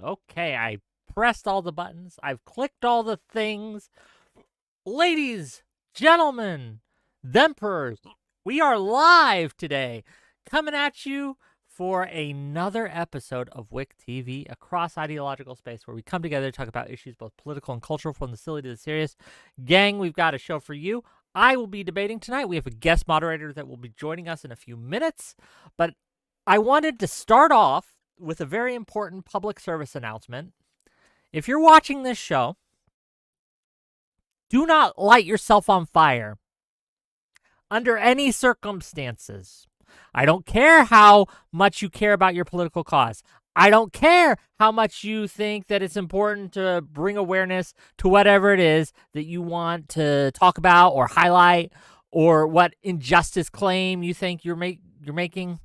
Okay, I pressed all the buttons. I've clicked all the things. Ladies, gentlemen, themperors, we are live today, coming at you for another episode of WhickTV, a cross-ideological space where we come together to talk about issues both political and cultural, from the silly to the serious. Gang, we've got a show for you. I will be debating tonight. We have a guest moderator that will be joining us in a few minutes, but I wanted to start off with a very important public service announcement. If you're watching this show, do not light yourself on fire under any circumstances. I don't care how much you care about your political cause. I don't care how much you think that it's important to bring awareness to whatever it is that you want to talk about or highlight, or what injustice claim you think you're making.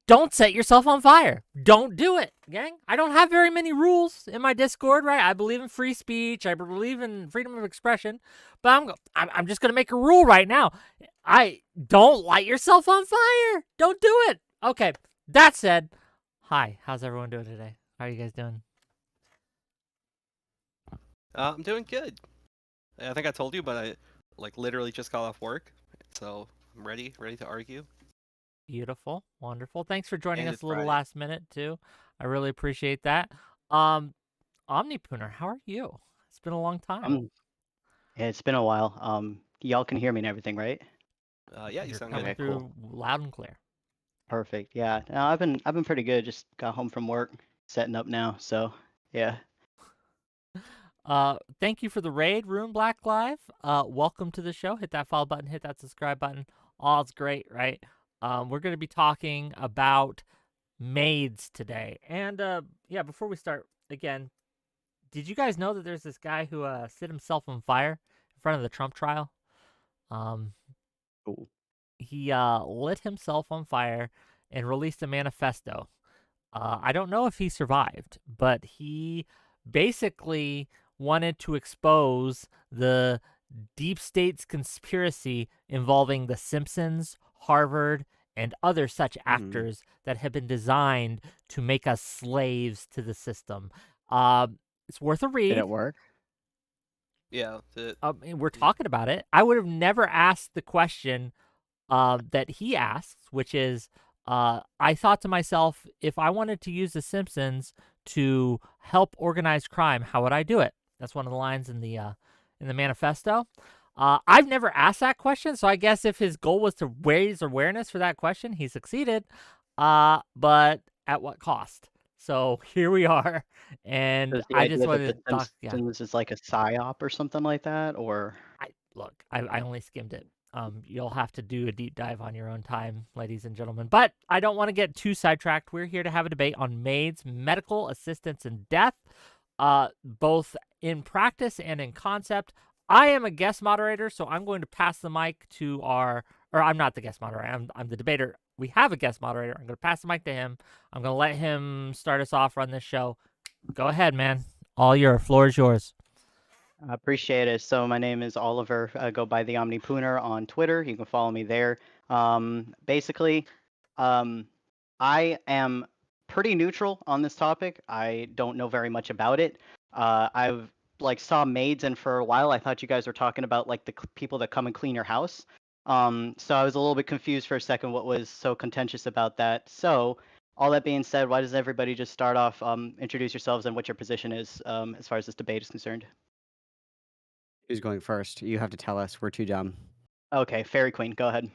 Don't set yourself on fire. Don't do it, gang. I don't have very many rules in my Discord, right? I believe in free speech. I believe in freedom of expression. But I'm just going to make a rule right now. I don't light yourself on fire. Don't do it. Okay, that said, hi. How's everyone doing today? How are you guys doing? I'm doing good. I think I told you, but I literally just got off work, so I'm ready to argue. Beautiful. Wonderful. Thanks for joining And us it's a little Friday. last minute, too. I really appreciate that. Omnipooner, how are you? It's been a long time. Yeah, it's been a while. Y'all can hear me and everything, right? Yeah, you You're sound coming good. Okay, cool. through loud and clear. Perfect. Yeah. No, I've been pretty good. Just got home from work, setting up now. So yeah. Thank you for the raid, Room Black Live. Welcome to the show. Hit that follow button, hit that subscribe button. All's great, right? We're going to be talking about MAIDs today. And yeah, before we start, again, did you guys know that there's this guy who set himself on fire in front of the Trump trial? Cool. He lit himself on fire and released a manifesto. I don't know if he survived, but he basically wanted to expose the deep state's conspiracy involving The Simpsons, Harvard, and other such actors that have been designed to make us slaves to the system. It's worth a read. Did it work? Yeah. We're talking about it. I would have never asked the question that he asks, which is, I thought to myself, if I wanted to use The Simpsons to help organized crime, how would I do it? That's one of the lines in the manifesto. I've never asked that question, so I guess if his goal was to raise awareness for that question, he succeeded. But at what cost? So here we are, and Does the I just idea that wanted the to talk. Yeah, Simpsons is like a psyop or something like that, or I only skimmed it. You'll have to do a deep dive on your own time, ladies and gentlemen. But I don't want to get too sidetracked. We're here to have a debate on MAIDs, medical assistance in death, both in practice and in concept. I am a guest moderator, so I'm going to pass the mic to or I'm not the guest moderator. I'm the debater. We have a guest moderator. I'm going to pass the mic to him. I'm going to let him start us off, run this show. Go ahead, man. Floor is yours. I appreciate it. So my name is Oliver. I go by the Omnipooner on Twitter. You can follow me there. Basically, I am pretty neutral on this topic. I don't know very much about it. I've saw maids, and for a while I thought you guys were talking about the people that come and clean your house. So I was a little bit confused for a second what was so contentious about that. So all that being said, why does everybody just start off, introduce yourselves and what your position is, as far as this debate is concerned? Who's going first? You have to tell us. We're too dumb. Okay, Fairy Queen, go ahead.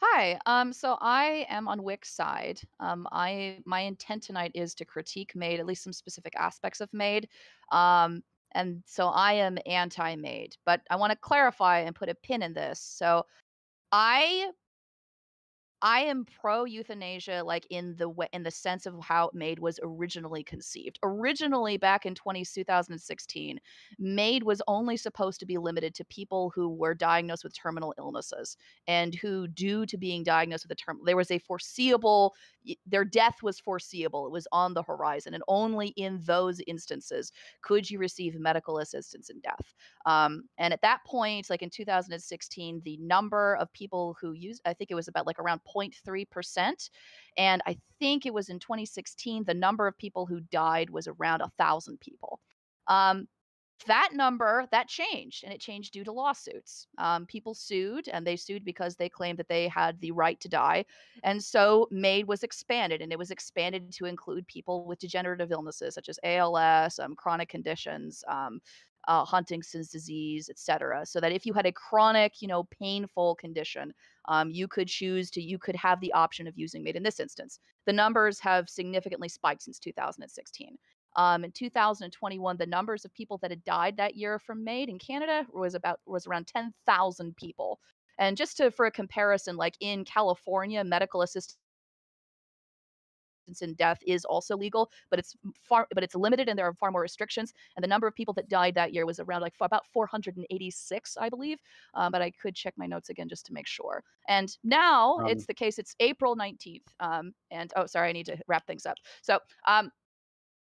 Hi. So I am on Wick's side. My intent tonight is to critique MAiD, at least some specific aspects of MAiD. And so I am anti-MAiD, but I want to clarify and put a pin in this. So I I am pro euthanasia, like in the sense of how MAiD was originally conceived. Originally, back in 2016, MAiD was only supposed to be limited to people who were diagnosed with terminal illnesses and who, due to being diagnosed with there was a foreseeable, their death was foreseeable. It was on the horizon, and only in those instances could you receive medical assistance in death. And at that point, like in 2016, the number of people who used, I think it was about like around 0.3%. And I think it was in 2016, the number of people who died was around 1,000 people. That number, that changed, and it changed due to lawsuits. People sued, and they sued because they claimed that they had the right to die. And so MAiD was expanded, and it was expanded to include people with degenerative illnesses such as ALS, chronic conditions, Huntington's disease, etc. So that if you had a chronic, painful condition, you could you could have the option of using MAiD in this instance. The numbers have significantly spiked since 2016. In 2021, the numbers of people that had died that year from MAiD in Canada was around 10,000 people. And just for a comparison, like in California, medical assistance in death is also legal, but it's limited and there are far more restrictions. And the number of people that died that year was around like about 486, I believe. But I could check my notes again just to make sure. And now it's the case. It's April 19th. And oh, sorry, I need to wrap things up.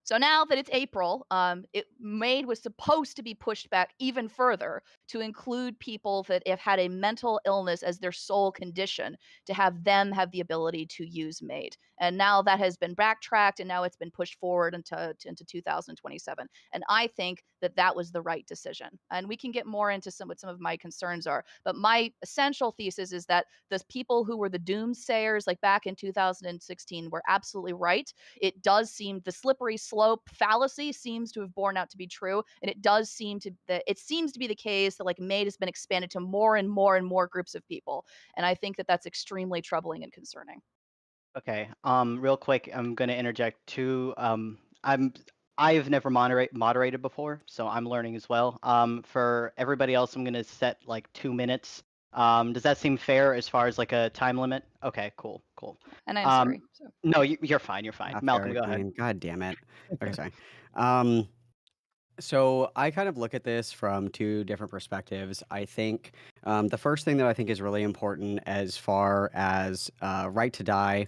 So now that it's April, MAiD was supposed to be pushed back even further to include people that have had a mental illness as their sole condition, to have them have the ability to use MAiD. And now that has been backtracked, and now it's been pushed forward into 2027. And I think that was the right decision. And we can get more into what some of my concerns are. But my essential thesis is that the people who were the doomsayers, like back in 2016, were absolutely right. It does seem the slippery slope fallacy seems to have borne out to be true, and it does seem to be the case that like MAiD has been expanded to more and more and more groups of people, and I think that's extremely troubling and concerning. Okay. Real quick, I'm gonna interject too. I've never moderated before, so I'm learning as well. For everybody else, I'm gonna set like 2 minutes. Does that seem fair as far as like a time limit? Okay, cool. And I'm sorry. So. No, you're fine. You're fine. Not Malcolm, fair. go ahead. I mean, God damn it. Okay, sorry. So I kind of look at this from two different perspectives. I think the first thing that I think is really important as far as right to die,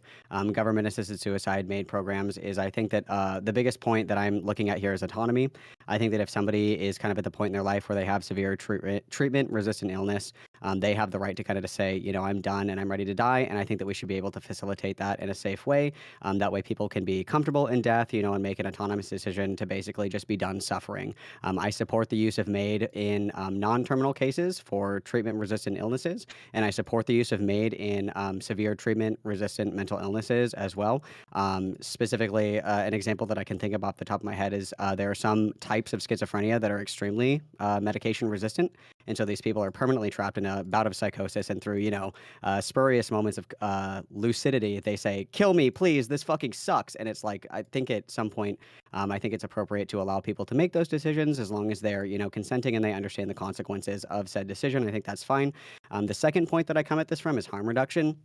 government-assisted suicide MAiD programs is I think that the biggest point that I'm looking at here is autonomy. I think that if somebody is kind of at the point in their life where they have severe treatment-resistant illness, they have the right to kind of say, I'm done and I'm ready to die. And I think that we should be able to facilitate that in a safe way. That way people can be comfortable in death, and make an autonomous decision to basically just be done suffering. I support the use of MAiD in non-terminal cases for treatment-resistant illnesses, and I support the use of MAiD in severe treatment-resistant mental illnesses as well. Specifically, an example that I can think of off the top of my head is there are some types of schizophrenia that are extremely medication-resistant, and so these people are permanently trapped in a bout of psychosis, and through, spurious moments of lucidity, they say, "Kill me, please, this fucking sucks." And it's like, I think at some point, I think it's appropriate to allow people to make those decisions as long as they're, consenting and they understand the consequences of said decision. I think that's fine. The second point that I come at this from is harm reduction.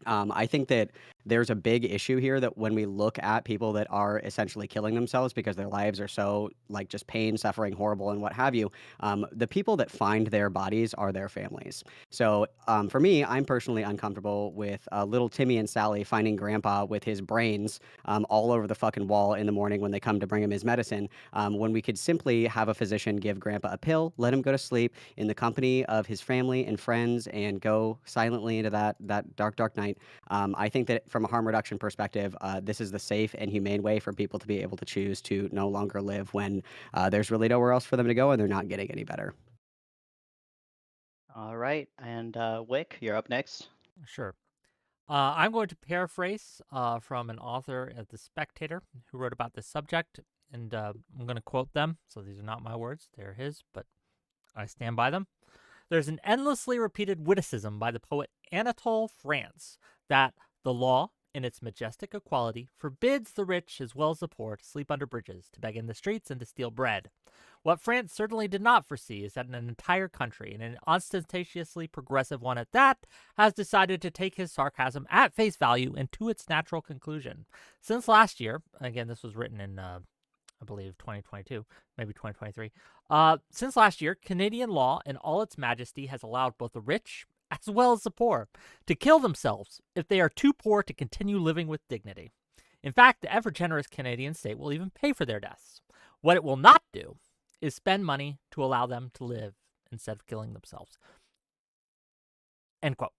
I think that there's a big issue here that when we look at people that are essentially killing themselves because their lives are so like just pain, suffering, horrible, and what have you, the people that find their bodies are their families. So for me, I'm personally uncomfortable with little Timmy and Sally finding grandpa with his brains all over the fucking wall in the morning when they come to bring him his medicine, when we could simply have a physician give grandpa a pill, let him go to sleep in the company of his family and friends and go silently into that dark night. I think that from a harm reduction perspective, this is the safe and humane way for people to be able to choose to no longer live when there's really nowhere else for them to go and they're not getting any better. All right, and Wick, you're up next. Sure. I'm going to paraphrase from an author at The Spectator who wrote about this subject, and I'm going to quote them. So these are not my words, they're his, but I stand by them. There's an endlessly repeated witticism by the poet Anatole France that the law, in its majestic equality, forbids the rich as well as the poor to sleep under bridges, to beg in the streets, and to steal bread. What France certainly did not foresee is that an entire country, and an ostentatiously progressive one at that, has decided to take his sarcasm at face value and to its natural conclusion. Since last year, again, this was written in I believe 2022, maybe 2023. Since last year, Canadian law in all its majesty has allowed both the rich as well as the poor to kill themselves if they are too poor to continue living with dignity. In fact, the ever-generous Canadian state will even pay for their deaths. What it will not do is spend money to allow them to live instead of killing themselves. End quote.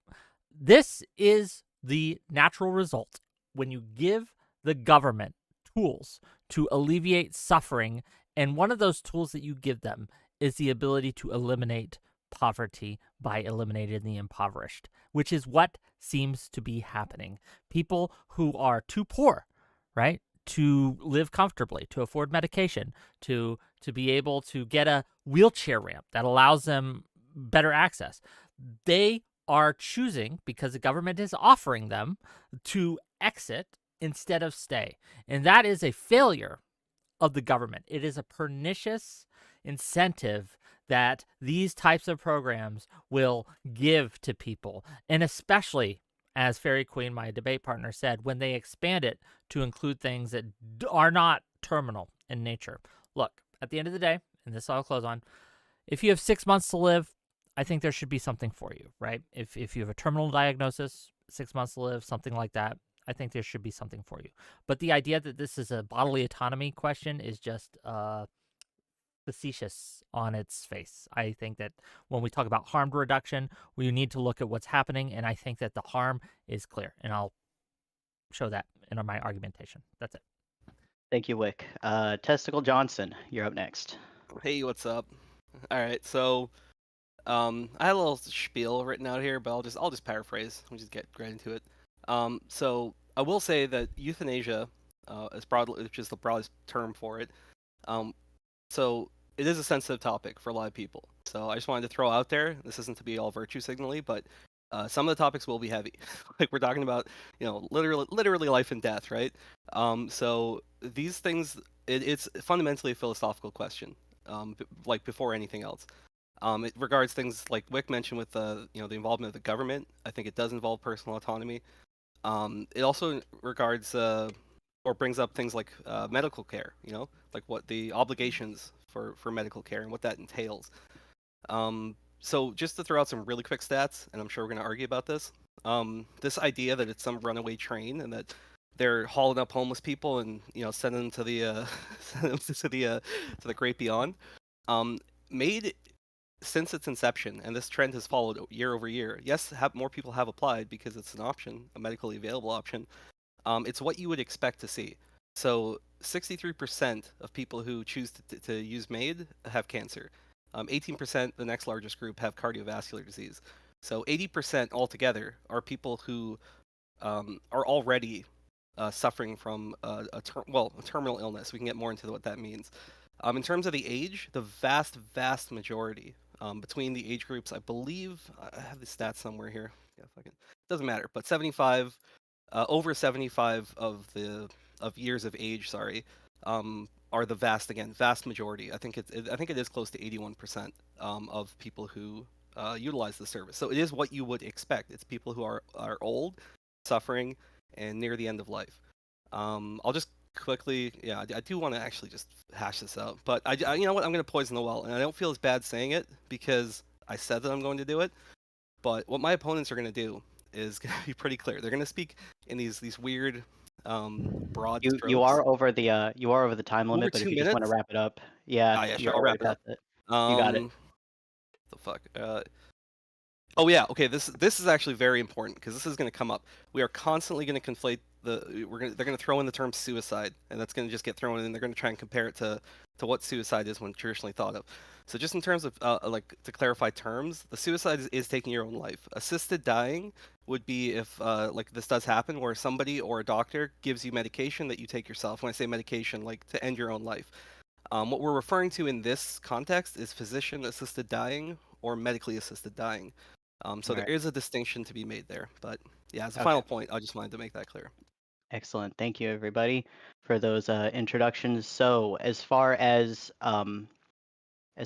This is the natural result when you give the government tools to alleviate suffering, and one of those tools that you give them is the ability to eliminate poverty by eliminating the impoverished, which is what seems to be happening. People who are too poor, right, to live comfortably, to afford medication, to be able to get a wheelchair ramp that allows them better access, they are choosing, because the government is offering them, to exit instead of stay. And that is a failure of the government. It is a pernicious incentive that these types of programs will give to people. And especially, as Fairy Queen, my debate partner, said, when they expand it to include things that are not terminal in nature. Look, at the end of the day, and this I'll close on, if you have 6 months to live, I think there should be something for you, right? If you have a terminal diagnosis, 6 months to live, something like that, I think there should be something for you. But the idea that this is a bodily autonomy question is just facetious on its face. I think that when we talk about harm reduction, we need to look at what's happening, and I think that the harm is clear, and I'll show that in my argumentation. That's it. Thank you, Wick. Testicle Johnson, you're up next. Hey, what's up? All right, so I had a little spiel written out here, but I'll just paraphrase. We'll just get right into it. So I will say that euthanasia, which is the broadest term for it, so it is a sensitive topic for a lot of people. So I just wanted to throw out there, this isn't to be all virtue signally, but some of the topics will be heavy. Like we're talking about, literally life and death, right? So these things, it's fundamentally a philosophical question, like before anything else. It regards things like Wick mentioned with the involvement of the government. I think it does involve personal autonomy. It also regards or brings up things like medical care, like what the obligations for medical care and what that entails. So just to throw out some really quick stats, and I'm sure we're going to argue about this. This idea that it's some runaway train and that they're hauling up homeless people and sending them to the to the great beyond. MAiD, since its inception, and this trend has followed year over year. Yes, more people have applied because it's an option, a medically available option. It's what you would expect to see. So 63% of people who choose to use MAiD have cancer. 18%, the next largest group, have cardiovascular disease. So 80% altogether are people who are already suffering from a terminal illness. We can get more into what that means. In terms of the age, the vast majority, between the age groups, I believe, I have the stats somewhere here. Yeah, fucking doesn't matter. But 75, over 75 of years of age, are the vast majority. I think it is close to 81% of people who utilize the service. So it is what you would expect. It's people who are old, suffering, and near the end of life. I'll just quickly, I do want to actually just hash this out, but you know what, I'm going to poison the well, and I don't feel as bad saying it because I said that I'm going to do it. But what my opponents are going to do is going to be pretty clear. They're going to speak in these weird, broad strokes. You are over the time limit, but if you just want to wrap it up, yeah, sure, I'll wrap it up. You got it. The fuck. Oh yeah, okay. This is actually very important because this is going to come up. We are constantly going to conflate they're going to throw in the term suicide, and that's going to just get thrown in. They're going to try and compare it to what suicide is when traditionally thought of. So just in terms of to clarify terms, the suicide is taking your own life. Assisted dying would be if this does happen, where somebody or a doctor gives you medication that you take yourself. When I say medication, like to end your own life. What we're referring to in this context is physician-assisted dying or medically assisted dying. So there is a distinction to be made there. But yeah, as a final point, I just wanted to make that clear. Excellent. Thank you, everybody, for those introductions. So as far as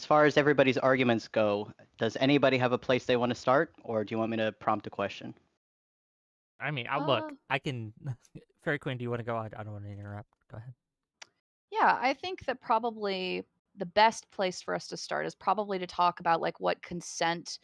everybody's arguments go, does anybody have a place they want to start, or do you want me to prompt a question? I mean, look, I can. Fairy Queen, do you want to go? I don't want to interrupt. Go ahead. Yeah, I think that probably the best place for us to start is probably to talk about like what consent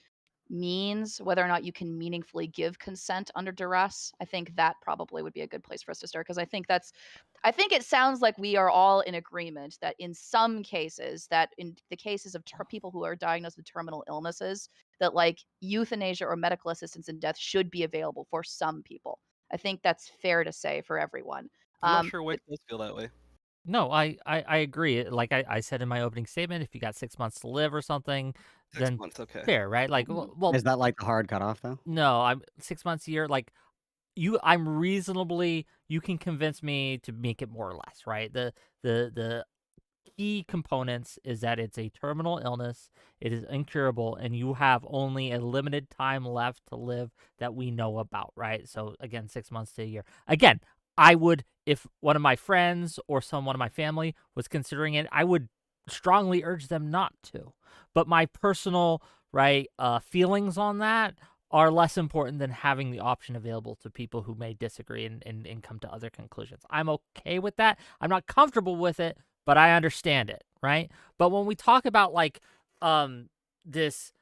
means, whether or not you can meaningfully give consent under duress, I think that probably would be a good place for us to start, because I think it sounds like we are all in agreement that in some cases, that in the cases of people who are diagnosed with terminal illnesses, that like euthanasia or medical assistance in death should be available for some people. I think that's fair to say for everyone. I'm not sure Wick does feel that way. No, I agree. Like I said in my opening statement, if you got 6 months to live or something, 6 then months, okay. fair, right? Like, well, Is that like the hard cutoff though? no, I'm 6 months a year. Like, I'm reasonably. You can convince me to make it more or less, right? The key components is that it's a terminal illness, it is incurable, and you have only a limited time left to live that we know about, right? So again, 6 months to a year. Again, I would, if one of my friends or someone in my family was considering it, I would strongly urge them not to. But my personal, right, feelings on that are less important than having the option available to people who may disagree and come to other conclusions. I'm okay with that. I'm not comfortable with it, but I understand it, right? But when we talk about like this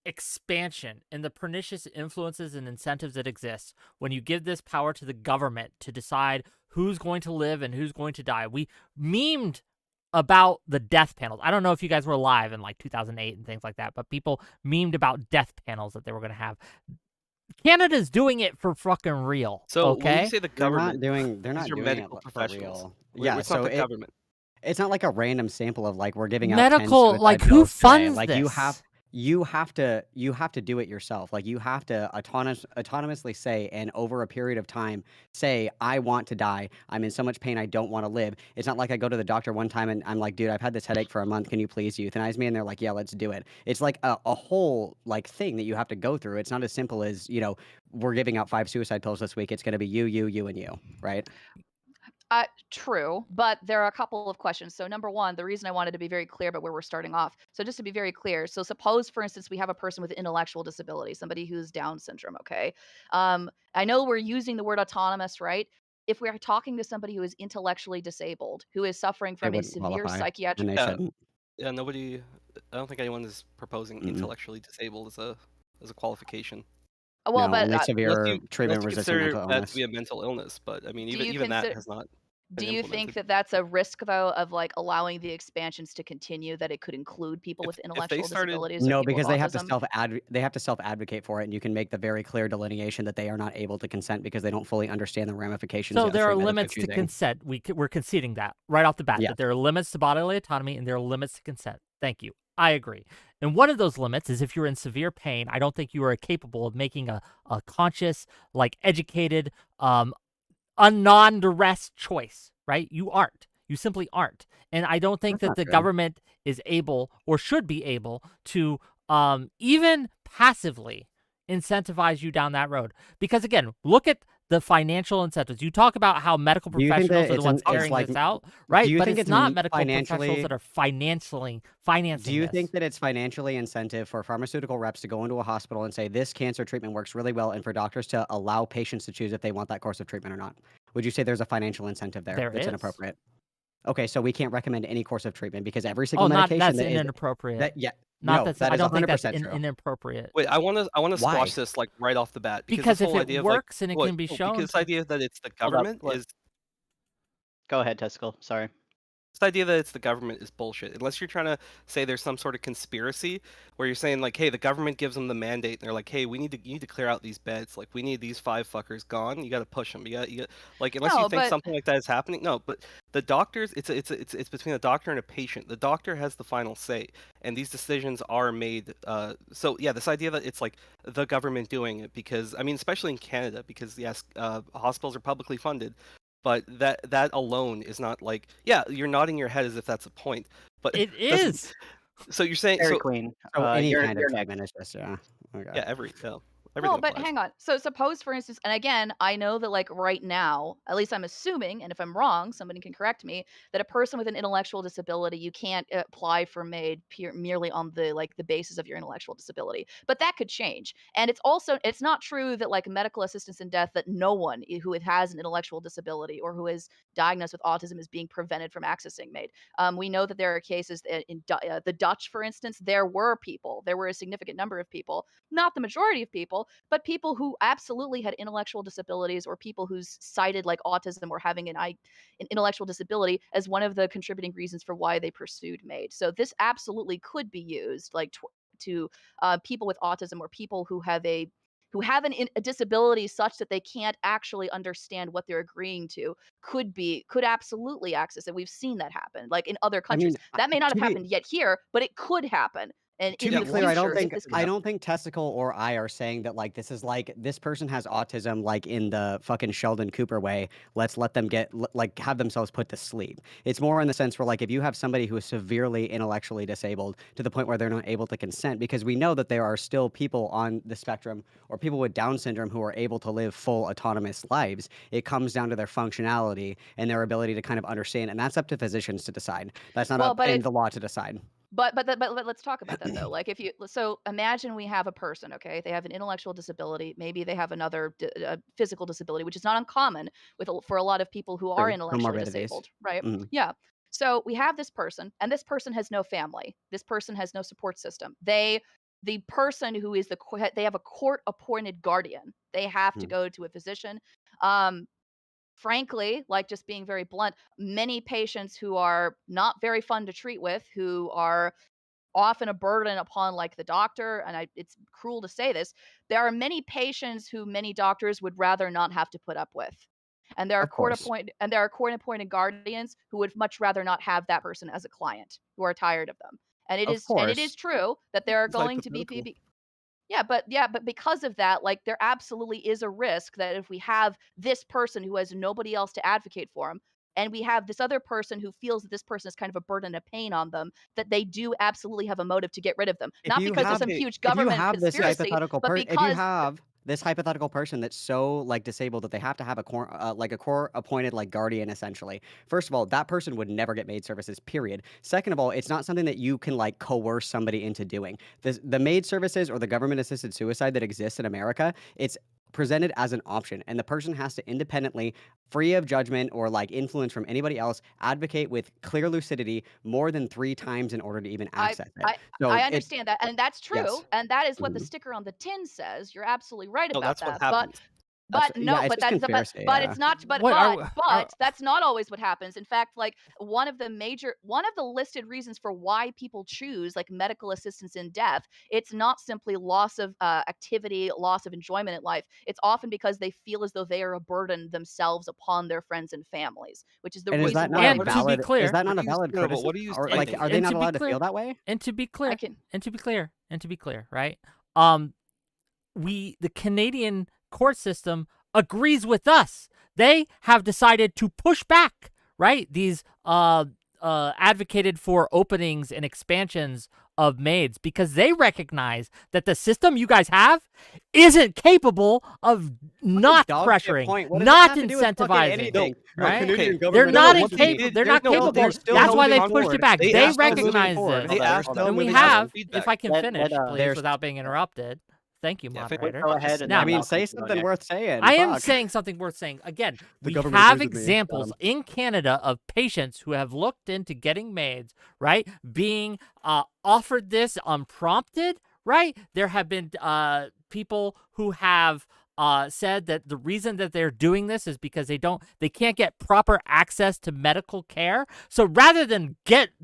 expansion and the pernicious influences and incentives that exist when you give this power to the government to decide who's going to live and who's going to die. We memed about the death panels. I don't know if you guys were alive in like 2008 and things like that, but people memed about death panels that they were going to have. Canada's doing it for fucking real. So okay? when you say the government, They're not these are doing medical it for professionals. real. Yeah, it's not the government. It's not like a random sample of like we're giving out medical, 10 like suicide who pills today. funds Like this? you have to do it yourself. Like you have to autonomously say, and over a period of time say, I want to die, I'm in so much pain, I don't want to live. It's not like I go to the doctor one time and I'm like, dude, I've had this headache for a month, can you please euthanize me? And they're like, yeah, let's do it. It's like a whole like thing that you have to go through. It's not as simple as, you know, we're giving out 5 suicide pills this week, it's going to be you and you, right? True, but there are a couple of questions. So number one, the reason I wanted to be very clear about where we're starting off. So just to be very clear, so suppose, for instance, we have a person with intellectual disability, somebody who's Down syndrome. Okay, I know we're using the word autonomous, right? If we're talking to somebody who is intellectually disabled, who is suffering They from a wouldn't severe qualify, psychiatric, and they Yeah. shouldn't. Yeah, nobody. I don't think anyone is proposing intellectually disabled as a qualification. well, No, but only Unless severe you treatment-resistant consider mental that to illness. be a mental illness, but I mean, do you even that consider? has not Do been you think implemented. that that's a risk, though, of like allowing the expansions to continue, that it could include people with If they intellectual started, disabilities or No, people with because they have to autism? self-advocate for it, and you can make the very clear delineation that they are not able to consent because they don't fully understand the ramifications So of there are treatment that they're limits to choosing. consent. We're conceding that right off the bat, Yes. that there are limits to bodily autonomy and there are limits to consent. Thank you. I agree. And one of those limits is if you're in severe pain, I don't think you are capable of making a conscious, like educated, a non-duress choice, right? You aren't. You simply aren't. And I don't think That's that not the true. government is able or should be able to even passively incentivize you down that road. Because again, look at the financial incentives. You talk about how medical Do you think professionals that are the ones it's carrying like this out, do right? you But think it's it's not medical professionals financially that are do financing you this. think that it's financially incentive for pharmaceutical reps to go into a hospital and say this cancer treatment works really well, and for doctors to allow patients to choose if they want that course of treatment or not? Would you say there's a financial incentive there There that's is. inappropriate? Okay, so we can't recommend any course of treatment because every Oh, single not medication that's that is inappropriate. yeah, Not no, that's. that I is don't think that's 100% true. inappropriate. wait, I want to Why? squash this like right off the bat because Because this if whole it idea of like works and it can be shown, because this idea that it's the Hold up, government look. is Go ahead, Testicle. Sorry. this idea that it's the government is bullshit. Unless you're trying to say there's some sort of conspiracy where you're saying like, hey, the government gives them the mandate, and they're like, hey, you need to clear out these beds. Like, we need these 5 fuckers gone. You got to push them. You got like, unless you No, think but something like that is happening. No, but the doctors, it's between a doctor and a patient. The doctor has the final say, and these decisions are made. So yeah, this idea that it's like the government doing it, because I mean, especially in Canada, because yes, hospitals are publicly funded. But that alone is not like, yeah, you're nodding your head as if that's a point, but it doesn't. is. So you're saying Dairy so Queen. So any You're kind of next. treatment is just okay. yeah, every yeah. Everything Well, but applies. hang on. So suppose, for instance, and again, I know that like right now, at least I'm assuming, and if I'm wrong, somebody can correct me, that a person with an intellectual disability, you can't apply for MAiD merely on the basis of your intellectual disability. But that could change. And it's not true that like medical assistance in death that no one who has an intellectual disability or who is diagnosed with autism is being prevented from accessing MAiD. We know that there are cases in the Dutch, for instance, there were a significant number of people, not the majority of people, but people who absolutely had intellectual disabilities or people who's cited like autism or having an intellectual disability as one of the contributing reasons for why they pursued MAiD. So this absolutely could be used like to people with autism or people who have a disability such that they can't actually understand what they're agreeing to could absolutely access it. We've seen that happen like in other I countries. mean, That may not have to be happened yet here, but it could happen. And to in be the clear, future, if this I don't think Testicle or I are saying that like this is like this person has autism like in the fucking Sheldon Cooper way. Let's let them like have themselves put to sleep. It's more in the sense where like if you have somebody who is severely intellectually disabled to the point where they're not able to consent, because we know that there are still people on the spectrum or people with Down syndrome who are able to live full autonomous lives. It comes down to their functionality and their ability to kind of understand, and that's up to physicians to decide. That's not well, up but in if the law to decide. But let's talk about that though. Like if you so imagine we have a person, okay? They have an intellectual disability, maybe they have another physical disability, which is not uncommon for a lot of people who are True. intellectually Comorbidities. disabled, right? Mhm. Yeah. So we have this person, and this person has no family. This person has no support system. The person who is they have a court appointed guardian. They have to Mhm. go to a physician. Um, Frankly, like just being very blunt, many patients who are not very fun to treat with, who are often a burden upon like the doctor, and it's cruel to say this, there are many patients who many doctors would rather not have to put up with. And there are Of course. court appointed guardians who would much rather not have that person as a client, who are tired of them. Of And it is course. true that there are It's going to hypothetical. but because of that, like there absolutely is a risk that if we have this person who has nobody else to advocate for him, and we have this other person who feels that this person is kind of a burden of pain on them, that they do absolutely have a motive to get rid of them. If Not you because there's have some huge if you government have this conspiracy, hypothetical but if you because have this hypothetical person that's so like disabled that they have to have a core appointed like guardian essentially. First of all, that person would never get MAiD services, period. Second of all, it's not something that you can like coerce somebody into doing. The MAiD services or the government assisted suicide that exists in America, it's presented as an option, and the person has to independently, free of judgment or like influence from anybody else, advocate with clear lucidity more than 3 times in order to even I access it. I So I it's understand that, and that's true, yes. and that is what the Mhm. sticker on the tin says. You're absolutely right No, about that's what that. happens. That's But yeah, no, it's but just conspiracy, but yeah. it's not What are but that's not always what happens. In fact, like one of the listed reasons for why people choose like medical assistance in death, it's not simply loss of activity, loss of enjoyment in life. It's often because they feel as though they are a burden themselves upon their friends and families, which is the And is reason that not why a and to be valid is clear, that What not a are you valid no, but criticism? what are you Or and, like citing? are they and not to be allowed to feel clear, that way? and to be I clear, can and to be clear, and to be clear, right? The Canadian court system agrees with us. They have decided to push back, right? These advocated for openings and expansions of MAiDs because they recognize that the system you guys have isn't capable of not Dog shit pressuring, point. What does not that have to do with fucking incentivizing. anything? No, The Right? Canadian okay. They're government not what they incapable. did- They're not no, capable. they're still That's why they moving pushed it forward. back. They They asked for recognize moving- this. They asked Still for And we moving have, feedback. if I can Let- finish, let, please, There's without being interrupted. Thank you, Yeah, moderator. Go ahead, and Now, I mean, I'll say conclude on something your- worth saying. I am Fuck. saying something worth saying. Again, The we government have agrees with me. examples in Canada of patients who have looked into getting MAiDs, right? Being offered this unprompted, right? There have been people who have said that the reason that they're doing this is because they can't get proper access to medical care. So rather than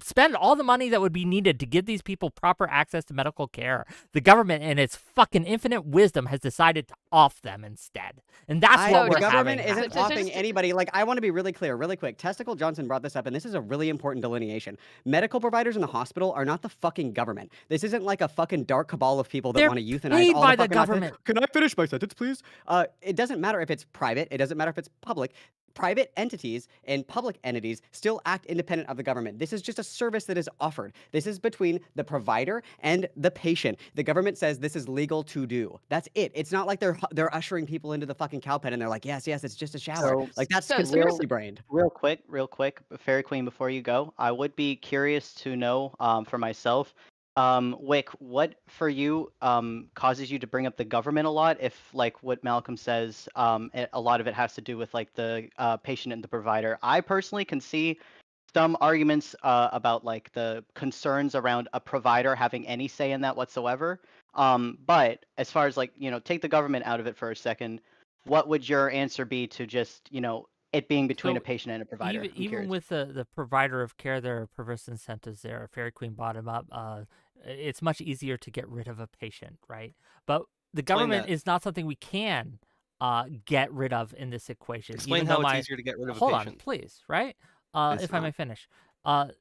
spend all the money that would be needed to give these people proper access to medical care, the government in its fucking infinite wisdom has decided to off them instead. And that's what The we're government having isn't happen. offing anybody. Like, I want to be really clear, really quick. Testicle Johnson brought this up, and this is a really important delineation. Medical providers in the hospital are not the fucking government. This isn't like a fucking dark cabal of people that They're want to euthanize paid all by the the fucking government. Can I finish my sentence, please? It doesn't matter if it's private. It doesn't matter if it's public. private entities and public entities still act independent of the government. This is just a service that is offered. This is between the provider and the patient. The government says this is legal to do. That's it. It's not like they're ushering people into the fucking cow pen and they're like, yes, it's just a shower. So- Like that's so conspiracy brained. Real quick, Fairy Queen, before you go, I would be curious to know for myself, Wick, what for you causes you to bring up the government a lot? If like what Malcolm says, a lot of it has to do with like the patient and the provider. I personally can see some arguments about like the concerns around a provider having any say in that whatsoever. But as far as like take the government out of it for a second, what would your answer be to just it being between So a patient and a provider? I'm Even curious. with the provider of care, there are perverse incentives there. Fairy Queen brought him up. It's much easier to get rid of a patient, right? But the Explain government that. is not something we can get rid of in this equation. Explain even how though it's easier to get rid of Hold a on, patient. please, right? It's If I not. may finish. And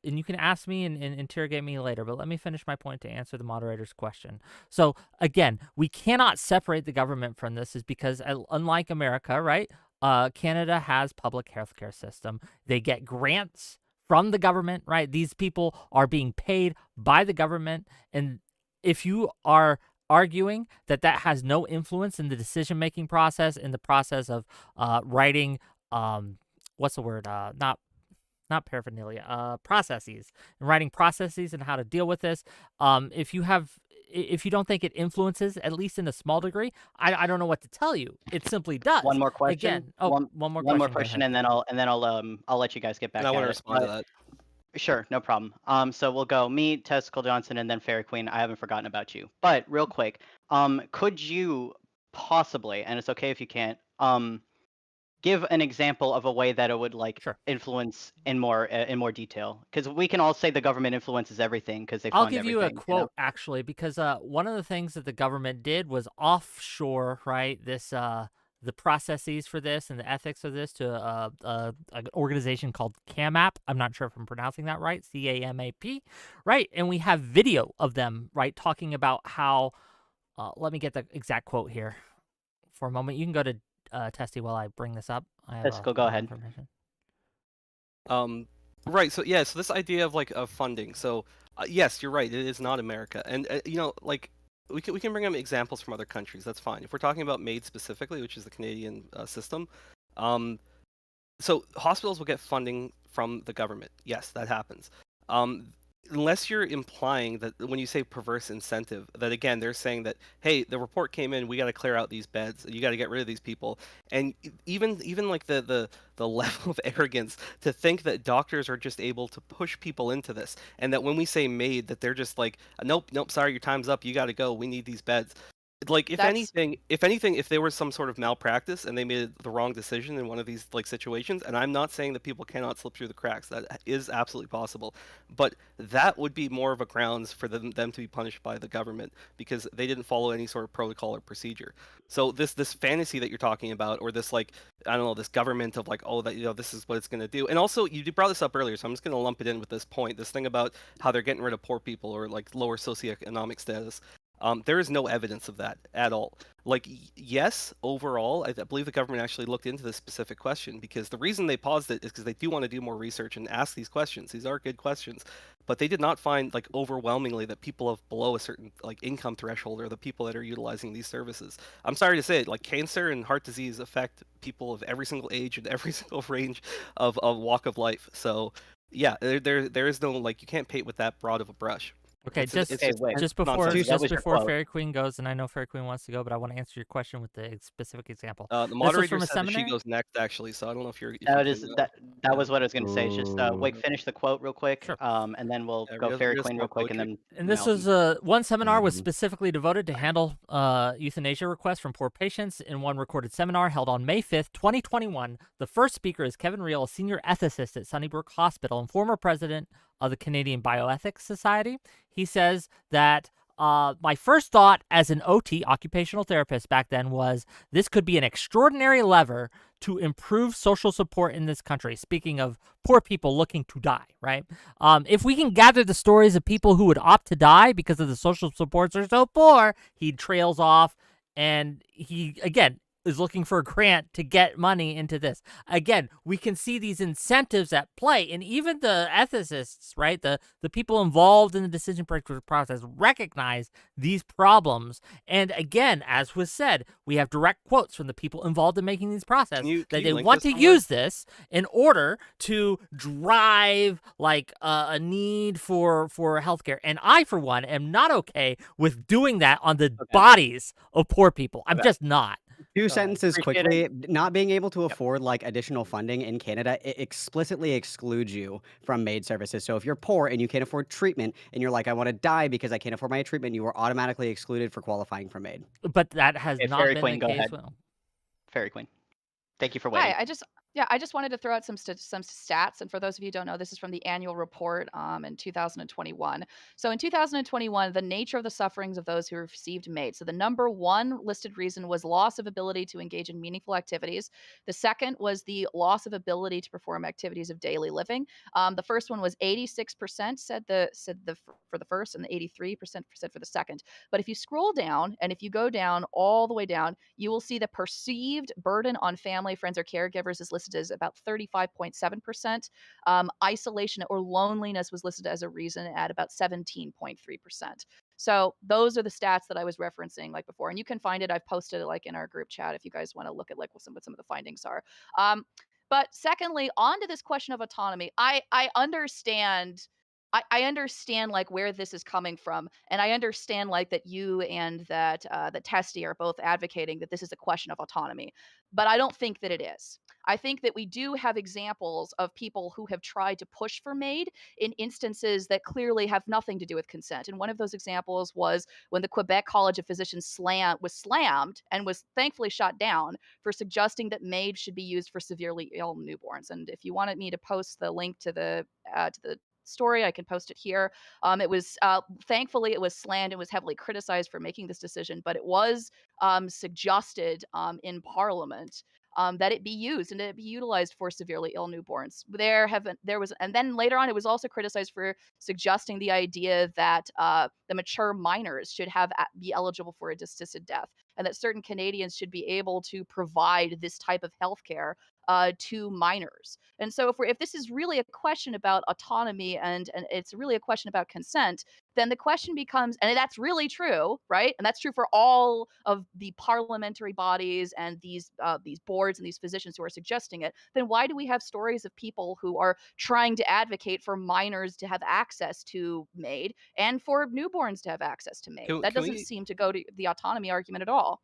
you can ask me and interrogate me later, but let me finish my point to answer the moderator's question. So again, we cannot separate the government from this, is because unlike America, right? Canada has public healthcare system. They get grants from the government, right? These people are being paid by the government, and if you are arguing that that has no influence in the decision-making process, in the process of writing, what's the word? Not paraphernalia, processes, and writing processes and how to deal with this. If you don't think it influences, at least in a small degree, I don't know what to tell you. It simply does. One more question. Again, one more more question. Go question, ahead. and then I'll let you guys get back And I at want to it. respond to But- that. Sure, no problem. So we'll go me, Testicle Johnson, and then Fairy Queen. I haven't forgotten about you. But real quick, could you possibly, and it's okay if you can't, give an example of a way that it would like Sure. influence in more detail? Because we can all say the government influences everything because they I'll fund give you a everything. quote, actually, because one of the things that the government did was offshore, right, this the processes for this and the ethics of this to an organization called CAMAP. I'm not sure if I'm pronouncing that right, CAMAP, right? And we have video of them, right, talking about how, let me get the exact quote here for a moment. You can go to Testy while I bring this up. I have, Testicle, go ahead. information. Right. So yeah. So this idea of like of funding. So yes, you're right. It is not America, and like we can bring up examples from other countries. That's fine. If we're talking about MAID specifically, which is the Canadian system, so hospitals will get funding from the government. Yes, that happens. Unless you're implying that when you say perverse incentive, that again they're saying that, hey, the report came in, we got to clear out these beds, you got to get rid of these people, and even like the level of arrogance to think that doctors are just able to push people into this, and that when we say MAID, that they're just like, nope, sorry, your time's up, you got to go, we need these beds. Like if anything, if there was some sort of malpractice and they made the wrong decision in one of these like situations, and I'm not saying that people cannot slip through the cracks, that is absolutely possible, but that would be more of a grounds for them to be punished by the government because they didn't follow any sort of protocol or procedure. So this fantasy that you're talking about, or this like, I don't know, this government of like, oh, that this is what it's going to do. And also you brought this up earlier, so I'm just going to lump it in with this point, this thing about how they're getting rid of poor people or like lower socioeconomic status. There is no evidence of that at all. Like, yes, overall, I believe the government actually looked into this specific question because the reason they paused it is because they do want to do more research and ask these questions. These are good questions, but they did not find like overwhelmingly that people of below a certain like income threshold are the people that are utilizing these services. I'm sorry to say it, like cancer and heart disease affect people of every single age and every single range of walk of life. So yeah, there is no like, you can't paint with that broad of a brush. Okay, It's just nonsense. before That was your quote. Fairy Queen goes, and I know Fairy Queen wants to go, but I want to answer your question with the specific example. The was moderator from a said that she seminary? goes next, actually, so I don't know if you're. That was what I was going to say. It's just Wick, Ooh. finish the quote real quick, Sure. and then we'll Yeah, go Fairy real Queen real small quick, and quote then. And this Malcolm. was one seminar was Mhm. specifically devoted to handle euthanasia requests from poor patients. In one recorded seminar held on May 5th, 2021, the first speaker is 𝕾𝖍𝖎𝖙, a senior ethicist at Sunnybrook Hospital and former president of the Canadian Bioethics Society. He says that my first thought as an OT, occupational therapist back then, was this could be an extraordinary lever to improve social support in this country. Speaking of poor people looking to die, right? If we can gather the stories of people who would opt to die because of the social supports are so poor, he trails off. And he, again, is looking for a grant to get money into this. Again, we can see these incentives at play, and even the ethicists, right, the people involved in the decision process recognize these problems. And again, as was said, we have direct quotes from the people involved in making these processes that they want to use this in order to drive like a need for healthcare. And I, for one, am not okay with doing that on the bodies of poor people. I'm just not. Two sentences appreciate quickly. Not being able to afford like additional funding in Canada, it explicitly excludes you from MAiD services. So if you're poor and you can't afford treatment and you're like, I want to die because I can't afford my treatment, you are automatically excluded for qualifying for MAiD. But that has Okay, not Fairy been Queen, the go case. ahead. Well, Fairy Queen. Thank you for waiting. Hi, I just wanted to throw out some stats, and for those of you who don't know, this is from the annual report in 2021. So in 2021, the nature of the sufferings of those who received MAiD. So the number one listed reason was loss of ability to engage in meaningful activities. The second was the loss of ability to perform activities of daily living. The first one was 86% said for the first, and the 83% said for the second. But if you scroll down, and if you go down all the way down, you will see the perceived burden on family, friends, or caregivers is listed as about 35.7%. Isolation or loneliness was listed as a reason at about 17.3%. So those are the stats that I was referencing like before, and you can find it. I've posted it like in our group chat if you guys want to look at like what some of the findings are. But secondly, on to this question of autonomy, I understand. I understand like where this is coming from, and I understand like that you and that Testy are both advocating that this is a question of autonomy, but I don't think that it is. I think that we do have examples of people who have tried to push for MAiD in instances that clearly have nothing to do with consent. And one of those examples was when the Quebec College of Physicians was slammed and was thankfully shot down for suggesting that MAiD should be used for severely ill newborns. And if you wanted me to post the link to the story, I can post it here. It was thankfully it was slammed and was heavily criticized for making this decision, but it was suggested in Parliament that it be used and that it be utilized for severely ill newborns. And then later on, it was also criticized for suggesting the idea that the mature minors should be eligible for a assisted death, and that certain Canadians should be able to provide this type of healthcare to minors. And so if this is really a question about autonomy and it's really a question about consent, then the question becomes, and that's really true, right? And that's true for all of the parliamentary bodies and these boards and these physicians who are suggesting it. Then why do we have stories of people who are trying to advocate for minors to have access to MAiD and for newborns to have access to MAiD? That doesn't seem to go to the autonomy argument at all.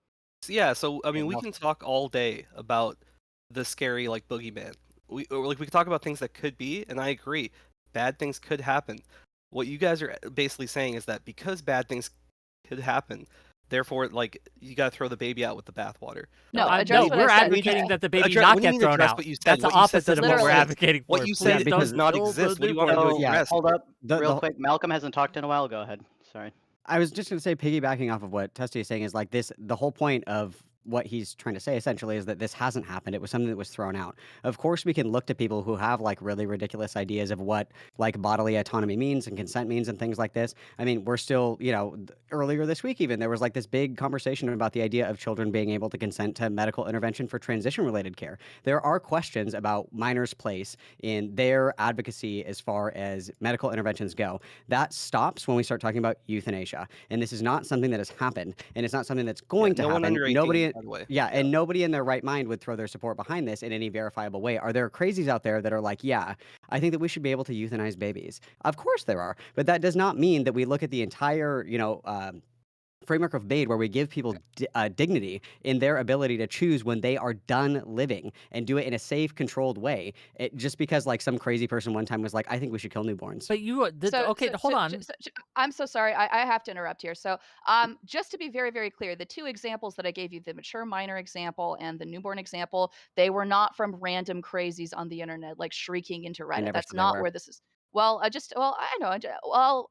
Yeah, so I mean, we can talk all day about the scary like boogeyman. We can talk about things that could be, and I agree, bad things could happen. What you guys are basically saying is that because bad things could happen, therefore, like you got to throw the baby out with the bathwater. No, we're advocating that the baby not get thrown out. That's the opposite of what we're advocating for. What you said does not exist. What do you want to do? Yeah, hold up, real quick. Malcolm hasn't talked in a while. Go ahead. Sorry. I was just going to say, piggybacking off of what Testy is saying, is like this, the whole point of what he's trying to say essentially is that this hasn't happened. It was something that was thrown out. Of course, we can look to people who have like really ridiculous ideas of what like bodily autonomy means and consent means and things like this. I mean, we're still, earlier this week even, there was like this big conversation about the idea of children being able to consent to medical intervention for transition related care. There are questions about minors' place in their advocacy as far as medical interventions go. That stops when we start talking about euthanasia. And this is not something that has happened, and it's not something that's going to happen. Nobody, and nobody in their right mind would throw their support behind this in any verifiable way. Are there crazies out there that are like, yeah, I think that we should be able to euthanize babies? Of course there are, but that does not mean that we look at the entire, framework of MAiD where we give people dignity in their ability to choose when they are done living and do it in a safe, controlled way. Just because like some crazy person one time was like, I think we should kill newborns. But hold on. I'm so sorry. I have to interrupt here. So just to be very, very clear, the two examples that I gave you, the mature minor example and the newborn example, they were not from random crazies on the internet, like shrieking into Reddit. That's not where this is. Well, I know.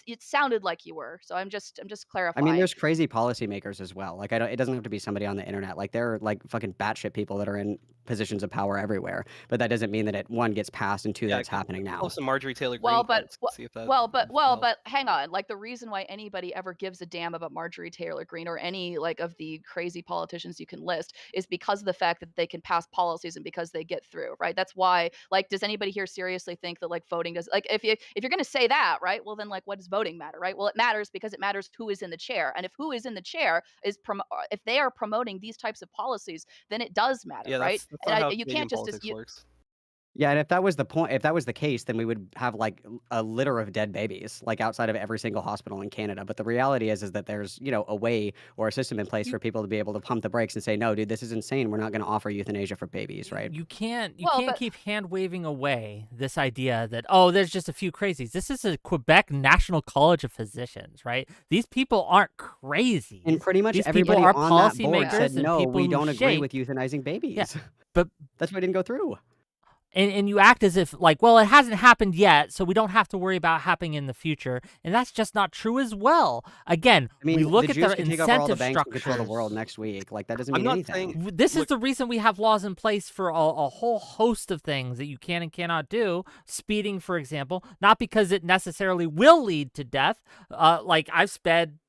It sounded like you were, so I'm just clarifying. I mean, there's crazy policymakers as well. Like, it doesn't have to be somebody on the internet. Like, there are like fucking batshit people that are in positions of power everywhere. But that doesn't mean that it one gets passed and two Yeah, that's happening now. Post some Marjorie Taylor Greene Well, but quotes. See if that. but hang on. Like the reason why anybody ever gives a damn about Marjorie Taylor Greene or any like of the crazy politicians you can list is because of the fact that they can pass policies and because they get through, right? That's why. Like, does anybody here seriously think that like voting does like if you're gonna say that, right? Well, then like what does voting matter, right? Well, it matters because it matters who is in the chair, and if who is in the chair is if they are promoting these types of policies, then it does matter, Yeah, right? that's And not how you Canadian can't just politics works. Yeah, and if that was the point, if that was the case, then we would have like a litter of dead babies, like outside of every single hospital in Canada. But the reality is that there's, a way or a system in place for people to be able to pump the brakes and say, no, dude, this is insane. We're not going to offer euthanasia for babies, right? You can't Well, but- keep hand waving away this idea that, oh, there's just a few crazies. This is a Quebec National College of Physicians, right? These people aren't crazy. And pretty much These everybody people are on that board policymakers said, and no, people we who don't agree shape- with euthanizing babies. but That's why it didn't go through. and you act as if like, well, it hasn't happened yet, so we don't have to worry about happening in the future, and that's just not true as well. Again, I mean, we look the at Jews the can take over all the incentive banks and control structures. the world next week. Like, that doesn't I'm mean not anything. saying- This is Look- the reason we have laws in place for a whole host of things that you can and cannot do. Speeding, for example, not because it necessarily will lead to death. Like I've sped.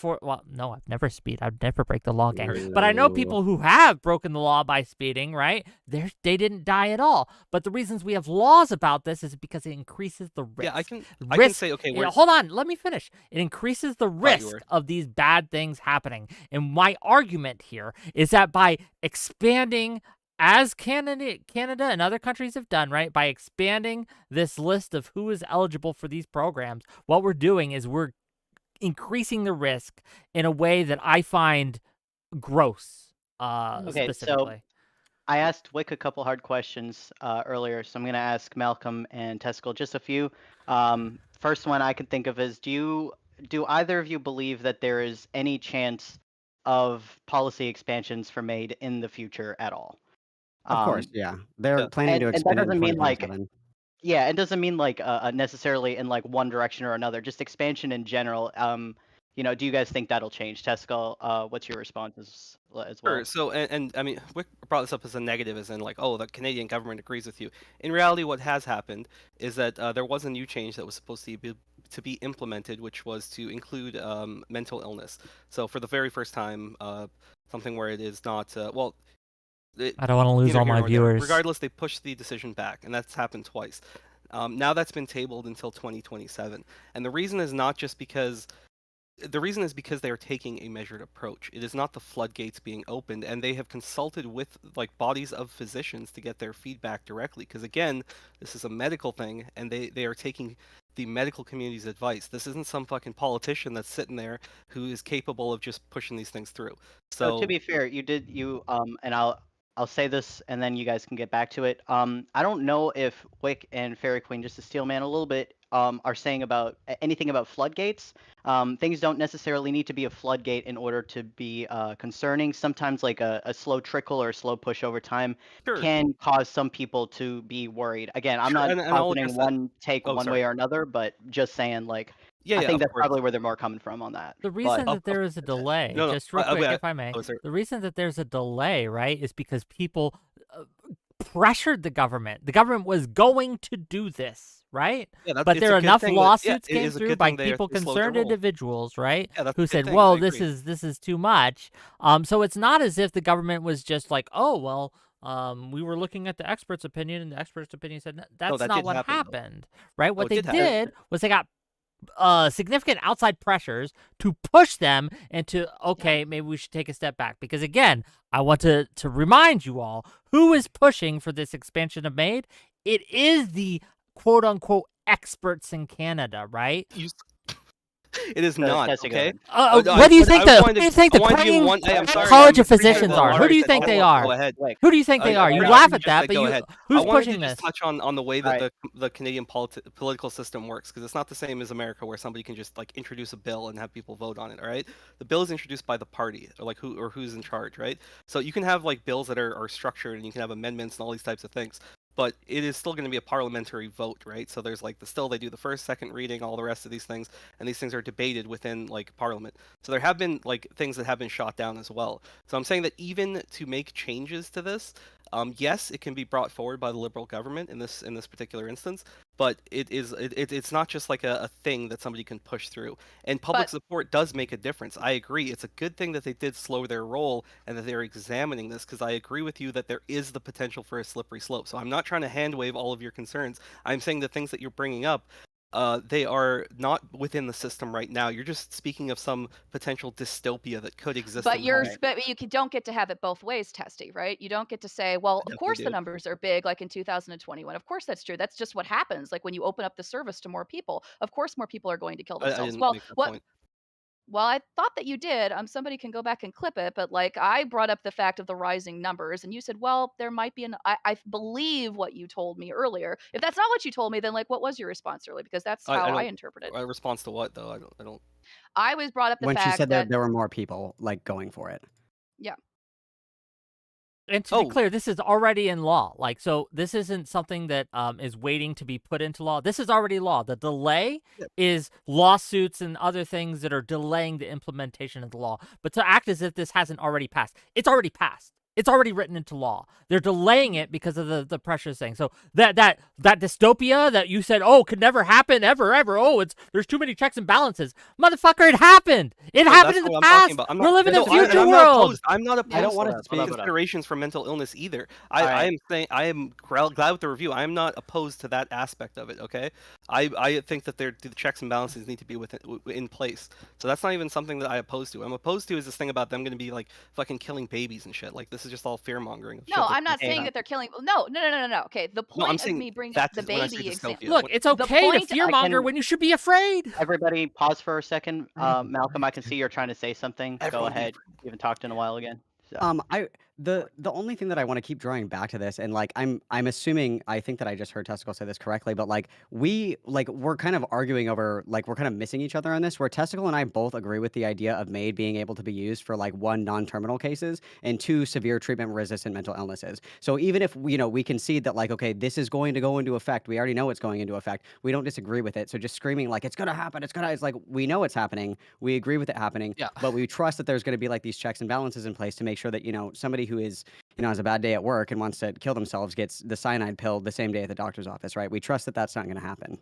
Well, no, I've never speed. I'd never break the law, gang. But I know people who have broken the law by speeding, right? They didn't die at all. But the reasons we have laws about this is because it increases the risk. Yeah, I can say, okay, Yeah, hold on, let me finish. It increases the risk of these bad things happening. And my argument here is that by expanding, as Canada and other countries have done, right, by expanding this list of who is eligible for these programs, what we're doing is we're increasing the risk in a way that I find gross, Okay, specifically. so I asked Wick a couple hard questions earlier, so I'm going to ask Malcolm and Teskel just a few. First one I can think of is, do either of you believe that there is any chance of policy expansions for MAiD in the future at all? Of course, yeah. They're planning to and that expand it in doesn't mean, like, 2027. Yeah, it doesn't mean like necessarily in like one direction or another, just expansion in general. Do you guys think that'll change? Teskel, what's your response as well? Sure. So, and I mean, Wick brought this up as a negative, as in like, oh, the Canadian government agrees with you. In reality, what has happened is that there was a new change that was supposed to be implemented, which was to include mental illness. So, for the very first time, something where it is not well. I don't want to lose neither all here my nor there. viewers. Regardless, they pushed the decision back, and that's happened twice. Now that's been tabled until 2027, and the reason is not just because. The reason is because they are taking a measured approach. It is not the floodgates being opened, and they have consulted with like bodies of physicians to get their feedback directly. Because again, this is a medical thing, and they are taking the medical community's advice. This isn't some fucking politician that's sitting there who is capable of just pushing these things through. So to be fair, and I'll say this and then you guys can get back to it. I don't know if Wick and Fairy Queen, just to steal man a little bit, are saying about anything about floodgates. Things don't necessarily need to be a floodgate in order to be concerning. Sometimes like a slow trickle or a slow push over time can cause some people to be worried. Again, I'm not positing one take one way or another, but just saying like, I think that's probably where they're more coming from on that. The reason that there is a delay, just real quick, if I may, the reason that there's a delay, right, is because people pressured the government. The government was going to do this, right? Yeah, but there are enough lawsuits came through by people, concerned individuals, right, who said, "Well, this is too much." So it's not as if the government was just like, "Oh, well, we were looking at the expert's opinion, and the expert's opinion said that's not what happened." Right? What they did was they got significant outside pressures to push them into, okay, maybe we should take a step back. Because again, I want to remind you all, who is pushing for this expansion of MAiD? It is the quote unquote experts in Canada, right? It is not, okay? What do you think the College of Physicians are? Who do you think they are? Go ahead. Who do you think they are? You laugh at that, but who's pushing this? I wanted to just touch on the way that the Canadian political system works, because it's not the same as America where somebody can just like introduce a bill and have people vote on it, all right? The bill is introduced by the party, or like who's in charge, right? So you can have like bills that are structured, and you can have amendments and all these types of things. but it is still going to be a parliamentary vote, right? So there's like they do the first, second reading, all the rest of these things, and these things are debated within like Parliament. So there have been like things that have been shot down as well. So I'm saying that even to make changes to this, yes, it can be brought forward by the Liberal government in this particular instance, but it's not just like a thing that somebody can push through. And public support does make a difference. I agree. It's a good thing that they did slow their roll and that they're examining this, because I agree with you that there is the potential for a slippery slope. So I'm not trying to hand wave all of your concerns. I'm saying the things that you're bringing up, they are not within the system right now. You're just speaking of some potential dystopia that could exist. But don't get to have it both ways, Testy, right? You don't get to say, well, of course the numbers are big, like in 2021. Of course that's true. That's just what happens. Like when you open up the service to more people, of course more people are going to kill themselves. I didn't Well, make that what? point. Well, I thought that you did. Somebody can go back and clip it, but like I brought up the fact of the rising numbers, and you said, well, there might be I believe what you told me earlier. If that's not what you told me, then like what was your response earlier? Because that's how I interpret it. Response to what though? I don't. I was brought up the When she fact said that there were more people like going for it. yeah. And to be clear, this is already in law. Like, so this isn't something that is waiting to be put into law. This is already law. The delay is lawsuits and other things that are delaying the implementation of the law. But to act as if this hasn't already passed, it's already passed. It's already written into law. They're delaying it because of the pressure thing. So that dystopia that you said, oh, could never happen ever. Oh, there's too many checks and balances. Motherfucker, it happened. It happened in the past. We're living in a future world. I'm not opposed. I don't want to speak considerations for mental illness either. I am saying I am glad with the review. I am not opposed to that aspect of it. Okay, I think that the checks and balances need to be in place. So that's not even something that I oppose to. I'm opposed to is this thing about them going to be like fucking killing babies and shit. Like this is just all fear mongering. No, I'm not saying that they're killing. No. Okay, the point of me bringing up the baby example. Look, it's okay to fear monger when you should be afraid. Everybody, pause for a second. Malcolm, I can see you're trying to say something. Go ahead. You haven't talked in a while again. So. The only thing that I want to keep drawing back to this, and like I'm assuming, I think that I just heard Testicle say this correctly, but like we're kind of arguing over, like we're kind of missing each other on this, where Testicle and I both agree with the idea of MAiD being able to be used for like 1, non-terminal cases and 2, severe treatment-resistant mental illnesses. So even if we concede that like, okay, this is going to go into effect, we already know it's going into effect, we don't disagree with it. So just screaming like it's gonna happen, it's like we know it's happening, we agree with it happening, but we trust that there's going to be like these checks and balances in place to make sure that somebody who is has a bad day at work and wants to kill themselves gets the cyanide pill the same day at the doctor's office, right? We trust that that's not going to happen.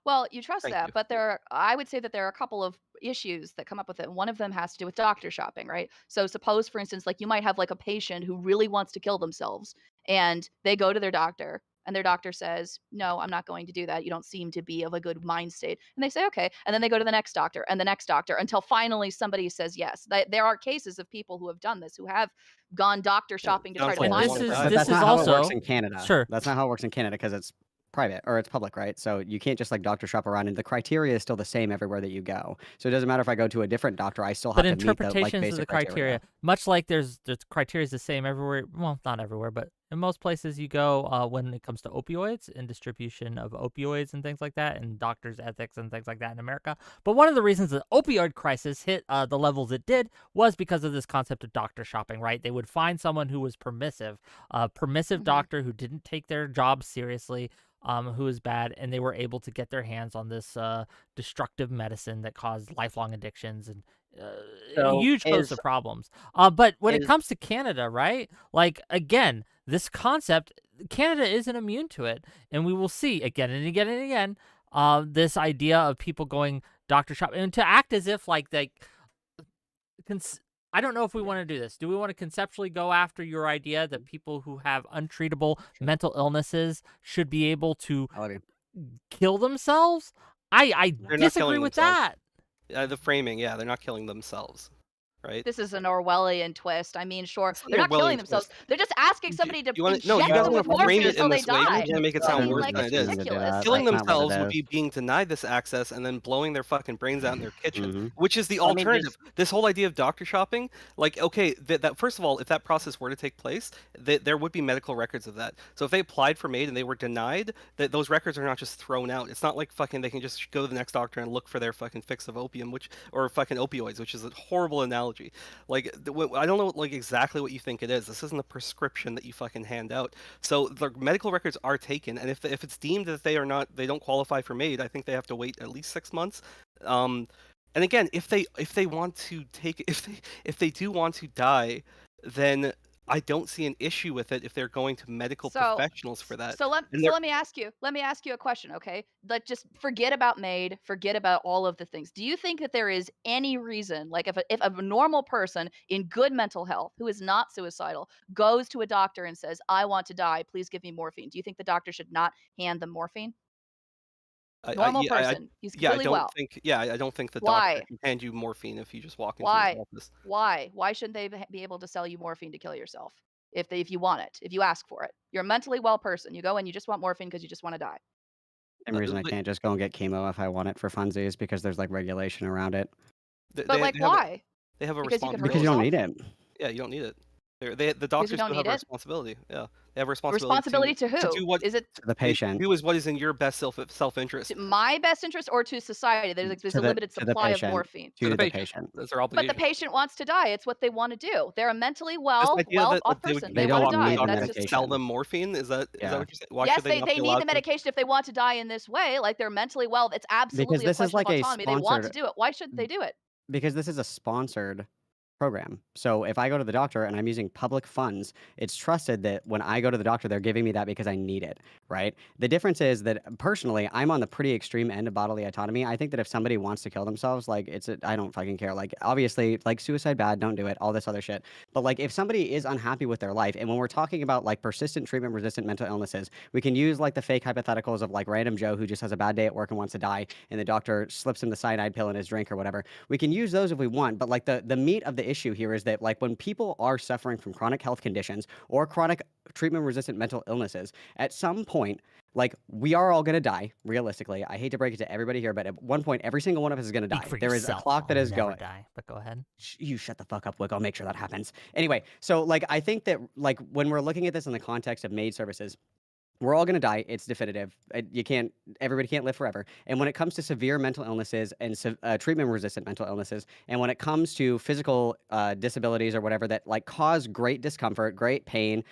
Well, you trust that, but I would say that there are a couple of issues that come up with it. One of them has to do with doctor shopping, right? So suppose, for instance, like you might have like a patient who really wants to kill themselves, and they go to their doctor, and their doctor says, no, I'm not going to do that. You don't seem to be of a good mind state. And they say, okay. And then they go to the next doctor and the next doctor until finally somebody says yes. There are cases of people who have done this, who have gone doctor shopping to try to find But that's not how it works in Canada. Sure. That's not how it works in Canada because it's private or it's public, right? So you can't just like doctor shop around, and the criteria is still the same everywhere that you go. So it doesn't matter if I go to a different doctor, I still have to meet the interpretations of the criteria. Much like there's criteria is the same everywhere. Well, not everywhere, but in most places you go when it comes to opioids and distribution of opioids and things like that, and doctors' ethics and things like that in America. But one of the reasons the opioid crisis hit the levels it did was because of this concept of doctor shopping, right? They would find someone who was permissive, doctor who didn't take their job seriously, who was bad, and they were able to get their hands on this destructive medicine that caused lifelong addictions and a huge host of problems. But when it comes to Canada, right? Like, again, this concept, Canada isn't immune to it. And we will see again and again and again this idea of people going doctor shop and to act as if like I don't know if we want to do this. Do we want to conceptually go after your idea that people who have untreatable mental illnesses should be able to kill themselves? I disagree with that. The framing, they're not killing themselves. Right? This is an Orwellian twist. I mean, sure, they're not killing themselves. They're just asking somebody to inject them with morphine until they die. You make it sound worse than it is. Ridiculous. Killing themselves would be being denied this access and then blowing their fucking brains out in their kitchen, which is the alternative. This whole idea of doctor shopping, like, okay, that first of all, if that process were to take place, there would be medical records of that. So if they applied for MAiD and they were denied, those records are not just thrown out. It's not like fucking they can just go to the next doctor and look for their fucking fix of opium, or fucking opioids, which is a horrible analogy. 𝕾𝖍𝖎𝖙. Like, I don't know like exactly what you think it is. This isn't a prescription that you fucking hand out. So the medical records are taken, and if it's deemed that they don't qualify for MAiD, I think they have to wait at least 6 months. And again, if they want to take if they do want to die, then I don't see an issue with it if they're going to medical professionals for that. So let me ask you a question, okay? Like, just forget about MAiD, forget about all of the things. Do you think that there is any reason, like if a normal person in good mental health who is not suicidal goes to a doctor and says, "I want to die, please give me morphine." Do you think the doctor should not hand them morphine? Normal person, he's completely well. I don't think the Why? doctor can hand you morphine if you just walk into his office. Why shouldn't they be able to sell you morphine to kill yourself if you want it, if you ask for it? You're a mentally well person. You go and you just want morphine because you just want to die. Same reason I can't just go and get chemo if I want it for funsies, because there's like regulation around it. But like, why? They have a Because you can hurt Because you don't need it. Yeah, you don't need it. The doctors do have a responsibility. Yeah, they have a Responsibility to who? to do what Is it To the patient. do is what is in your best self-interest. to my best interest or to society? There's To a the- limited to the supply of patient. morphine. To the patient. That's their But obligation. the patient wants to die. It's what they want to do. They're a mentally well This idea that off they person. they They don't want to need die. the That's medication. just sell them morphine? Is that what you're saying? Why yes, should they not they be need allowed the medication if they want to die in this way. Like, they're mentally well. It's absolutely a this is question like of a autonomy. They want to sponsored- do it. Why shouldn't they do it? Because this is a sponsored program. So if I go to the doctor and I'm using public funds, it's trusted that when I go to the doctor, they're giving me that because I need it, right? The difference is that personally, I'm on the pretty extreme end of bodily autonomy. I think that if somebody wants to kill themselves, like I don't fucking care. Like, obviously, like, suicide bad, don't do it, all this other shit. But like, if somebody is unhappy with their life, and when we're talking about like persistent treatment resistant mental illnesses, we can use like the fake hypotheticals of like random Joe who just has a bad day at work and wants to die, and the doctor slips him the cyanide pill in his drink or whatever. We can use those if we want, but like the meat of the issue here is that like when people are suffering from chronic health conditions or chronic treatment resistant mental illnesses, at some point, like, we are all going to die, realistically. I hate to break it to everybody here, but at one point, every single one of us is going to die. There is a clock that is going. Die, but go ahead. You shut the fuck up, Wick. I'll make sure that happens. Anyway, so like, I think that like when we're looking at this in the context of MAiD services, we're all going to die. It's definitive. Everybody can't live forever. And when it comes to severe mental illnesses and treatment-resistant mental illnesses, and when it comes to physical disabilities or whatever that like cause great discomfort, great pain,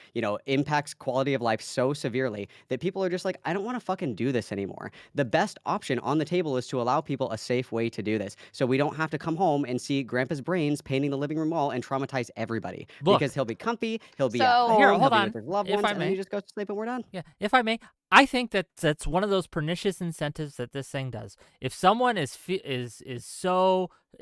impacts quality of life so severely that people are just like, I don't want to fucking do this anymore. The best option on the table is to allow people a safe way to do this, so we don't have to come home and see Grandpa's brains painting the living room wall and traumatize everybody. Look, because he'll be comfy, he'll be So- at home, Here, he'll hold be on. with his loved If ones, I and then may. he just goes to sleep and we're done. Yeah, if I may, I think that's one of those pernicious incentives that this thing does. If someone is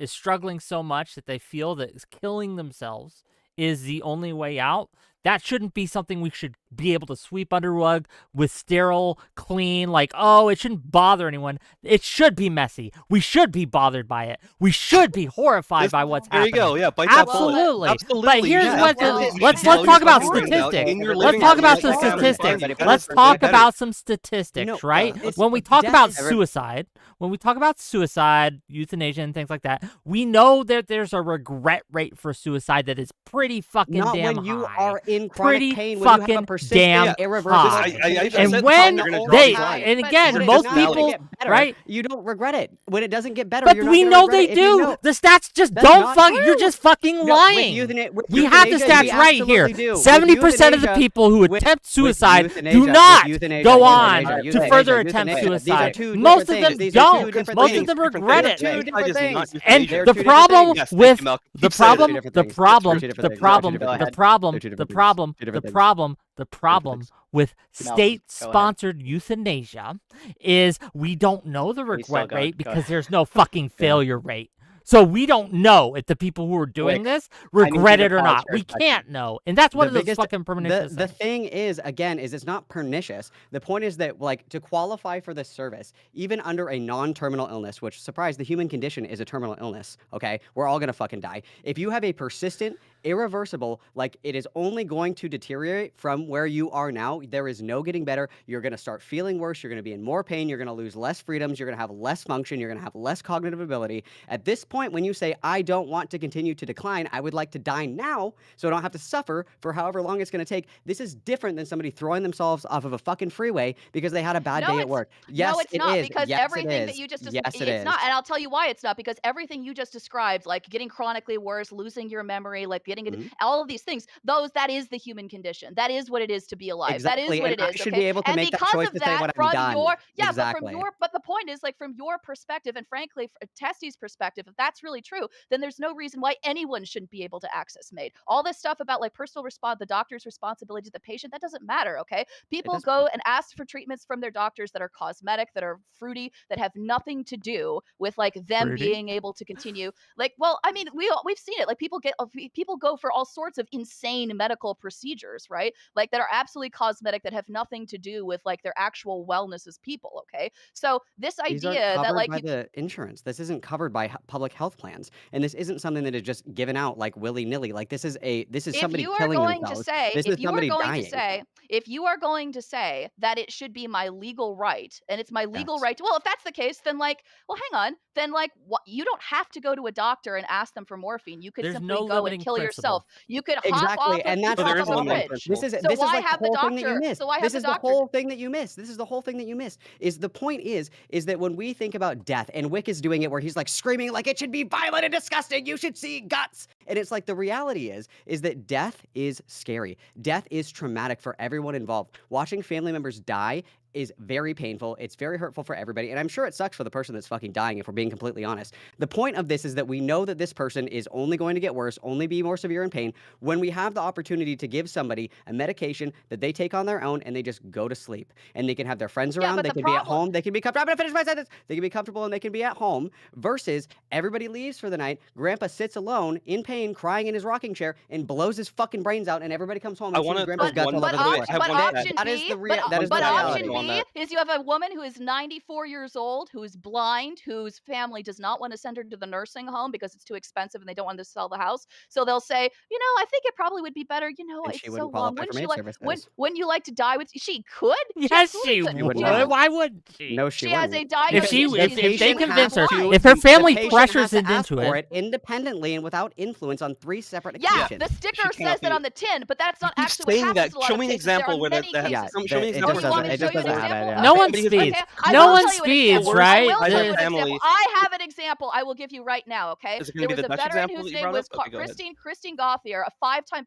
struggling so much that they feel that killing themselves is the only way out, that shouldn't be something we should be able to sweep under the rug with sterile, clean, like, oh, it shouldn't bother anyone. It should be messy. We should be bothered by it. We should be horrified by what's There happening. you go. Yeah, bite that bullet. Absolutely. Absolutely. But here's yeah, what absolutely. let's You should talk about know your fucking statistics. in your Let's living talk room, about like, some have statistics. everything. Let's Better. talk Better. about some statistics, right? it's- When we talk death about is- suicide, when we talk about suicide, euthanasia, and things like that, we know that there's a regret rate for suicide that is pretty fucking Not damn when you high. are in chronic Pretty pain, when you have fucking a persistent, damn irreversible high. condition. And said when they're gonna draw they, these lines. and But again, When it most does not people, get better, right? You don't regret it. When it doesn't get better, But you're not we gonna know regret they it if you do. know. The stats just That's don't not fuck. true. You're just fucking No, with lying. with We have the euthanasia, stats we right here. absolutely do. With 70% of the euthanasia- people who with- attempt with suicide euthanasia- do with not euthanasia, go euthanasia, on to euthanasia, further attempt euthanasia. These are suicide. two Most of different them things. These are don't. two different Most of things. them Different regret things. it. Two different things. And They're the two different problem things. Yes, thank with you, Malcolm. the Keep saying it. problem, different the things. problem, Two different the things. problem, Two different the things. problem, Two the different problem, things. Two the different things. problem, the problem things. with Malcolm, state-sponsored euthanasia is we don't know the He's still regret going. rate Go because ahead. there's no fucking failure rate. So we don't know if the people who are doing this need regret you it to or pause not. for a We second. can't know, and that's one The of those biggest- fucking pernicious The things. thing is, again, is it's not pernicious. The point is that, like, to qualify for this service, even under a non-terminal illness, which, surprise, the human condition is a terminal illness, okay? We're all gonna fucking die. If you have a persistent, irreversible. Like, it is only going to deteriorate from where you are now. There is no getting better. You're going to start feeling worse. You're going to be in more pain. You're going to lose less freedoms. You're going to have less function. You're going to have less cognitive ability. At this point, when you say, I don't want to continue to decline, I would like to die now so I don't have to suffer for however long it's going to take. This is different than somebody throwing themselves off of a fucking freeway because they had a bad day at work. Yes, no, it's it not, is. because Yes, it everything that is. you just Yes, it it's is. not, and I'll tell you why it's not, because everything you just described, like getting chronically worse, losing your memory, like getting all of these things, that is the human condition. That is what it is to be alive. That is Exactly, what and it I is. should Okay, be able to and make that because choice of to say that, when I'm from done. your Exactly. but the point is, like, from your perspective, and frankly, Testie's perspective, if that's really true, then there's no reason why anyone shouldn't be able to access MAiD. All this stuff about like the doctor's responsibility to the patient, that doesn't matter. Okay, people go and ask for treatments from their doctors that are cosmetic, that are fruity, that have nothing to do with like them being able to continue. Like, well, I mean, we've seen it. Like, people go for all sorts of insane medical procedures, right? Like, that are absolutely cosmetic, that have nothing to do with like their actual wellness as people. Okay, so this These aren't idea that covered like by the insurance. This isn't covered by public health plans, and this isn't something that is just given out like willy-nilly. Like, this is if somebody you are killing going to themselves. say, This is somebody dying. if you are going to say that it should be my legal right, and it's my legal Yes. right, well, if that's the case, then like, well, hang on, then like, you don't have to go to a doctor and ask them for morphine. You could There's simply no go and limiting kill principle. yourself. You could hop Exactly, off and that's there the is a no limiting problem. bridge. principle. So This is why like the have the whole thing that you doctor? missed. So why have This the is the doctor? whole thing that you missed. This is the whole thing that you missed. Is the point is that when we think about death, and Wick is doing it where he's like screaming like it should be violent and disgusting. You should see guts. And it's like, the reality is that death is scary. Death is traumatic for everyone involved. Watching family members die is very painful. It's very hurtful for everybody. And I'm sure it sucks for the person that's fucking dying, if we're being completely honest. The point of this is that we know that this person is only going to get worse, only be more severe in pain. When we have the opportunity to give somebody a medication that they take on their own and they just go to sleep, and they can have their friends Yeah, around, but they the can be at problem- home, they can be comfortable. I'm gonna finish my sentence. They can be comfortable and they can be at home, versus everybody leaves for the night. Grandpa sits alone in pain, crying in his rocking chair, and blows his fucking brains out, and everybody comes home I and sees wanna Grandpa's throw guts one- all wait, over the floor. I have one option That is B, the that is but the option reality. B is you have a woman who is 94 years old, who is blind, whose family does not want to send her to the nursing home because it's too expensive and they don't want to sell the house. So they'll say, I think it probably would be better. And It's she so wouldn't long. qualify for Wouldn't you MAiD like services. wouldn't you like to die with? She could. Yes, absolutely she could. would. not. Why wouldn't she? No, she She has wouldn't. a diagnosis. If they convince her, blind. if her family The patient pressures has to ask into for it, independently and without influence on 3 separate Yeah, occasions. the sticker She cannot says that be- on the tin, but that's not keep actually what saying happens that. in a lot Show of me an cases. There are example where many that cases. happens. Show me an it example just where want doesn't. me It to show just you an doesn't have example? it. no Okay. one because speeds. Okay, I No will one tell you an speeds, example. right? I will tell you an Family. example. I have an example I will give you right now, okay? Is it gonna There be was the a Dutch veteran example whose that you name brought was up? Okay, go ahead. Christine Gauthier, a 5-time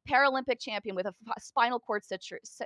Paralympic champion with a spinal cord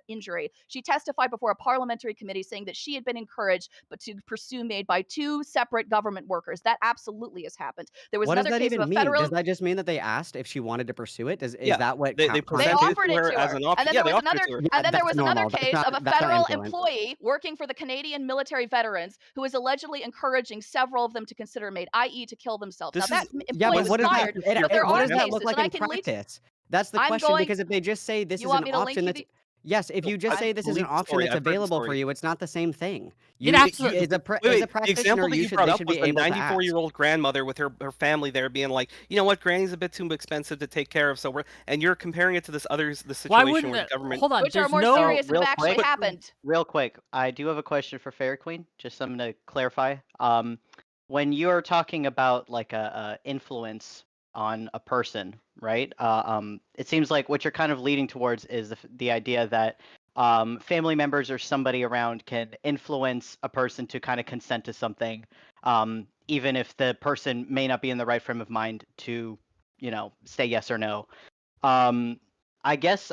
injury. She testified before a parliamentary committee saying that she had been encouraged to pursue MAiD by 2 separate government workers. That absolutely has happened. There was What does another that case of even a mean? federal. Does that just mean that they asked if she wanted to pursue it? Is Yeah, that what they They presented offered to it her to as her. an And option. then Yeah, there they was offered another it to her. and then there That's was another normal. That's case not- of a that's not federal influence. employee working for the Canadian military veterans who is allegedly encouraging several of them to consider MAiD, i.e. to kill themselves. This now that is- Yeah, employee but was what does that? fired, but there What are does that cases, look like and I in can link. practice? That's the I'm question. going. Because if they just say this You is want an me to link option, you that's the? yes. If you just say this is an believe the option story. that's I've heard the available for story. you, it's not the same thing. It You, absolutely- as a Wait, practitioner, the example that they you brought up should was be the able to ask. 94-year-old grandmother with her family there being like, you know what, Granny's a bit too expensive to take care of, so and you're comparing it to the Why situation wouldn't where it? the government. Hold on. Which are There's more no. serious real and actually quick. happened. Real quick, I do have a question for Fairy Queen. Just something to clarify. When you're talking about like a influence on a person, right? It seems like what you're kind of leading towards is the idea that family members or somebody around can influence a person to kind of consent to something, even if the person may not be in the right frame of mind to, say yes or no. I guess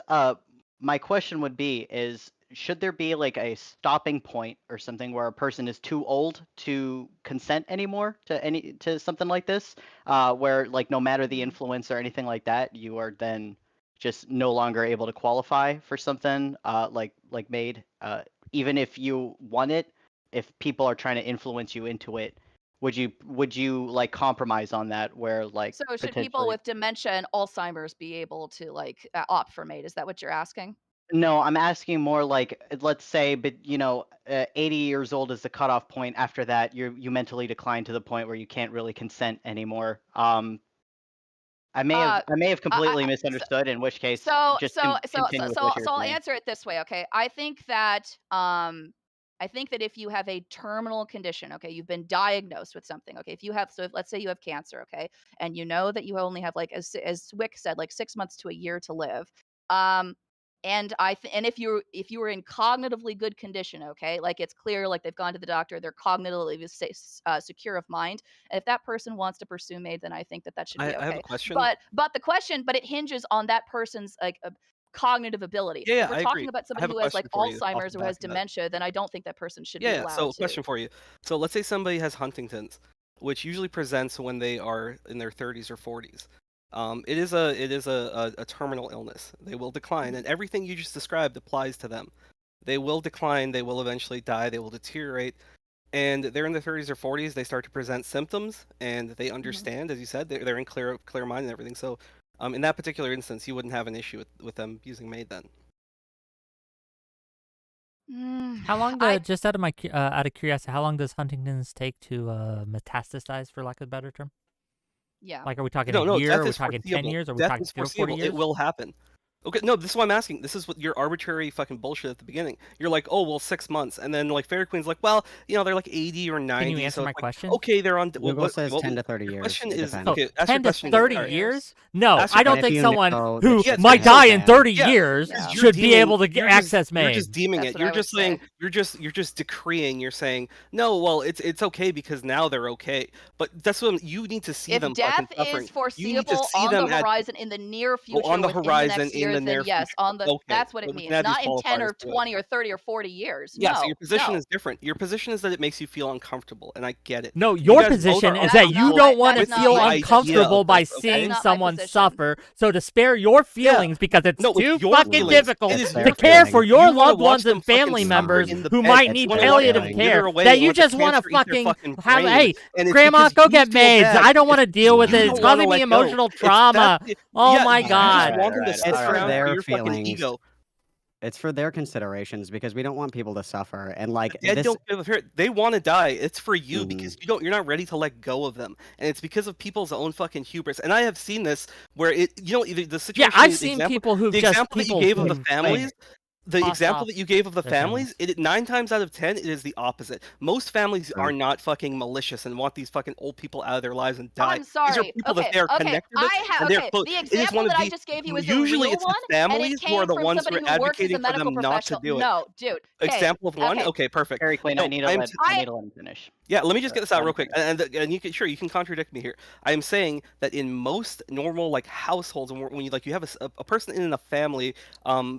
my question would be is should there be like a stopping point or something where a person is too old to consent anymore to something like this, where like no matter the influence or anything like that, you are then just no longer able to qualify for something like MAiD, even if you want it, if people are trying to influence you into it, would you like compromise on that where like So should people potentially? with dementia and Alzheimer's be able to like opt for MAiD? Is that what you're asking? No, I'm asking more like let's say, but 80 years old is the cutoff point. After that, you mentally decline to the point where you can't really consent anymore. I may have completely misunderstood. In which case, So just so continue with what you're I'll saying. answer it this way, okay? I think that if you have a terminal condition, okay, you've been diagnosed with something, okay. If let's say you have cancer, okay, and you know that you only have like as Wick said, like 6 months to a year to live. Um, and if you were in cognitively good condition, okay, like it's clear, like they've gone to the doctor, they're cognitively secure of mind. And if that person wants to pursue MAiD, then I think that should be I have a okay. question. But it hinges on that person's like cognitive ability. Yeah, If we're I talking agree. about I somebody have a who has like question for you off Alzheimer's the or back has of that. dementia, then I don't think that person should be Yeah, allowed so to. question for you. So let's say somebody has Huntington's, which usually presents when they are in their 30s or 40s. It is a terminal illness. They will decline, and everything you just described applies to them. They will decline, they will eventually die, they will deteriorate, and they're in their 30s or 40s. They start to present symptoms, and they understand, as you said, they're in clear mind and everything. So, in that particular instance, you wouldn't have an issue with them using MAiD then. How long just out of curiosity, how long does Huntington's take to metastasize, for lack of a better term? Yeah. Like, are we talking No, a year? death Are we is talking 10 foreseeable. years? Are we Death talking is 40 foreseeable. years? It will happen. Okay, no, this is what I'm asking. This is what your arbitrary fucking bullshit at the beginning. You're like, oh, well, 6 months, and then like Fairy Queen's like, well, they're like 80 or 90. Can you answer so my it's like, question? okay, they're on. Google says 10 to 30 your years. question It is depends. okay. Ask 10 your to question 30 again. years? No, Ask your I don't question. think If you someone know who that it's might gonna die in happen. 30 Yeah, years Yeah. should be able to access You're MAiD. just deeming That's it. what You're I just would saying. say. You're just decreeing. You're saying no. Well, it's okay because now they're okay. But that's what you need to see If them death fucking suffering. is You need to foreseeable see on the them at horizon in the near future, on the within the horizon next in year, the then near yes, future. Okay, that's what so it we can means. add these Not in 10 qualifiers or to it. 20 or 30 or 40 years. Yeah, so No, your position no. is different. Your position is that it makes you feel uncomfortable, and I get it. No, You your guys both position are is that you uncomfortable don't want to with feel the idea uncomfortable of by this, okay? seeing That's not my someone position. suffer. So to spare your feelings, because it's No, it's too your fucking feelings. difficult It is to your care feelings. for You your wanna loved watch ones them and fucking family suffer members in the who bed. might It's need You wanna their watch them palliative feelings. care, wither away that and you let the just want to cancer eat their fucking fucking brain. hey, And it's Grandma, because go you get feel MAiDs. bad. I don't want to deal with You it. don't It's wanna causing me let go. emotional It's trauma. that- Oh yeah, my you god. just want them to Alright, sit It's for around their for your fucking feelings. ego. It's for their considerations because we don't want people to suffer. And like Dead this, don't give a shit. They want to die. It's for you Mhm. because you're not ready to let go of them, and it's because of people's own fucking hubris. And I have seen this where the situation. Yeah, I've the seen example, people who've the just example that you people gave of who the families. The toss example off that you gave of the their families, 9 times out of 10, it is the opposite. Most families Sure. are not fucking malicious and want these fucking old people out of their lives and die. I'm These are sorry. people that Okay, they are okay. connected with, and they're close. The It is example one of that I the. just gave you is a Usually, real it's one, the and it families who came are the from ones who somebody are who works as a advocating for medical them not to professional. do it. No, dude. Okay. Example of one. Okay. Okay, perfect. Fairy Queen, No, I need to let him finish. Yeah, let me just get this out Let real him quick, finish. and you can contradict me here. I am saying that in most normal like households, when you like you have a person in a family,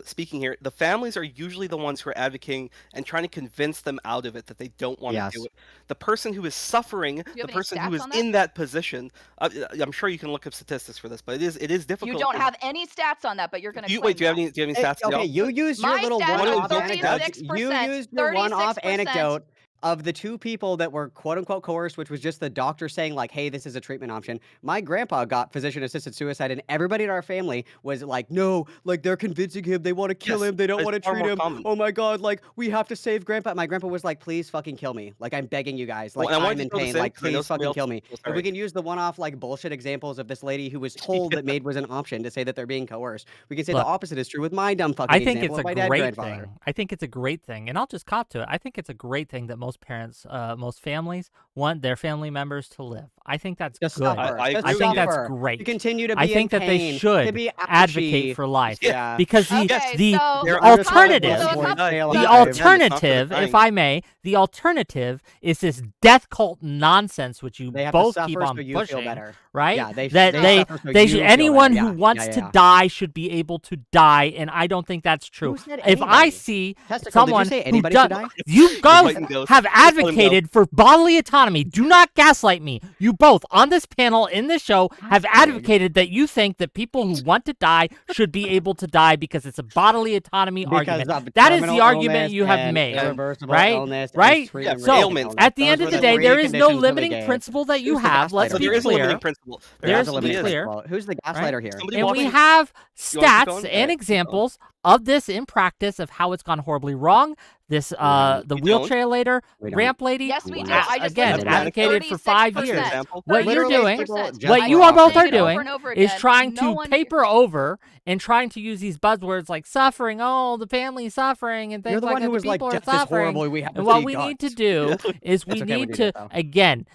speaking here, the families are usually the ones who are advocating and trying to convince them out of it that they don't want to do Yes. it. The person who is suffering, have the any person who stats is on that? in that position, I'm sure you can look up statistics for this, but it is difficult. You don't have any stats on that, but you're going to Wait, do you have any stats? Hey, okay, you used your My little stats are one-off anecdote. 36%, You used your one-off 36%. anecdote of the 2 people that were quote unquote coerced, which was just the doctor saying like, "Hey, this is a treatment option." My grandpa got physician-assisted suicide, and everybody in our family was like, "No, like they're convincing him. They want to kill Yes, him. They don't it's want to far treat more him. common. Oh my god, like we have to save grandpa." My grandpa was like, "Please fucking kill me. Like I'm begging you guys. Like Well, I wanted I'm to in throw this pain. in Like 'cause I know please somebody fucking else kill is me." so If sorry. we can use the one-off like bullshit examples of this lady who was told that MAiD was an option to say that they're being coerced, we can say Look, the opposite is true with my dumb fucking I think example it's of a my dead great grandfather. thing. I think it's a great thing, and I'll just cop to it. I think it's a great thing that most parents, most families want their family members to live. I think that's Just good. suffer. I Just I think that's suffer. great. To continue to be I think in that pain, they to should be advocate ouchy. for life Yeah. because the Okay, the so the They're alternative, so a couple- the so- alternative, if I may, the alternative is this death cult nonsense which you They have both to suffer keep on so you pushing, feel better. right? Yeah, they suffer so they you should, feel anyone better. who Yeah, wants yeah, to yeah. die should be able to die, and I don't think that's true. Who said If I anybody? see Testicle, someone did you say who anybody does, should die? you both Lightning Ghost. have Just let him go. advocated for bodily autonomy. Do not gaslight me. You both on this panel in this show have advocated that you think that people who want to die should be able to die because it's a bodily autonomy argument. That is the argument you have made, right? Right? Yeah, So ailments. at the end of the day, there is no limiting principle that you Who's the have. Let's gaslighter? be there is a limiting clear. principle. There's absolutely to be is. clear. Who's the gaslighter here? Somebody And walking- we have You wanna keep stats going? and Alright, keep examples of this in practice of how it's gone horribly wrong. This the We wheelchair later We don't. ramp lady. Yes, we do. Wow. I just Again, listed advocated for 5 36%. years. Example. What you're Literally, doing, people just what were you all both offering are it over doing and over is again. trying No to one- paper over and trying to use these buzzwords like suffering. Oh, the family's suffering and things You're the like one that. who was like, People are justice suffering. horrible. We have to And what see we need to guts. do is we It's okay when need you do to, it, though. again,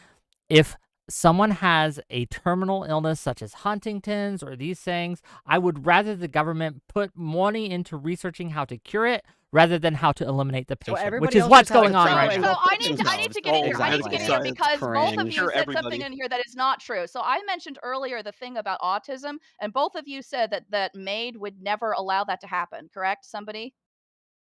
if someone has a terminal illness such as Huntington's or these things, I would rather the government put money into researching how to cure it rather than how to eliminate the patient, which everybody is else what's just has going to on try right and now. So go I fix need to themselves. get in here. I need to Exactly. get in here Science, because both of cringe. you Sure, said everybody. something in here that is not true. So I mentioned earlier the thing about autism, and both of you said that MAiD would never allow that to happen. Correct? Somebody?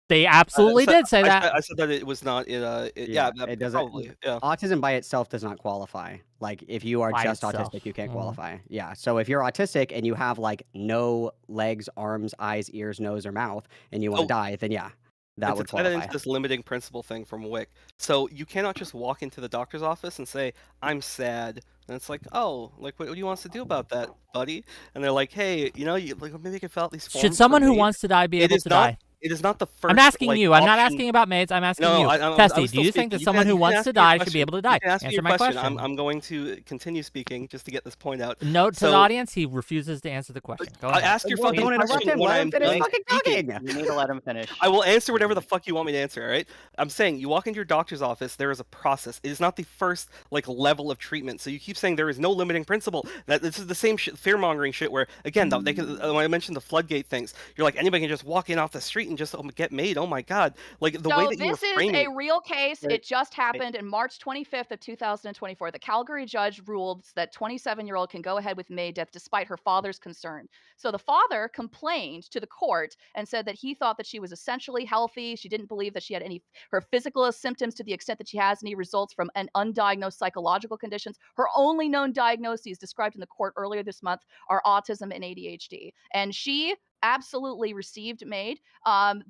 They absolutely So did say I that. said, I said that it was not. Yeah, it doesn't. probably. Yeah. Autism by itself does not qualify. Like if you are By just itself. autistic, you can't Mhm. qualify. Yeah. So if you're autistic and you have like no legs, arms, eyes, ears, nose, or mouth, and you want to Oh. die, then yeah, that And would to tie that qualify. into this limiting principle thing from Wick. So you cannot just walk into the doctor's office and say, "I'm sad," and it's like, "Oh, like what do you want us to do about that, buddy?" And they're like, "Hey, you like maybe you can fill out these forms." Should someone for who MAiD." wants to die be It able is to not. die? It is not the first. I'm asking like, you. I'm not option- asking about maids. I'm asking No, you. I was Tessie, do still you think speaking. that You someone can- who you can wants ask to me your die should question. be able to You die? can ask me Answer your my question. question. I'm going to continue speaking just to get this point out. Note to the So- audience, he refuses to answer the question. Go I ahead. ask your Well, fucking don't interrupt question him. when Let I'm him finish done fucking speaking. talking. You need to let him finish. I will answer whatever the fuck you want me to answer, all right? I'm saying you walk into your doctor's office, there is a process. It is not the first like level of treatment. So you keep saying there is no limiting principle. That this is the same shit, fear-mongering shit where again, they can, when I mentioned the floodgate things, you're like anybody can just walk in off the street and just get MAiD. Oh my god. Like the way So that you were this is framing a real case. Wait, It just happened in March 25th of 2024. The Calgary judge ruled that 27-year-old can go ahead with MAiD death despite her father's concern. So the father complained to the court and said that he thought that she was essentially healthy. She didn't believe that she had her physical symptoms to the extent that she has any results from an undiagnosed psychological conditions. Her only known diagnoses described in the court earlier this month are autism and ADHD. And she absolutely received MAiD.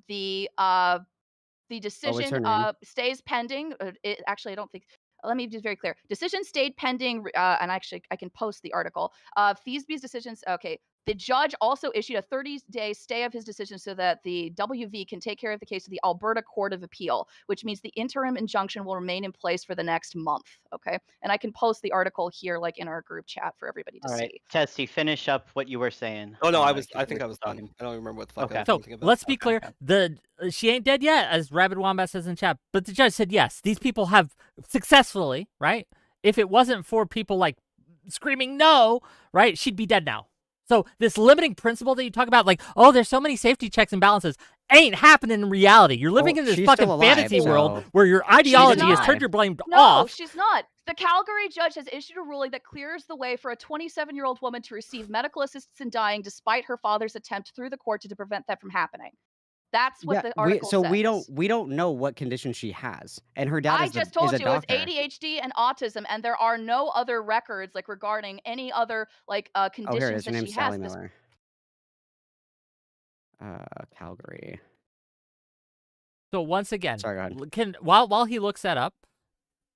The decision name? stays pending. Actually, I don't think. Let me be very clear. Decision stayed pending, and actually, I can post the article. 𝕵𝖎𝖎𝖙 decisions. Okay. The judge also issued a 30-day stay of his decision so that the WV can take care of the case of the Alberta Court of Appeal, which means the interim injunction will remain in place for the next month. Okay. And I can post the article here, like in our group chat for everybody to All right, see. Tessie, finish up what you were saying. Oh no, I because think we're I was talking. done. I don't remember what the fuck I Okay. was So thinking about. let's be Okay, clear. She ain't dead yet, as Rabid Wombat says in chat. But the judge said yes. These people have successfully, right? If it wasn't for people like screaming no, right, she'd be dead now. So this limiting principle that you talk about, like, oh, there's so many safety checks and balances, ain't happening in reality. You're living Well, in this she's fucking still alive, fantasy world so- where your ideology has not. turned your blame No, off. she's not. The Calgary judge has issued a ruling that clears the way for a 27-year-old woman to receive medical assistance in dying despite her father's attempt through the court to prevent that from happening. That's what the article says. we don't know what condition she has, and her dad I is just is told a you it was doctor. ADHD and autism, and there are no other records like regarding any other like Oh, here it conditions is. Her that name's she has. Sally Miller. Calgary. So once again, Sorry, go ahead. while he looks that up,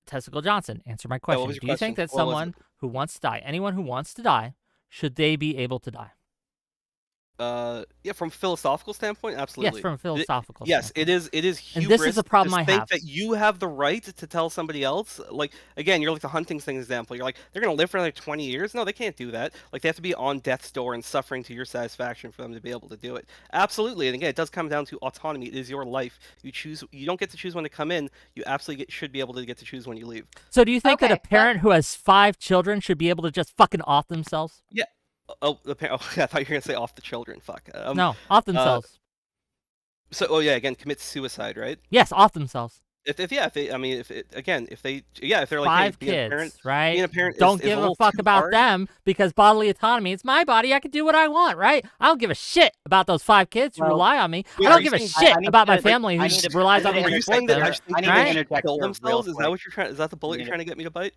Testicle Johnson, answer my question. was your Do you think question? that What was someone who wants to die, anyone who wants to die, should they be able to die? Yeah, from a philosophical standpoint, absolutely. Yes, from a philosophical Yes, standpoint. it is hubris And this is a problem to I think have. that you have the right to tell somebody else. Like again, you're like the Huntington's thing example. You're like they're gonna live for another 20 years. No, they can't do that. Like they have to be on death's door and suffering to your satisfaction for them to be able to do it. Absolutely. And again, it does come down to autonomy. It is your life. You choose. You don't get to choose when to come in. You absolutely should be able to get to choose when you leave. So do you think that a Okay, but- parent who has 5 children should be able to just fucking off themselves? Oh, I thought you were gonna say off the children. Fuck. No, off themselves. So, oh yeah, again, commit suicide, right? Yes, off themselves. If they're like, hey, 5 being a kids, parent, right? being a parent Don't is give a little fuck too about hard. them because bodily autonomy. It's my body. I can do what I want, right? I don't give a shit about those 5 kids who Well, rely on me. wait, I are don't you give a saying- shit I need about my to- family I who need to- relies I on need me to to Are you support saying that them. I I just need need to to interject kill here real themselves? Is that quick. what you're trying? Is that the bullet need you're to- trying to get me to bite?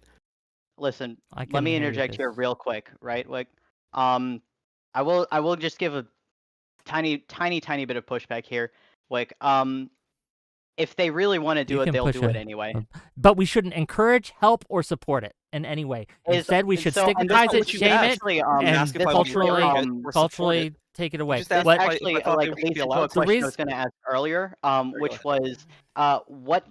Listen, I let can me hear you, interject Biz. here real quick, right? Like, I will just give a tiny bit of pushback here. Like, if they really want to do You it, can they'll push do it a- anyway. But we shouldn't encourage, help, or support it in any way. Instead, we should and that's stigmatize not it, what you shame it, actually, and ask if I would culturally, encourage it or support culturally it. take it away. just asked What if I Actually, thought they like should be leads into allowed a to. question I reason- was going to ask earlier, Sorry, which go ahead. was,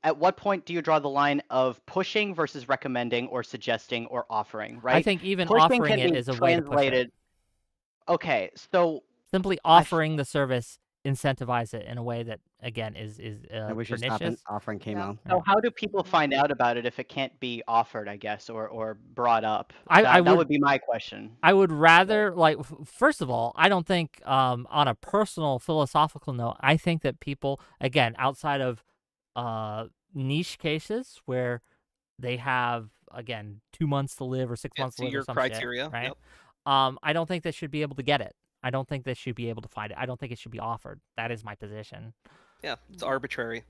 at what point do you draw the line of pushing versus recommending or suggesting or offering, right? I think even Pushing offering can it be is a way to push it. translated. Okay, so Simply offering the service incentivize it in a way that again is And we should stop pernicious. offering chemo. Yeah. so how do people find out about it if it can't be offered, I guess, or brought up? I That would- would be my question. I would rather like first of all, I don't think on a personal philosophical note, I think that people again outside of niche cases where they have again 2 months to live or 6 months to to live your or some criteria, shit, right? yep. I don't think they should be able to get it. I don't think they should be able to find it. I don't think it should be offered. That is my position. Yeah, it's arbitrary.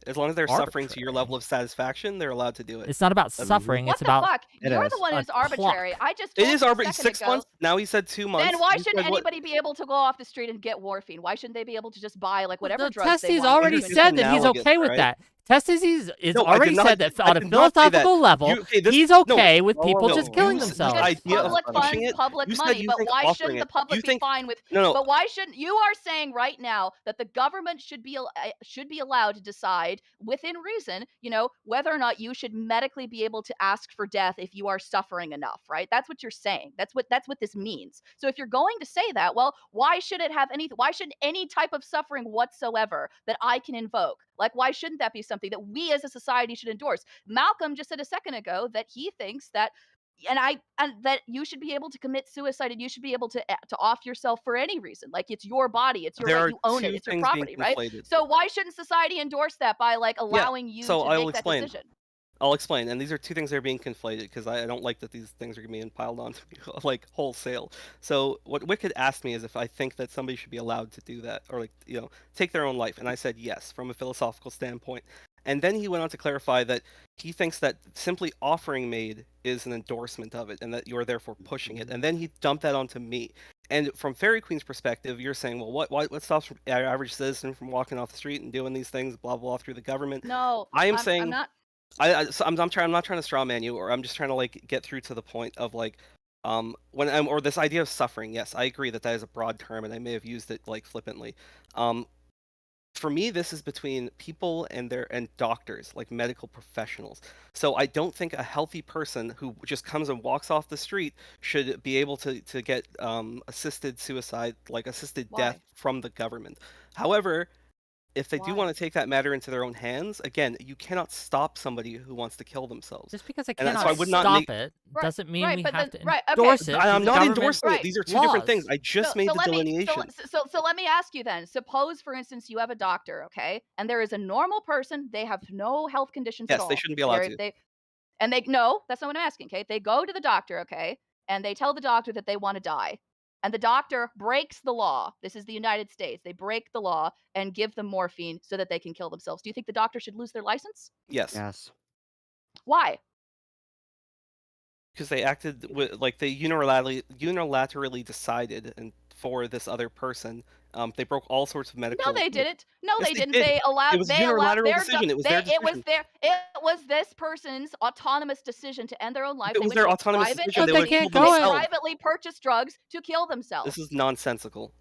As long as they're suffering to your Arbitrary. level of satisfaction, they're allowed to do it. It's not about suffering. What It's the about fuck? It You're is. the one a who's arbitrary. clock. I just It told is you a arbitrary. second 6 ago. months. Now he said 2 months. Then why You shouldn't said what- anybody be able to go off the street and get morphine? Why shouldn't they be able to just buy like whatever the drugs they Testes want? already It's said that he's analogous, okay with right? that. Testes is No, I did already not- said that I on a did not say that. philosophical level, okay, this- he's no, okay with whoa, people whoa, just whoa. killing You said themselves. I- Because idea of public pushing funds it, public you said money, you but think why offering shouldn't the it. public You be think- fine with? No, no. But why shouldn't you are saying right now that the government should be allowed to decide within reason, whether or not you should medically be able to ask for death if you are suffering enough, right? That's what you're saying. That's what this means. So if you're going to say that, well, why should any type of suffering whatsoever that I can invoke? Like, why shouldn't that be something that we as a society should endorse? Malcolm just said a second ago that he thinks that and that you should be able to commit suicide and you should be able to off yourself for any reason. Like, it's your body, it's your There right, are you own it, two it's your things being property, right? conflated. So why shouldn't society endorse that by like allowing you so to I will make that explain. decision? I'll explain. And these are two things that are being conflated because I don't like that these things are being piled onto me like wholesale. So what Wicked asked me is if I think that somebody should be allowed to do that or take their own life, and I said yes from a philosophical standpoint. And then he went on to clarify that he thinks that simply offering MAiD is an endorsement of it and that you're therefore pushing it. And then he dumped that onto me. And from Fairy Queen's perspective, you're saying, well, what stops our average citizen from walking off the street and doing these things, blah, blah, through the government? No, I'm saying- I'm not. I'm not trying to straw man you, or I'm just trying to like get through to the point of like or this idea of suffering. Yes, I agree that is a broad term, and I may have used it like flippantly. For me, this is between people and doctors, like medical professionals. So I don't think a healthy person who just comes and walks off the street should be able to get assisted suicide, like assisted death Why? from the government. However, if they do Why? want to take that matter into their own hands, again, you cannot stop somebody who wants to kill themselves. Just because I And cannot so I would not stop make- it Right, doesn't mean right, we but have then- to right, okay. endorse it. I'm because not government- endorsing Right. it. These are two different things. laws. I just made the delineation. So let me ask you then. Suppose, for instance, you have a doctor, okay, and there is a normal person. They have no health conditions at Yes, all. they shouldn't be allowed to. No, that's not what I'm asking. Okay, they go to the doctor, okay, and they tell the doctor that they want to die, and the doctor breaks the law. This is the United States. They break the law and give them morphine so that they can kill themselves. Do you think the doctor should lose their license? Yes, Yes. Why? because they acted like they unilaterally decided and for this other person. They broke all sorts of medical. No, they didn't. No, Yes, they they didn't. did. They allowed. It was a they allowed unilateral their decision. It was they, their It was decision. It was this person's autonomous decision to end their own life. It They was went their to a autonomous private decision. But They they would can't kill go They in- themselves. privately purchased drugs to kill themselves. This is nonsensical.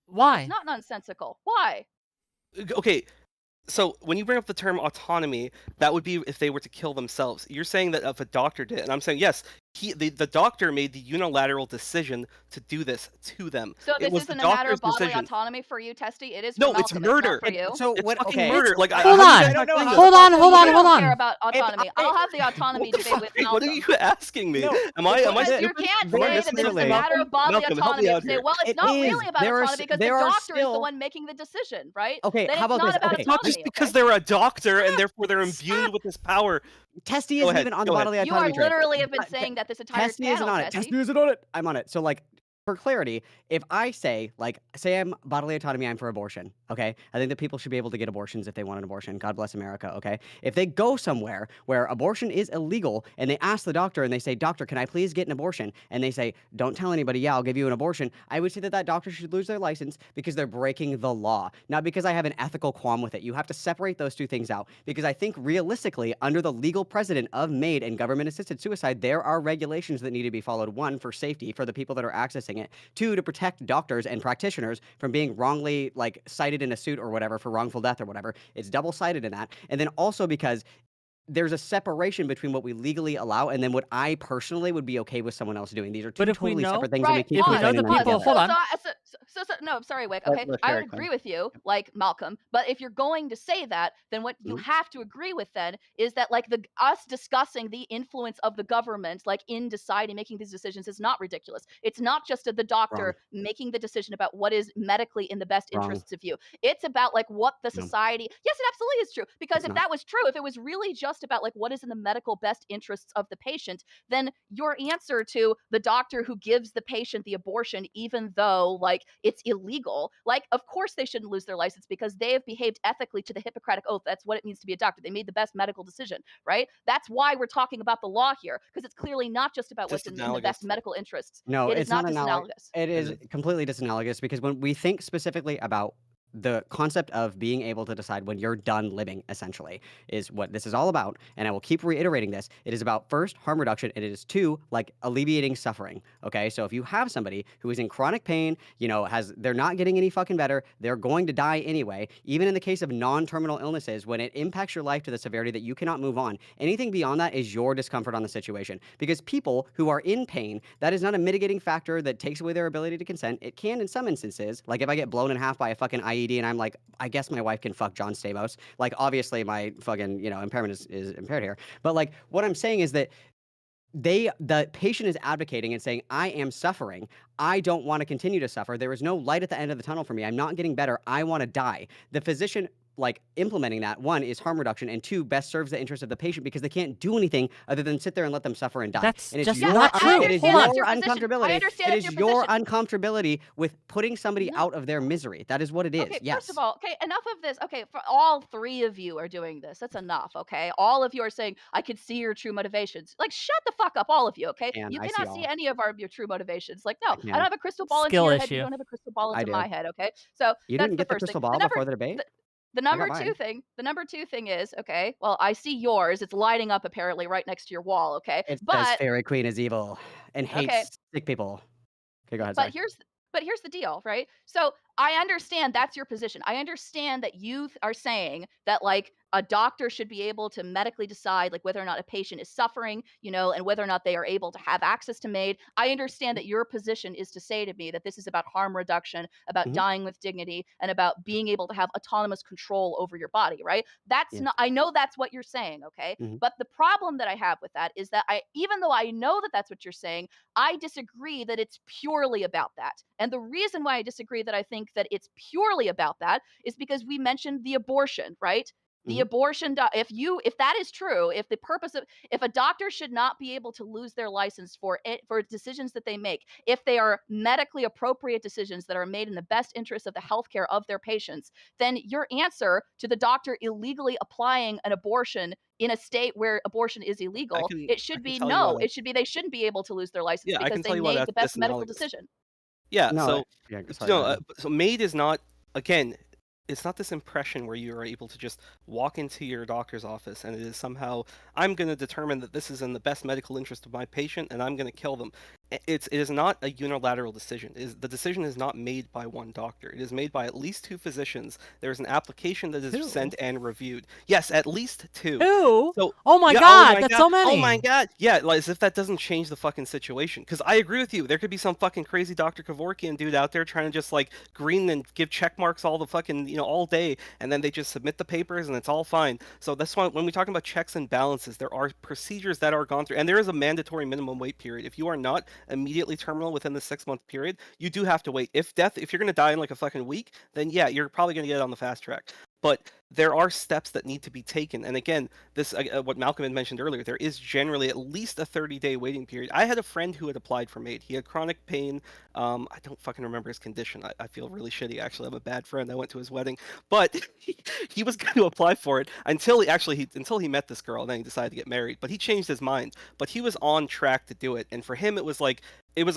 Why? It's not nonsensical. Why? Okay, so when you bring up the term autonomy, that would be if they were to kill themselves. You're saying that if a doctor did, and I'm saying yes, the doctor made the unilateral decision to do this to them. So It this was the isn't a matter of doctor's bodily decision. autonomy for you, Testy. It is for No, it's Malcolm, murder. not for you. So It's what? fucking Okay. murder. Like Hold how on. do you guys No, no, think no. that? Hold on, You hold don't on. care about autonomy. I'll have the autonomy What the debate with fuck? What are Malcolm. you asking me? No, Am I Because you stupid? can't Am I say that missing this is a something? matter of bodily Malcolm, help me autonomy out and say, here. well, it's It not is. really about There are autonomy because the there are doctor is the still- one making the decision, right? Okay, Then how it's about not this? about Okay. It's not just autonomy, because okay? they're a doctor and therefore they're imbued with this power. Testy Go isn't ahead, even on the go ahead. bodily You are autonomy train. literally have been But saying that this entire Testy isn't channel, on it. Testy. Testy isn't on it. I'm on it. So like, for clarity, if I say I'm bodily autonomy, I'm for abortion, okay? I think that people should be able to get abortions if they want an abortion. God bless America, okay? If they go somewhere where abortion is illegal and they ask the doctor and they say, doctor, can I please get an abortion? And they say, don't tell anybody, yeah, I'll give you an abortion. I would say that doctor should lose their license because they're breaking the law, not because I have an ethical qualm with it. You have to separate those two things out because I think realistically, under the legal precedent of MAiD and government-assisted suicide, there are regulations that need to be followed. One, for safety, for the people that are accessing regulating it. 2, to protect doctors and practitioners from being wrongly like cited in a suit or whatever for wrongful death or whatever. It's double-sided in that. And then also because there's a separation between what we legally allow and then what I personally would be okay with someone else doing. These are two But if we totally know- separate things, and we Right. keep If we know conflating the them people- together. hold on. No, I'm sorry, Wick. Let- Okay, let I Sherry would agree with you, like Malcolm. But if you're going to say that, then what you have to agree with then is that like us discussing the influence of the government, like in deciding, making these decisions, is not ridiculous. It's not just the doctor making the decision about what is medically in the best Wrong. interests of you. It's about like what the No. society. Yes, it absolutely is true. Because It's if not. that was true, if it was really just about like what is in the medical best interests of the patient, then your answer to the doctor who gives the patient the abortion, even though like it's illegal, like of course they shouldn't lose their license because they have behaved ethically to the Hippocratic Oath. That's what it means to be a doctor. They made the best medical decision, right? That's why we're talking about the law here, because it's clearly not just about what's in the best medical interests. No, it is it's not disanalogous. It is completely disanalogous because when we think specifically about the concept of being able to decide when you're done living, essentially, is what this is all about. And I will keep reiterating this. It is about, first, harm reduction, and it is 2, like alleviating suffering. Okay, so if you have somebody who is in chronic pain, you know, they're not getting any fucking better, they're going to die anyway. Even in the case of non-terminal illnesses, when it impacts your life to the severity that you cannot move on, anything beyond that is your discomfort on the situation. Because people who are in pain, that is not a mitigating factor that takes away their ability to consent. It can in some instances, like if I get blown in half by a fucking IED and I'm like, I guess my wife can fuck John Stamos. Like, obviously my fucking, you know, impairment is impaired here. But like, what I'm saying is that the patient is advocating and saying, I am suffering. I don't want to continue to suffer. There is no light at the end of the tunnel for me. I'm not getting better. I want to die. The physician, like, implementing that, 1, is harm reduction, and 2, best serves the interest of the patient because they can't do anything other than sit there and let them suffer and die. That's and it's just your, not true. It is Hold your on. uncomfortability. I understand It it's is your your position. uncomfortability with putting somebody out of their misery. That is what it is. Okay, Yes. first of all, okay, enough of this. Okay, for all 3 of you are doing this. That's enough, okay? All of you are saying, I could see your true motivations. Like, shut the fuck up, all of you, okay? And You I cannot see see all. any of your true motivations. Like, no, I can. don't have a crystal ball into Skill your head. issue. You don't have a crystal ball I into do. my head, okay? So You that's didn't the get the first crystal thing. ball before the debate? The number 2 thing, the number 2 thing is, okay, well, I see yours. It's lighting up apparently right next to your wall, okay? It says But Fairy Queen is evil and hates okay, sick people. Okay, go ahead. but Sorry. here's the deal, right? So I understand that's your position. I understand that you are saying that like a doctor should be able to medically decide like whether or not a patient is suffering, you know, and whether or not they are able to have access to MAiD. I understand that your position is to say to me that this is about harm reduction, about dying with dignity, and about being able to have autonomous control over your body, right? That's Yes. not, I know that's what you're saying, okay? But the problem that I have with that is that even though I know that that's what you're saying, I disagree that it's purely about that. And the reason why I disagree that I think that it's purely about that is because we mentioned the abortion, right? The abortion, if that is true, if the purpose of, if a doctor should not be able to lose their license for decisions that they make, if they are medically appropriate decisions that are made in the best interest of the healthcare of their patients, then your answer to the doctor illegally applying an abortion in a state where abortion is illegal, it should be no. It should be they shouldn't be able to lose their license because they made the best medical decision. Yeah. No, So yeah, sorry, no. go ahead. So MAiD is not, again, it's not this impression where you are able to just walk into your doctor's office and it is somehow, I'm going to determine that this is in the best medical interest of my patient and I'm going to kill them. It is not a unilateral decision. The decision is not made by one doctor. It is made by at least 2 physicians. There is an application that is 2? sent and reviewed. Yes, at least 2. 2? So, oh my yeah, god, that's so many. Oh my god. Yeah, like, as if that doesn't change the fucking situation. Because I agree with you. There could be some fucking crazy Dr. Kevorkian dude out there trying to just like green and give check marks all the fucking, you know, all day, and then they just submit the papers and it's all fine. So that's why when we talk about checks and balances, there are procedures that are gone through, and there is a mandatory minimum wait period. If you are not immediately terminal within the 6-month period, you do have to wait. If you're gonna die in like a fucking week, then yeah, you're probably gonna get it on the fast track. But there are steps that need to be taken. And again, this what Malcolm had mentioned earlier, there is generally at least a 30-day waiting period. I had a friend who had applied for MAiD. He had chronic pain. I don't fucking remember his condition. I feel really shitty, actually. I'm a bad friend. I went to his wedding. But he was going to apply for it until he met this girl, and then he decided to get married. But he changed his mind. But he was on track to do it. And for him, it was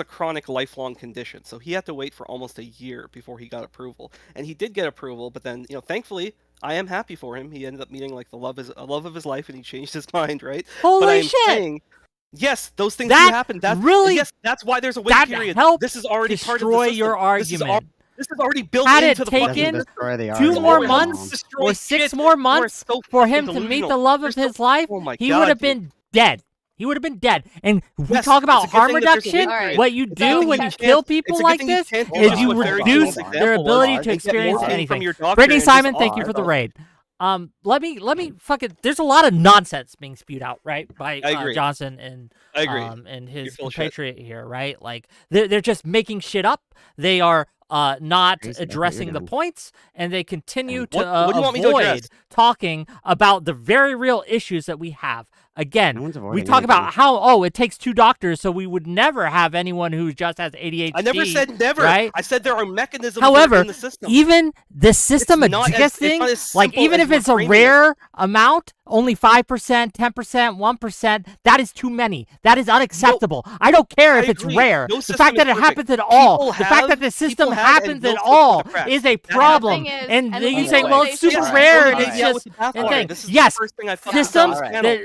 a chronic lifelong condition. So he had to wait for almost a year before he got approval. And he did get approval, but then, you know, thankfully, I am happy for him. He ended up meeting like the love of his life, and he changed his mind, right? Holy but I am shit! saying, Yes, those things That do happen. That's really- yes, that's why there's a wait that period. helps This is already part of destroy the system. your argument. This is already built Had it into the taken fucking Doesn't destroy the 2 argument more at all. months or 6 more months so for fucking him to meet delusional. the love You're of so- his life, Oh my he God, would have dude. been dead. He would have been dead. And we Yes, talk it's a about good harm thing that there's a reduction. wait period. What you It's a do good when thing you you kill It's a people good like thing you this can't do is just you what Barry reduce Jones' their example ability was, to and get experience morphine anything. from your doctor Brittany and just Simon, thank you for the raid. Let me fucking. There's a lot of nonsense being spewed out, right, by I agree. Johnson and I agree. and his full of shit. compatriot here, right? Like they're just making shit up. They are not Crazy, that's what addressing you're the doing. points, and they continue to What do you want me to avoid address? talking about the very real issues that we have. Again, No one's we avoiding talk about anything. how it takes 2 doctors, so we would never have anyone who just has ADHD. I never said never. right? I said there are mechanisms However, in the system. even the system It's not as- it's existing, not as like simple even as if you're it's a framing it. rare amount, only 5%, 10%, 1%, that is too many. That is unacceptable. I don't care if it's agree. rare. No the system fact that is it perfect. happens at all, People the fact that have- the system people have and happens will at slip through all the cracks. is a That problem. happens. And And then you the say, reason well, why it's they super say- rare All and right. it's Yeah, just with the bathwater. insane. This is Yes, the first thing I fucking systems saw. All right. that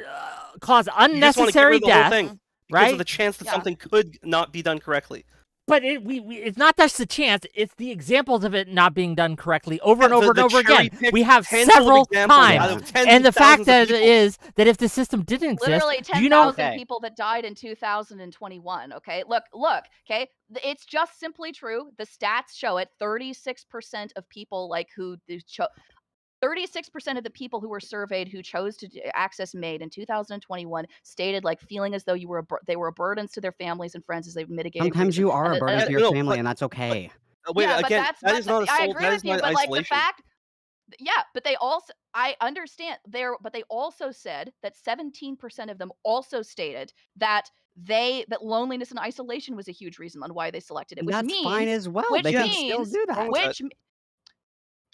cause You just wanna get unnecessary rid of the whole death, thing because right? of the chance that Yeah. something could not be done correctly. But it's not just the chance; it's the examples of it not being done correctly over and Yeah, over and the over again. cherry-picked We have handful of several examples times, out of tens and of the fact thousands of that it people. is that if the system didn't exist, Literally do you know? 10,000 Okay. people that died in 2021. Okay, look. Okay, it's just simply true. The stats show it. 36% of people like who 36% of the people who were surveyed who chose to access MAiD in 2021 stated like feeling as though they were burdens to their families and friends as they mitigated. Sometimes you are a burden to your no, family, but- and that's okay. Wait, yeah, but again, that's that is not a I soul. agree That with is you, not but like the isolation. fact, yeah, but they also I understand but they also said that 17% of them also stated that loneliness and isolation was a huge reason on why they selected it, which That's means fine as well. which They can still means do that. which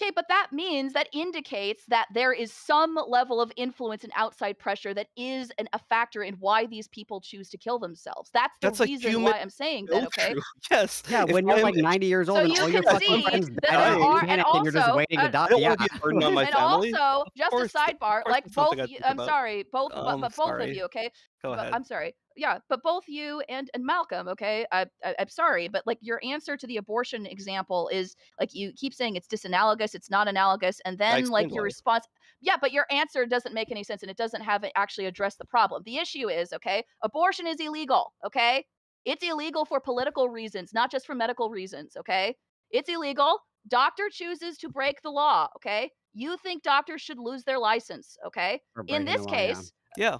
Okay, but that means that indicates that there is some level of influence and outside pressure that is a factor in why these people choose to kill themselves. That's the That's a reason human why I'm saying that, No, okay? true. Yes. Yeah, If when you're I'm- like 90 years old So and you all your can fucking see friends that died there and you are- and panicked and you're just also, waiting to die. I don't Yeah. want to be a burden on my and family. also, Of just course, a sidebar, of course like it's both, something I'd think I'm about. sorry, both, but both sorry. of you, okay? Go ahead. I'm sorry. Yeah, but both you and Malcolm, okay? I'm sorry, but like your answer to the abortion example is like you keep saying it's disanalogous, it's not analogous, and then like explained your why. response, yeah, but your answer doesn't make any sense and it doesn't have it actually address the problem. The issue is, okay, abortion is illegal, okay? It's illegal for political reasons, not just for medical reasons, okay? It's illegal. Doctor chooses to break the law, okay? You think doctors should lose their license, okay? For In breaking this the law, yeah. case, Yeah.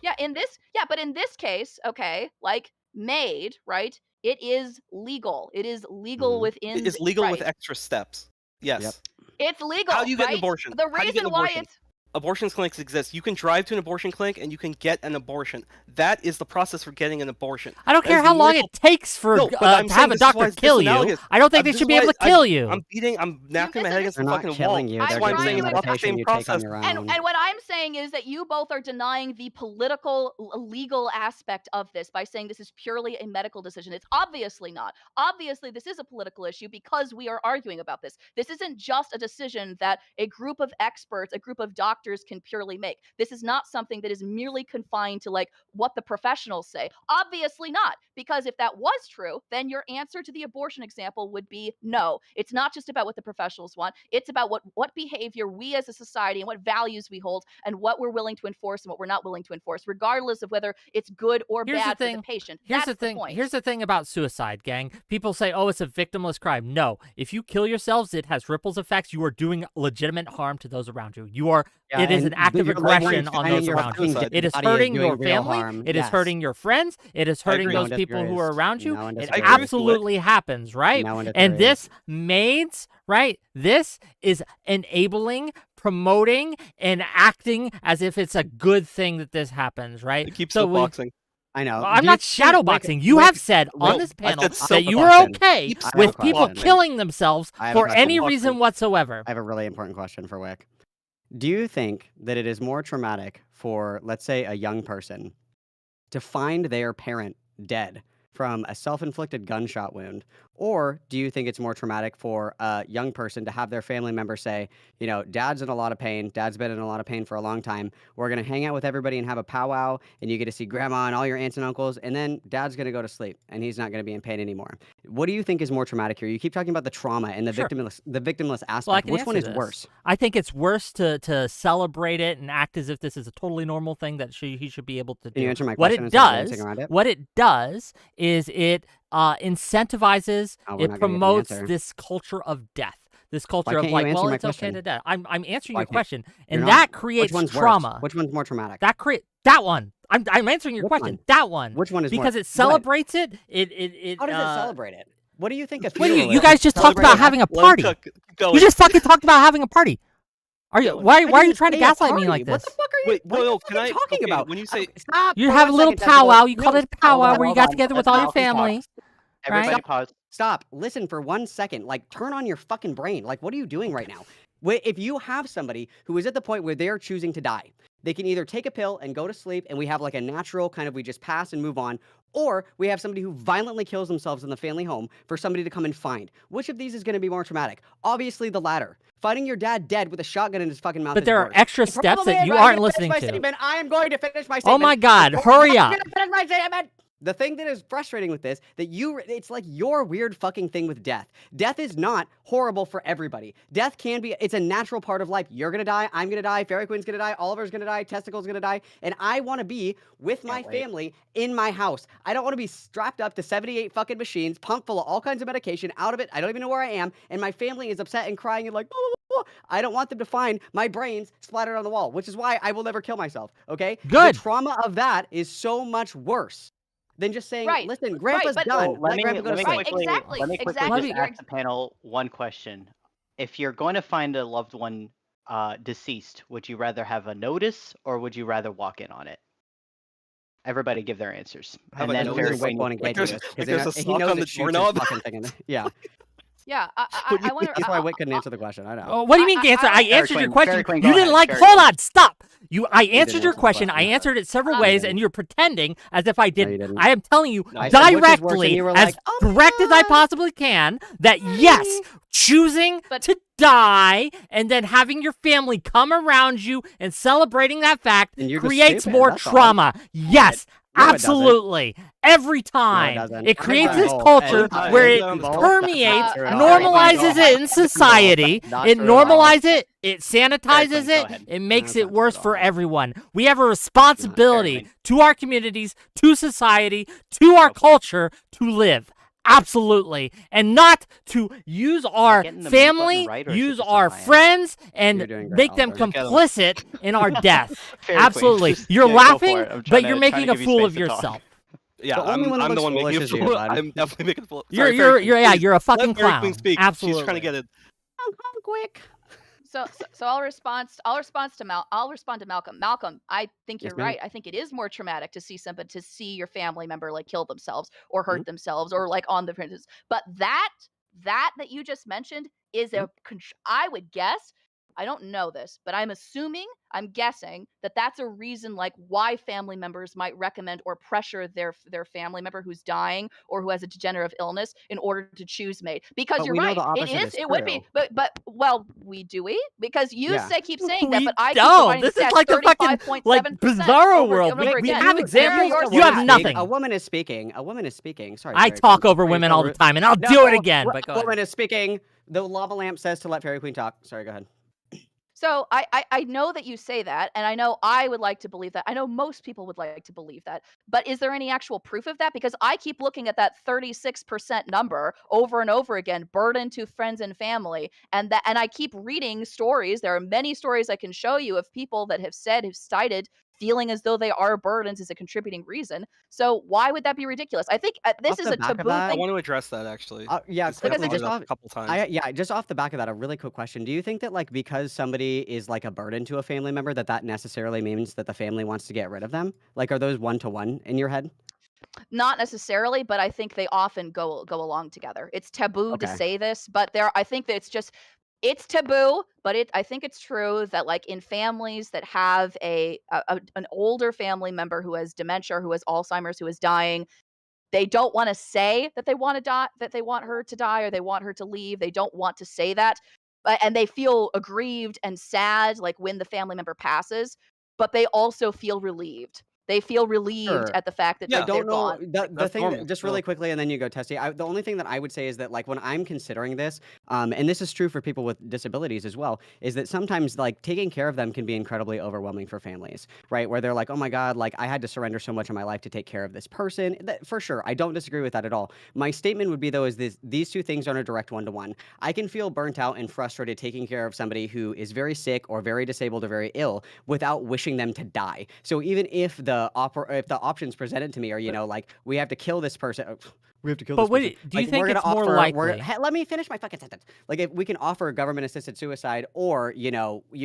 but in this case, okay, like MAiD, right? It is legal. It is legal Mhm. within. It is legal with right. extra steps. Yes. Yep. It's legal. How do you get an right? abortion? The How do you get reason an why abortion? it's Abortion clinics exist. You can drive to an abortion clinic and you can get an abortion. That is the process for getting an abortion. I don't That care is how the long medical- it takes for No, but I'm to saying have a this is why doctor it's kill you. disanalogous. I don't think This they is should be why able to kill you. I'm knocking my head against They're the not fucking killing wall. you. I'm They're That's why I'm giving saying you it's not the medication same you take on process. your and own. what I'm saying is that you both are denying the political legal aspect of this by saying this is purely a medical decision. It's obviously not. Obviously, this is a political issue because we are arguing about this. This isn't just a decision that a group of experts, a group of doctors can purely make. This is not something that is merely confined to like what the professionals say. Obviously not, because if that was true, then your answer to the abortion example would be no. It's not just about what the professionals want. It's about what behavior we as a society and what values we hold and what we're willing to enforce and what we're not willing to enforce, regardless of whether it's good or Here's the bad for thing. the patient. Here's That's the thing. point. Here's the thing about suicide, gang. People say, "Oh, it's a victimless crime." No, if you kill yourselves, it has ripples effects. You are doing legitimate harm to those around you. You are. Yeah, It is an and act of your loved aggression ones on finding those your around you. fucking It is body is hurting doing your real family. harm. It is Yes. hurting your friends. It is hurting agree. those No one people who disagrees. are around you. No one It disagrees. absolutely happens, right? No one And disagrees. this MAiDs, right? This is enabling, promoting, and acting as if it's a good thing that this happens, right? It keeps so we, boxing. I know. I'm Do not you think, shadowboxing. You like- have said on no, this I panel said that you were question. okay Keep I have a with people question. killing themselves I have a for question. any Boxing. reason whatsoever. I have a really important question for Wick. Do you think that it is more traumatic for, let's say, a young person to find their parent dead from a self-inflicted gunshot wound, Or do you think it's more traumatic for a young person to have their family member say, you know, dad's in a lot of pain. Dad's been in a lot of pain for a long time. We're going to hang out with everybody and have a powwow, and you get to see grandma and all your aunts and uncles, and then dad's going to go to sleep and he's not going to be in pain anymore. What do you think is more traumatic here? You keep talking about the trauma and the Sure. victimless aspect. Well, I can Which one answer is this. worse? I think it's worse to celebrate it and act as if this is a totally normal thing that he should be able to Can you do. answer my What question it instead of does, dancing around it? what it does is it incentivizes, Oh, we're it not gonna get an promotes answer. this culture of death. This culture Why of can't you like, answer well, my it's okay question? to die. I'm answering Why your can't- question, You're and not. that Which creates one's trauma. worse? Which one's more traumatic? That one. I'm answering your Which question. one? That one. Which one is more? Because it What? celebrates it. It How does it celebrate it? What do you think a What do funeral you is? guys just talked Celebrate about it. having a Let him party. cook. Keep going. You just fucking talked about having a party. Are you? Why I are you didn't trying to say a gaslight me party. like What this? the fuck are you? Wait, what no, are no, you can fucking I- talking okay, about? when you say- Stop. You for have a 1 little second, Decibel. powwow. You called No, it a powwow Hold where you on, got hold on. together with Let all your Malcolm talk. family. Everybody Right? pause. Stop. Listen for 1 second. Like, turn on your fucking brain. Like, what are you doing right now? If you have somebody who is at the point where they are choosing to die, they can either take a pill and go to sleep, and we have like a natural kind of we just pass and move on, or we have somebody who violently kills themselves in the family home for somebody to come and find. Which of these is going to be more traumatic? Obviously, the latter. Finding your dad dead with a shotgun in his fucking mouth But is there are worse. extra And steps probably that you if I aren't can finish listening my to. statement, I am going to finish my Oh statement. my God, I'm hurry up. gonna finish my statement. The thing that is frustrating with this, it's like your weird fucking thing with death. Death is not horrible for everybody. Death can be, it's a natural part of life. You're gonna die, I'm gonna die, Fairy Queen's gonna die, Oliver's gonna die, Testicle's gonna die, and I wanna be with my Can't wait. family in my house. I don't wanna be strapped up to 78 fucking machines, pumped full of all kinds of medication, out of it, I don't even know where I am, and my family is upset and crying and like, blah, blah, blah. I don't want them to find my brains splattered on the wall, which is why I will never kill myself, okay? Good. The trauma of that is so much worse than just saying, Right, listen, right, Grandpa's but- done. Well, let me Grandpa go to sleep. Right, quickly exactly, let me quickly exactly. just You're ask the panel one question. If you're going to find a loved one deceased, would you rather have a notice or would you rather walk in on it? Everybody give their answers. Have And a then notice? Fairy Reason Wick Queen, won't you engage can with take this Like because there's a he sock knows on the it shoots his doorknob? fucking thing in the, yeah. Yeah, What do you I wonder. That's why Wick couldn't answer the question. I know. Oh, what do you mean, answer? I Fairy answered your Queen, question. Fairy Queen, You go didn't ahead, like. Fairy Hold Queen. on, stop. I didn't answered your answer the question. I question. answered it several No, ways, didn't. and you're pretending as if I didn't. didn't. I am telling you I said, which is worse, and directly, you were as like, "Oh my direct as I God." possibly can, that yes, choosing But- to die and then having your family come around you and celebrating that fact And you're just creates stupid, more that's all. trauma. Yes. No, it doesn't. Absolutely. Every time. doesn't. It creates this No, culture and- where and- it and- permeates, Uh, normalizes Fairy it in society. Not It true at all. normalizes it. It Fairy sanitizes Queen, go it. ahead. It makes That's it not worse true at for all. everyone. We have a responsibility Queen. to our communities, to society, to our culture to live. Absolutely. And not to use our getting the mute button family, right, or is it use just on our my end? friends, You're and doing great, make them Oliver. Look at 'em. complicit in our death. Fairy Queen, Absolutely. just- You're yeah, go for laughing, it. I'm but trying you're to making a give you fool space of to talk. yourself. Yeah, The only I'm one that the looks one making a foolish is you, fool. bud. I'm definitely making a fool. You're Sorry, Fairy Queen, yeah, please, you're a fucking let Fairy clown. Queen speak. Absolutely. She's trying to get it. Quick. So I'll respond to Malcolm. Malcolm, I think Yes, you're ma'am. right. I think it is more traumatic to see your family member like kill themselves or hurt Mm-hmm. themselves or like on the princes. But that you just mentioned is I would guess, I don't know this, but I'm guessing that that's a reason like why family members might recommend or pressure their family member who's dying or who has a degenerative illness in order to choose MAiD. Because But you're we know right, the it opposite is, is it would be, true. but well, we because you Yeah. keep saying that, We but I keep don't. reminding This the is stats, like the fucking 35.7% bizarro over world. and over We again. have There examples. your You have stats. nothing. A woman is speaking. A woman is speaking. Sorry. I Fairy talk Queen. over Before you women so all the rude. time, and I'll No, do it again. wo- But go ahead. woman is speaking. The lava lamp says to let Fairy Queen talk. Sorry, go ahead. So I know that you say that, and I know I would like to believe that. I know most people would like to believe that. But is there any actual proof of that? Because I keep looking at that 36% number over and over again, burden to friends and family, and I keep reading stories. There are many stories I can show you of people that have cited feeling as though they are burdens as a contributing reason. So why would that be ridiculous? I think this Off is the a back of taboo that- I thing. want to address that actually. Yeah, Since I quickly, brought just it up off. a couple times. Just off the back of that, a really quick question. Do you think that like because somebody is like a burden to a family member, that necessarily means that the family wants to get rid of them? Like, are those one-to-one in your head? Not necessarily, but I think they often go along together. It's taboo to Okay. say this, but I think that it's taboo, but I think it's true that like in families that have an older family member who has dementia, who has Alzheimer's, who is dying, they don't want to say that they want to die, that they want her to die, or they want her to leave. They don't want to say that, and they feel aggrieved and sad, like when the family member passes. But they also feel relieved. They feel relieved Sure. at the fact that Yeah. I like, they're don't know gone. the That's thing normal. just No. really quickly, and then you go, Tessie. The only thing that I would say is that, like, when I'm considering this, and this is true for people with disabilities as well, is that sometimes, like, taking care of them can be incredibly overwhelming for families, right? Where they're like, oh my God, like, I had to surrender so much of my life to take care of this person. For sure, I don't disagree with that at all. My statement would be, though, is these two things aren't a direct one-to-one. I can feel burnt out and frustrated taking care of somebody who is very sick or very disabled or very ill without wishing them to die. So even if the options presented to me are, like, we have to kill this person. We have to kill But this person. wait, do you Like, think we're it's gonna more offer, likely? let me finish my fucking sentence. Like, if we can offer government-assisted suicide, or you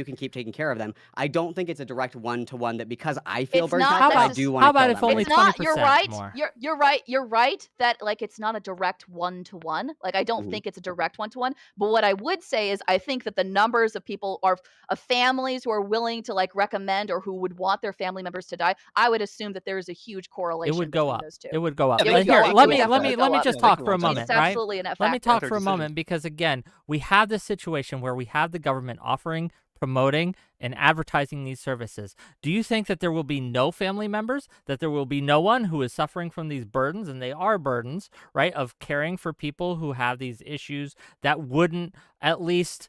can keep taking care of them. I don't think it's a direct one-to-one that because I feel It's burnt not out, that I necess- do how want to about kill if them. only It's not. 20% You're right. more? You're right. You're right that like it's not a direct one-to-one. Like I don't Mhm. think it's a direct one-to-one. But what I would say is I think that the numbers of people or of families who are willing to like recommend or who would want their family members to die, I would assume that there is a huge It correlation would go between up. those two. It would go up. Yeah, It they would can- go Here, they up. let It would me definitely go up. just Yeah, they talk can for a watch it. moment, It's right? absolutely a Let me factor. talk Their for a decision. moment because again, we have this situation where we have the government offering, promoting, and advertising these services. Do you think that there will be no family members, that there will be no one who is suffering from these burdens, and they are burdens, right, of caring for people who have these issues that wouldn't at least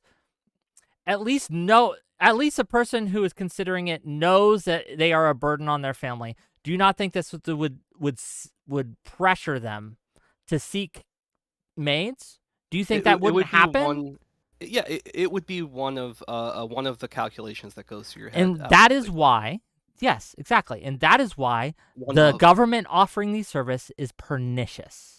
know, at least a person who is considering it knows that they are a burden on their family? Do you not think this would pressure them to seek maids? Do you think that it wouldn't would be happen? it would be one of the calculations that goes through your head. And that is absolutely. why, yes, exactly. And that is why One the of. government offering these service is pernicious.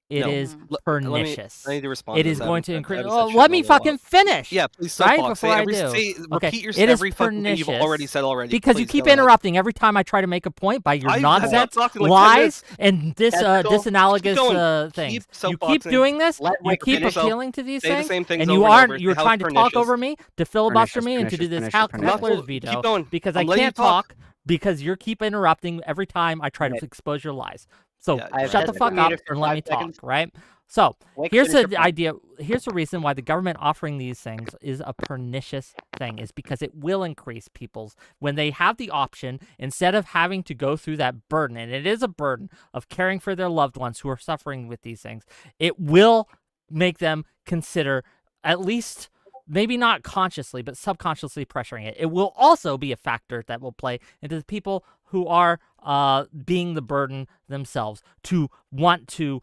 It No. is Mhm. pernicious. I need to respond It to is this. I going haven't to said- I increase. haven't said Oh, shit let in a me little while. fucking finish. Yeah, please Right soapbox. before I do. Say, Okay, repeat it is every fucking thing you've already pernicious said already. because you Please, keep go ahead. interrupting every time I try to make a point by your I have not nonsense, talked in like 10 lies, minutes. and Technical. disanalogous going. things. Keep You keep soapboxing. doing this. Let You Wick keep finish. appealing to these Say the things, same things and over you and aren't. over. You're How trying to talk pernicious. over me, to filibuster Pernicious, me, and to do pernicious, this pernicious, heckler's pernicious. veto. Keep going. Because I'm I letting you can't talk. talk because you keep interrupting every time I try to Okay. expose your lies. So Yeah, I have shut the tested fuck up muted for and let 5 me talk, seconds. right? So Wick, here's finish your the point. idea. Here's the reason why the government offering these things is a pernicious thing, is because it will increase people's, when they have the option, instead of having to go through that burden, and it is a burden of caring for their loved ones who are suffering with these things, it will make them consider, at least maybe not consciously, but subconsciously pressuring it. It will also be a factor that will play into the people who are being the burden themselves, to want to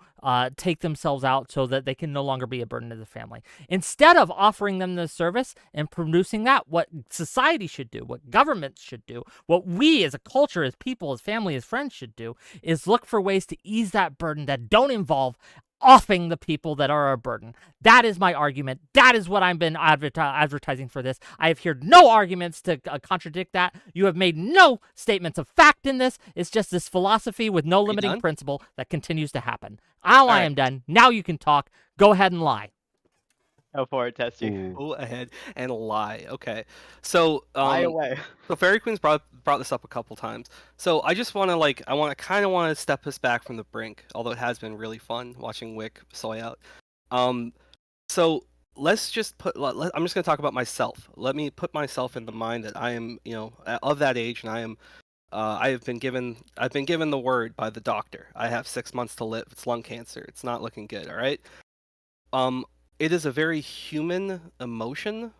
take themselves out so that they can no longer be a burden to the family. Instead of offering them the service and producing that, what society should do, what governments should do, what we as a culture, as people, as family, as friends should do, is look for ways to ease that burden that don't involve offing the people that are a burden. That is my argument. That is what I've been advertising for this. I have heard no arguments to contradict that. You have made no statements of fact in this. It's just this philosophy with no limiting done? principle that continues to happen. I right. am done. Now you can talk. Go ahead and lie. Go for it, Tessie. Ooh. Go ahead and lie. Okay. So Lie away. So Fairy Queen's brought this up a couple times. So I just want to kind of want to step us back from the brink, although it has been really fun watching Wick soy out. So let's just I'm just going to talk about myself. Let me put myself in the mind that I am, of that age, and I am I've been given the word by the doctor. I have 6 months to live. It's lung cancer. It's not looking good, all right? It is a very human emotion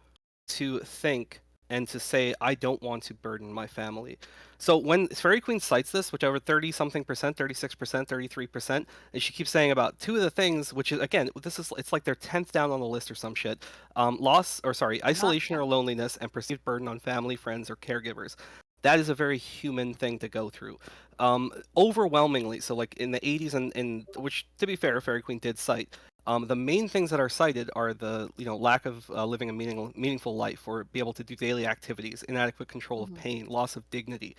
to think and to say, I don't want to burden my family. So when Fairy Queen cites this, which over 30-something percent, 36%, 33%, and she keeps saying about two of the things, which is, again, it's like their 10th down on the list or some shit. Isolation or loneliness and perceived burden on family, friends, or caregivers. That is a very human thing to go through. Overwhelmingly, so like in the 80s, and which, to be fair, Fairy Queen did cite, the main things that are cited are the lack of living a meaningful life, or be able to do daily activities, inadequate control of pain, loss of dignity.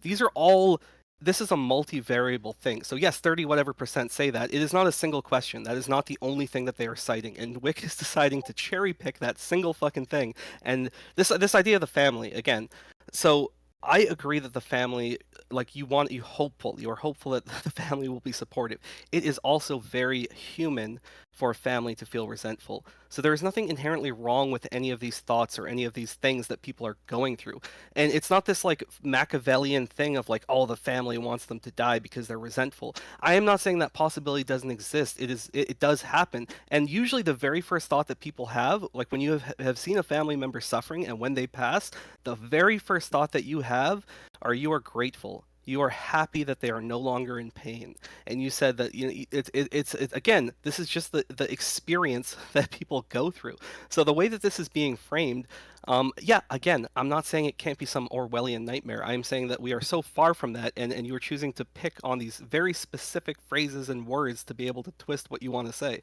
These are all. This is a multivariable thing. So yes, 30 whatever percent say that. It is not a single question. That is not the only thing that they are citing. And Wick is deciding to cherry pick that single fucking thing. And this idea of the family again. So I agree that the family, like you are hopeful that the family will be supportive. It is also very human for a family to feel resentful. So there is nothing inherently wrong with any of these thoughts or any of these things that people are going through. And it's not this like Machiavellian thing of like, oh, the family wants them to die because they're resentful. I am not saying that possibility doesn't exist. It does happen. And usually the very first thought that people have, like when you have seen a family member suffering and when they pass, the very first thought that you have are you are grateful. You are happy that they are no longer in pain. And you said that it's again, this is just the experience that people go through. So the way that this is being framed, yeah, again, I'm not saying it can't be some Orwellian nightmare. I'm saying that we are so far from that, and you are choosing to pick on these very specific phrases and words to be able to twist what you want to say.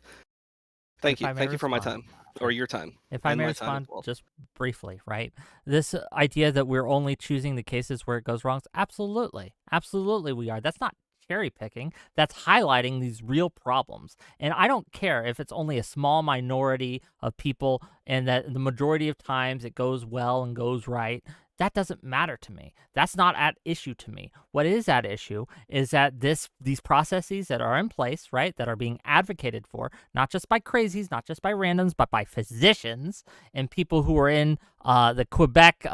Thank you. Thank you for my time. Or your time. If I and may my time as respond well. just briefly, right? This idea that we're only choosing the cases where it goes wrong, absolutely. Absolutely we are. That's not cherry picking. That's highlighting these real problems. And I don't care if it's only a small minority of people and that the majority of times it goes well and goes right. That doesn't matter to me. That's not at issue to me. What is at issue is that these processes that are in place, right, that are being advocated for, not just by crazies, not just by randoms, but by physicians and people who are in the Quebec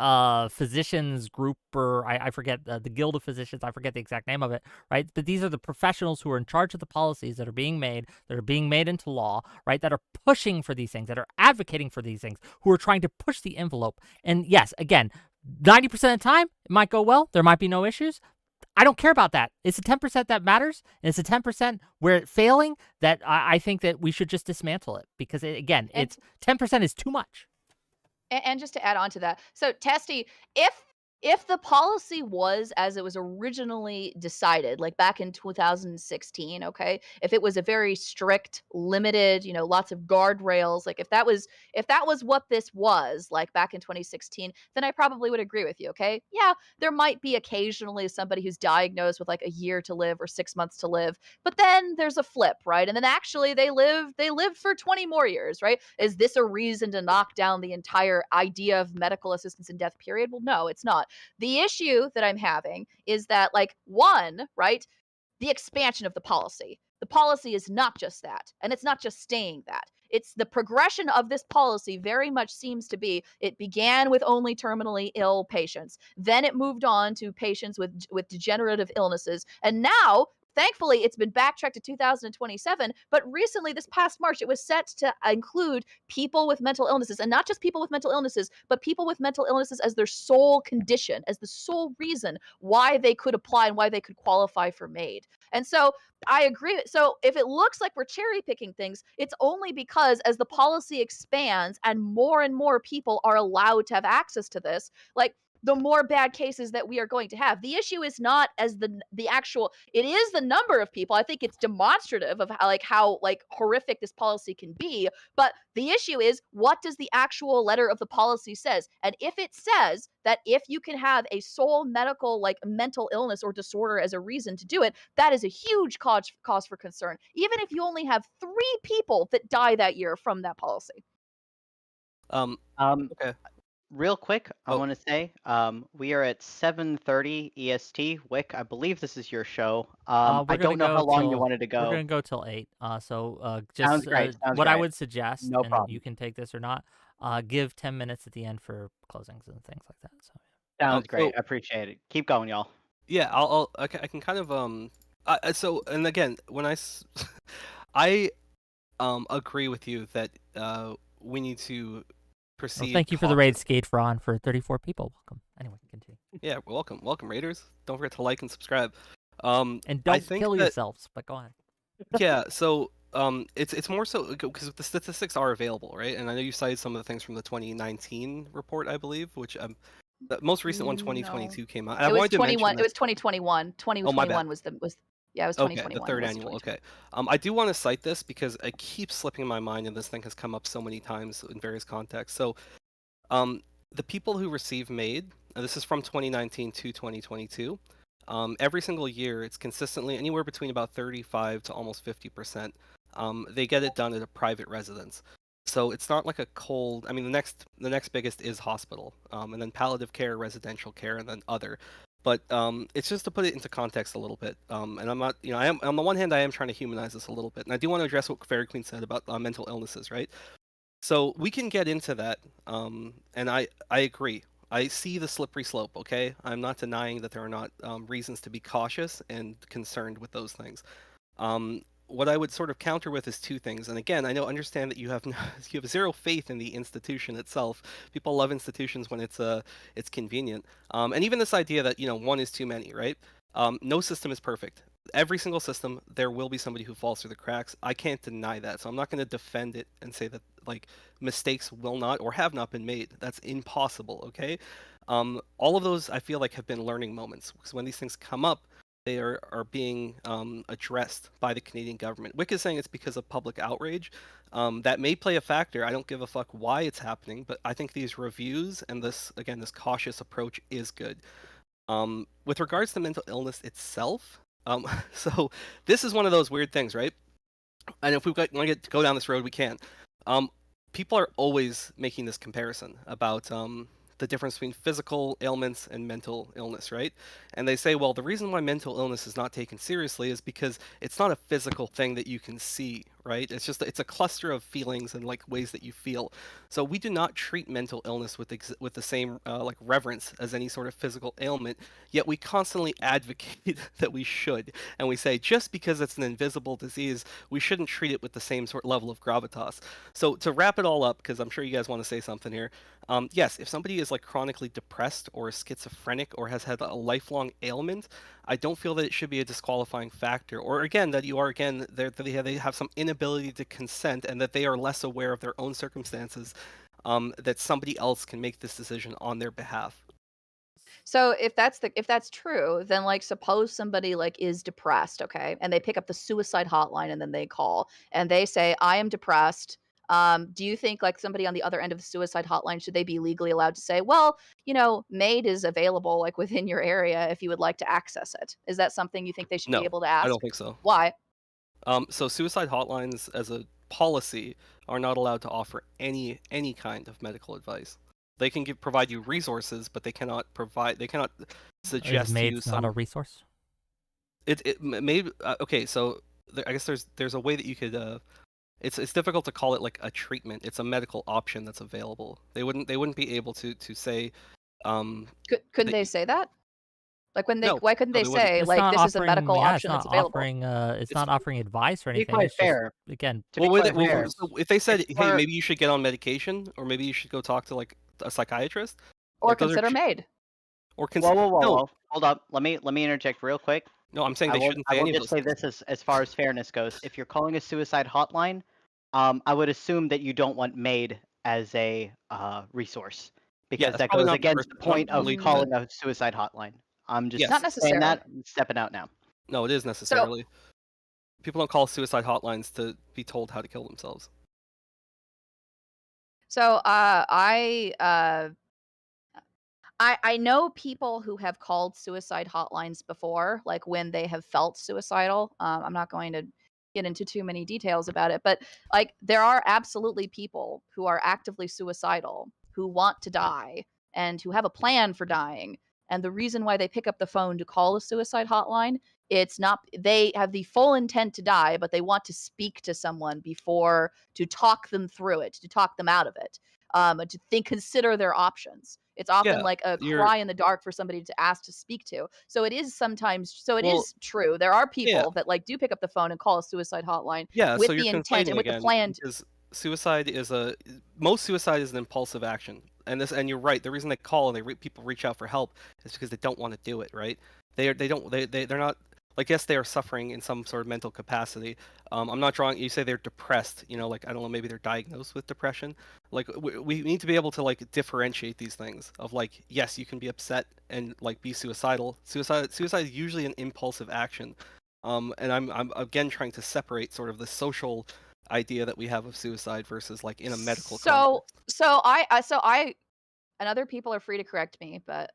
physicians group, or I forget the Guild of Physicians, I forget the exact name of it, right? But these are the professionals who are in charge of the policies that are being made into law, right? That are pushing for these things, that are advocating for these things, who are trying to push the envelope. And yes, again, 90% of the time, it might go well. There might be no issues. I don't care about that. It's the 10% that matters, and it's the 10% where it's failing that I think that we should just dismantle it because, it's 10% is too much. And just to add on to that, so Testy, if the policy was as it was originally decided, like back in 2016, okay, if it was a very strict, limited, lots of guardrails, like if that was what this was, like back in 2016, then I probably would agree with you. Okay, yeah, there might be occasionally somebody who's diagnosed with like a year to live or 6 months to live, but then there's a flip, right? And then actually they lived for 20 more years, right? Is this a reason to knock down the entire idea of medical assistance in death period? Well, no, it's not. The issue that I'm having is that, like, one, right, the expansion of the policy. The policy is not just that, and it's not just staying that. It's the progression of this policy very much seems to be it began with only terminally ill patients. Then it moved on to patients with degenerative illnesses. And now, thankfully, it's been backtracked to 2027, but recently this past March it was set to include people with mental illnesses, and not just people with mental illnesses, but people with mental illnesses as their sole condition, as the sole reason why they could apply and why they could qualify for MAiD. And so I agree. So if it looks like we're cherry picking things, it's only because as the policy expands and more people are allowed to have access to this, like the more bad cases that we are going to have. The issue is not as the actual, it is the number of people. I think it's demonstrative of how horrific this policy can be, but the issue is, what does the actual letter of the policy says? And if it says that if you can have a sole medical mental illness or disorder as a reason to do it, that is a huge cause for concern, even if you only have 3 people that die that year from that policy. Okay. Real quick, I Oh. want to say we are at 7:30 EST. Wick, I believe this is your show. We're I don't know gonna how go long you till- wanted to We're go. gonna go till 8. Just Sounds great. Sounds what I great. would suggest, No and problem. you can take this or not. Give 10 minutes at the end for closings and things like that. So Sounds great. So- I appreciate it. Keep going, y'all. Yeah, I can kind of so, and again, when I agree with you that we need to proceed. thank you for the raid, 𝕲𝖎 for 34 people. Welcome. Anyway, continue. Yeah, welcome Raiders. Don't forget to like and subscribe. And I don't think kill that- yourselves. But go on. Yeah, so it's more so because the statistics are available, right? And I know you cited some of the things from the 2019 report, I believe, which the most recent one, 2022, came out. And I It was wanted to mention 21. It this- was 2021. 2021 was yeah, it was 2021. Okay, the third It was annual. 2021. Okay. I do want to cite this because it keeps slipping in my mind, and this thing has come up so many times in various contexts. So, the people who receive MAiD, and this is from 2019 to 2022. Every single year, it's consistently anywhere between about 35 to almost 50%. They get it done at a private residence. So it's not like a cold. I mean, the next biggest is hospital, and then palliative care, residential care, and then other. But it's just to put it into context a little bit. And I'm not, I am on the one hand, I am trying to humanize this a little bit, and I do want to address what Fairy Queen said about mental illnesses, right? So we can get into that, and I agree. I see the slippery slope. Okay, I'm not denying that there are not reasons to be cautious and concerned with those things. What I would sort of counter with is two things. And again, I understand that you have you have zero faith in the institution itself. People love institutions when it's convenient. And even this idea that one is too many, right? No system is perfect. Every single system, there will be somebody who falls through the cracks. I can't deny that. So I'm not going to defend it and say that like mistakes will not or have not been made. That's impossible. Okay. All of those I feel like have been learning moments because when these things come up, they are being addressed by the Canadian government. WhickTV is saying it's because of public outrage. That may play a factor. I don't give a fuck why it's happening, but I think these reviews and this cautious approach is good. With regards to mental illness itself, so this is one of those weird things, right? And if we want to go down this road, we can. People are always making this comparison about the difference between physical ailments and mental illness, right? And they say, well, the reason why mental illness is not taken seriously is because it's not a physical thing that you can see, right? It's a cluster of feelings and like ways that you feel. So we do not treat mental illness with the same like reverence as any sort of physical ailment. Yet we constantly advocate that we should, and we say just because it's an invisible disease, we shouldn't treat it with the same sort of level of gravitas. So to wrap it all up, because I'm sure you guys want to say something here. Yes, if somebody is like chronically depressed or schizophrenic or has had a lifelong ailment, I don't feel that it should be a disqualifying factor. Or again, that you are they have some inability to consent and that they are less aware of their own circumstances. That somebody else can make this decision on their behalf. So if that's true, then like suppose somebody like is depressed, okay, and they pick up the suicide hotline and then they call and they say, "I am depressed." Do you think like somebody on the other end of the suicide hotline should they be legally allowed to say, "Well, MAiD is available like within your area if you would like to access it"? Is that something you think they should be No, able to I ask? don't think so. Why? So suicide hotlines, as a policy, are not allowed to offer any kind of medical advice. They can provide you resources, but they cannot suggest Is to you MAiDs not a resource? It maybe okay. So I guess there's a way that you could. It's difficult to call it like a treatment. It's a medical option that's available. They wouldn't be able to say. Couldn't they say that? Like No, why couldn't no, they they wouldn't. say It's like not this is a offering. medical Yeah, it's option that's not available? offering. It's It's not offering advice or To be anything. quite It's fair, just again. to be well, quite fair, so if they said, it's hey, for- maybe you should get on medication, or maybe you should go talk to like a psychiatrist, Or like those are consider MAiD. or whoa. Hold up. Let me interject real quick. no, I'm saying they shouldn't I say will any of just those say things. this as far as fairness goes. If you're calling a suicide hotline, I would assume that you don't want MAiD as a resource Yeah, because that's that probably goes not against the not point of believed in it. calling a suicide hotline. I'm just Yes. Not saying necessarily. that and stepping out now. No, it is So necessarily. People don't call suicide hotlines to be told how to kill themselves. so I know people who have called suicide hotlines before, like when they have felt suicidal. I'm not going to get into too many details about it, but like there are absolutely people who are actively suicidal, who want to die, and who have a plan for dying. And the reason why they pick up the phone to call a suicide hotline, it's not they have the full intent to die, but they want to speak to someone before to talk them through it, to talk them out of it, to consider their options. It's often Yeah, like a you're cry in the dark for somebody to ask to speak to. So it is well, true. There are yeah, people that like do pick up the phone and call a suicide hotline yeah. with So you're the intent and conflating with the again plan. because most suicide is an impulsive action, and you're right. The reason they call and people reach out for help is because they don't want to do it. Right? They're not like yes they are suffering in some sort of mental capacity. I'm not drawing. You say they're depressed. Like I don't know. Maybe they're diagnosed with depression. Like we need to be able to like differentiate these things of like yes you can be upset and like be suicidal. Suicide is usually an impulsive action. And I'm again trying to separate sort of the social idea that we have of suicide versus like in a medical context. So I and other people are free to correct me, but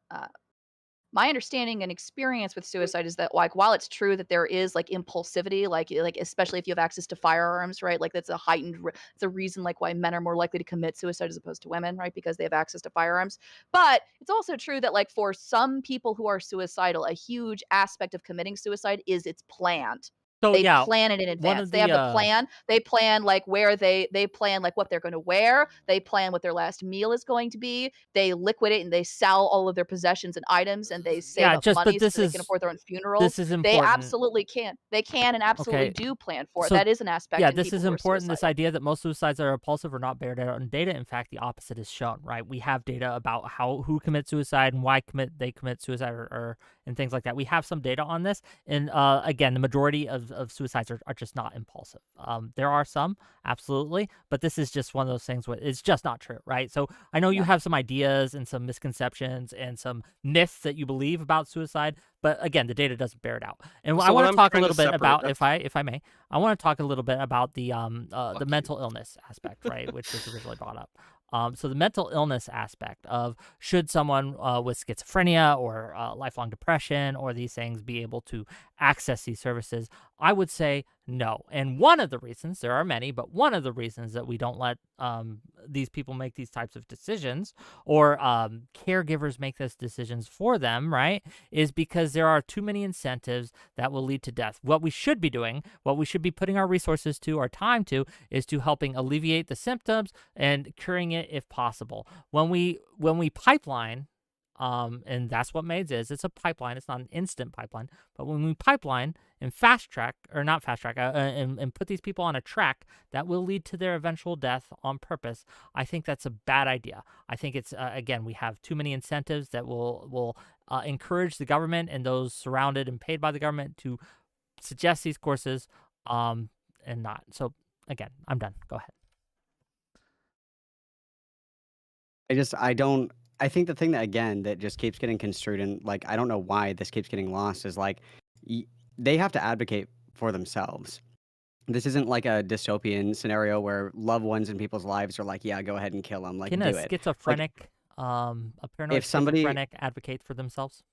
my understanding and experience with suicide is that, like, while it's true that there is like impulsivity, like especially if you have access to firearms, right? Like that's a it's a reason like why men are more likely to commit suicide as opposed to women, right? Because they have access to firearms. But it's also true that like for some people who are suicidal, a huge aspect of committing suicide is it's planned. So They yeah, plan it in one advance. of They have the the plan. They plan like where they plan like what they're going to wear. They plan what their last meal is going to be. They liquidate and they sell all of their possessions and items, and they save yeah, up just but money so that they can afford their own funerals. this is They important. absolutely can. They can and absolutely Okay, do plan for it. so That is an aspect yeah, in this people is who are important. This suicidal. idea that most suicides are impulsive or not bared out in data. In fact, the opposite is shown, right? We have data about who commits suicide and why they commit suicide or and things like that. We have some data on this, and again, the majority of suicides are just not impulsive. There are some, absolutely, but this is just one of those things where it's just not true, right? So I know you Yeah. have some ideas and some misconceptions and some myths that you believe about suicide, but again, the data doesn't bear it out. And So I what want to I'm talk a trying to little bit separate, about, that's if I may, I want to talk a little bit about the Fuck you. mental illness aspect, right, which was originally brought up. So the mental illness aspect of should someone with schizophrenia or lifelong depression or these things be able to access these services, I would say no. And one of the reasons, there are many, but one of the reasons that we don't let these people make these types of decisions or caregivers make those decisions for them, right, is because there are too many incentives that will lead to death. What we should be doing, what we should be putting our resources to, our time to, is to helping alleviate the symptoms and curing it if possible. When we pipeline, and that's what MAiDs is. It's a pipeline. It's not an instant pipeline. But when we pipeline and fast track, or not fast track, and put these people on a track that will lead to their eventual death on purpose, I think that's a bad idea. I think it's, again, we have too many incentives that will encourage the government and those surrounded and paid by the government to suggest these courses and not. So, again, I'm done. Go ahead. I think the thing that, again, that just keeps getting construed and, like, I don't know why this keeps getting lost is, like, they have to advocate for themselves. This isn't like a dystopian scenario where loved ones in people's lives are like, yeah, go ahead and kill them, like, Can do a it. schizophrenic, a paranoid If somebody schizophrenic advocate for themselves?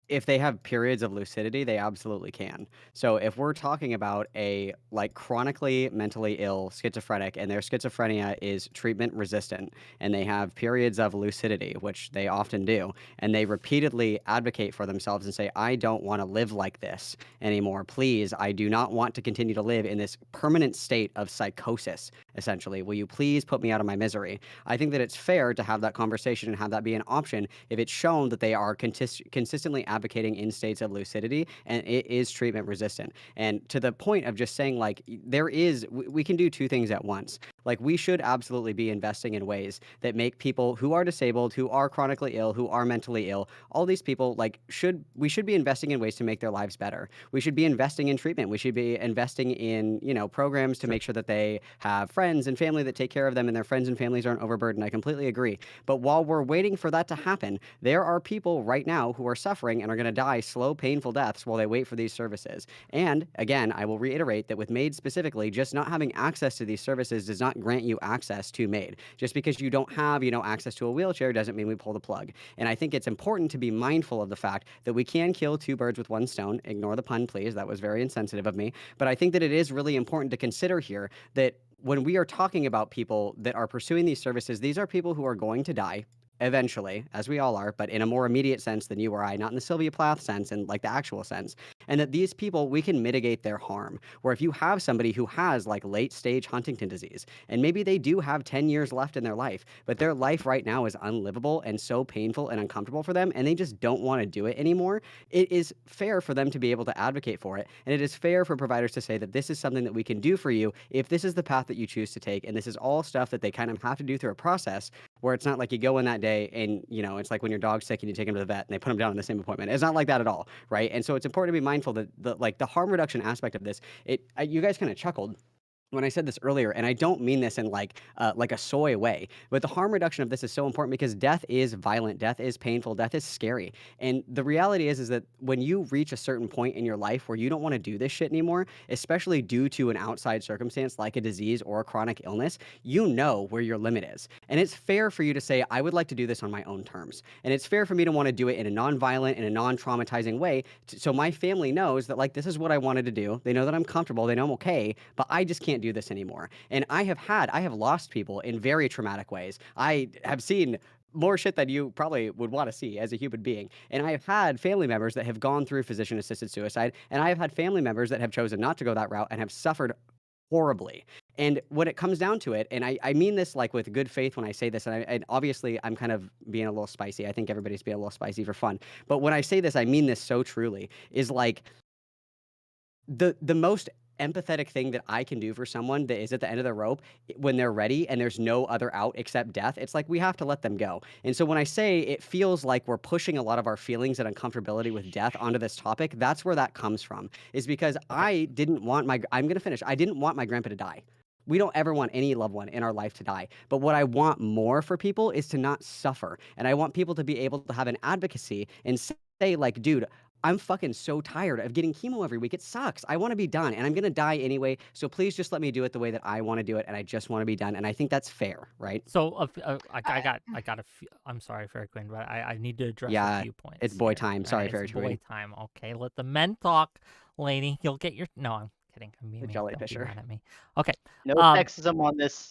if they have periods of lucidity, they absolutely can. So if we're talking about a like chronically mentally ill schizophrenic and their schizophrenia is treatment resistant and they have periods of lucidity, which they often do, and they repeatedly advocate for themselves and say, I don't want to live like this anymore. Please, I do not want to continue to live in this permanent state of psychosis, essentially. Will you please put me out of my misery? I think that it's fair to have that conversation and have that be an option if it's shown that they are consistently advocating in states of lucidity and it is treatment resistant. And to the point of just saying, like, we can do two things at once. Like, we should absolutely be investing in ways that make people who are disabled, who are chronically ill, who are mentally ill, all these people, like, we should be investing in ways to make their lives better. We should be investing in treatment. We should be investing in, programs to make sure that they have friends and family that take care of them and their friends and families aren't overburdened. I completely agree. But while we're waiting for that to happen, there are people right now who are suffering and are going to die slow, painful deaths while they wait for these services. And again, I will reiterate that with MAiD specifically, just not having access to these services does not grant you access to MAiD. Just because you don't have, access to a wheelchair doesn't mean we pull the plug. And I think it's important to be mindful of the fact that we can kill two birds with one stone. Ignore the pun, please. That was very insensitive of me. But I think that it is really important to consider here that when we are talking about people that are pursuing these services, these are people who are going to die eventually, as we all are, but in a more immediate sense than you or I, not in the 𝕼𝖎 sense and like the actual sense. And that these people, we can mitigate their harm. Where if you have somebody who has like late stage Huntington disease, and maybe they do have 10 years left in their life, but their life right now is unlivable and so painful and uncomfortable for them, and they just don't want to do it anymore, it is fair for them to be able to advocate for it. And it is fair for providers to say that this is something that we can do for you if this is the path that you choose to take. And this is all stuff that they kind of have to do through a process where it's not like you go in that day and, it's like when your dog's sick and you take him to the vet and they put him down in the same appointment. It's not like that at all, right? And so it's important to be mindful that the harm reduction aspect of this, you guys kind of chuckled when I said this earlier, and I don't mean this in like a soy way, but the harm reduction of this is so important because death is violent, death is painful, death is scary. And the reality is that when you reach a certain point in your life where you don't want to do this shit anymore, especially due to an outside circumstance like a disease or a chronic illness, you know where your limit is. And it's fair for you to say, I would like to do this on my own terms. And it's fair for me to want to do it in a non-violent, in a non-traumatizing way. So my family knows that like this is what I wanted to do. They know that I'm comfortable. They know I'm okay, but I just can't do this anymore. And I have lost people in very traumatic ways. I have seen more shit than you probably would want to see as a human being. And I have had family members that have gone through physician-assisted suicide, and I have had family members that have chosen not to go that route and have suffered horribly. And when it comes down to it, and I mean this like with good faith when I say this, and obviously I'm kind of being a little spicy. I think everybody's being a little spicy for fun. But when I say this, I mean this so truly, is like the most empathetic thing that I can do for someone that is at the end of the rope when they're ready and there's no other out except death, it's like we have to let them go. And so when I say it feels like we're pushing a lot of our feelings and uncomfortability with death onto this topic, that's where that comes from, is because I didn't want I'm going to finish. I didn't want my grandpa to die. We don't ever want any loved one in our life to die. But what I want more for people is to not suffer. And I want people to be able to have an advocacy and say like, dude, I'm fucking so tired of getting chemo every week. It sucks. I want to be done, and I'm gonna die anyway. So please just let me do it the way that I want to do it, and I just want to be done. And I think that's fair, right? So I got a few. I'm sorry, Fairy Queen, but I need to address a few points. It's boy here, time. right? Sorry, It's Fairy boy Queen. time. Okay, let the men talk, lady. You'll get your. No, I'm kidding. I'm being The mean. jelly Don't be fisher. mad at me. Okay, No sexism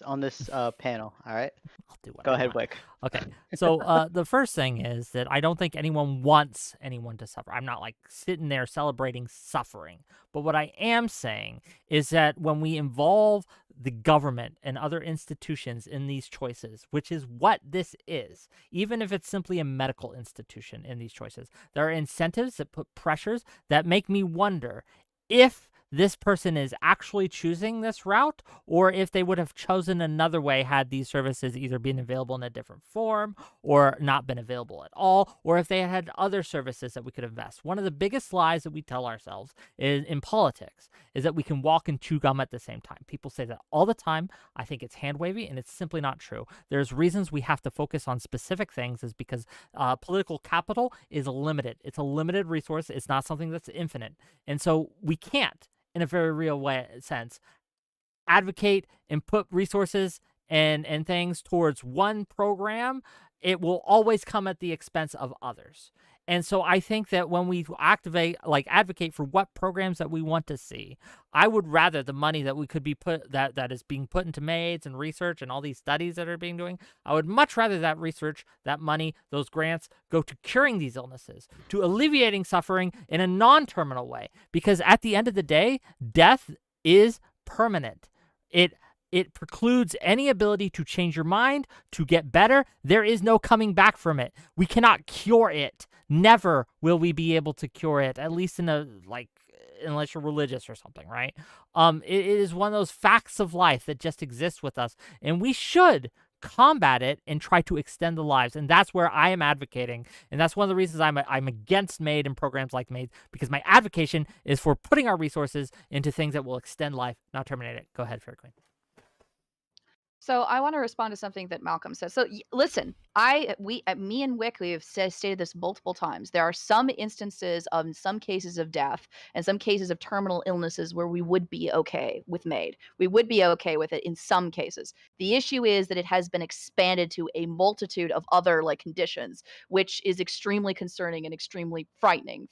on this panel. All right. I'll do what Go I ahead, want. Wick. Okay, so the first thing is that I don't think anyone wants anyone to suffer. I'm not like sitting there celebrating suffering. But what I am saying is that when we involve the government and other institutions in these choices, which is what this is, even if it's simply a medical institution in these choices, there are incentives that put pressures that make me wonder if this person is actually choosing this route, or if they would have chosen another way had these services either been available in a different form or not been available at all, or if they had other services that we could invest. One of the biggest lies that we tell ourselves in politics is that we can walk and chew gum at the same time. People say that all the time. I think it's hand-wavy, and it's simply not true. There's reasons we have to focus on specific things is because political capital is limited. It's a limited resource. It's not something that's infinite. And so we can't, in a very real sense, advocate and put resources and things towards one program. It will always come at the expense of others. And so I think that when we advocate for what programs that we want to see, I would rather the money that we could be that is being put into MAIDs and research and all these studies that are being doing, I would much rather that research, that money, those grants go to curing these illnesses, to alleviating suffering in a non-terminal way. Because at the end of the day, death is permanent. It precludes any ability to change your mind, to get better. There is no coming back from it. We cannot cure it. Never will we be able to cure it, at least unless you're religious or something, right? It is one of those facts of life that just exists with us, and we should combat it and try to extend the lives. And that's where I am advocating. And that's one of the reasons I'm against MAID and programs like MAID, because my advocation is for putting our resources into things that will extend life, not terminate it. Go ahead, Fairy Queen. So I want to respond to something that Malcolm said. So listen, me and Wick, we have stated this multiple times. There are some instances of some cases of death and some cases of terminal illnesses where we would be okay with MAID. We would be okay with it in some cases. The issue is that it has been expanded to a multitude of other conditions, which is extremely concerning and extremely frightening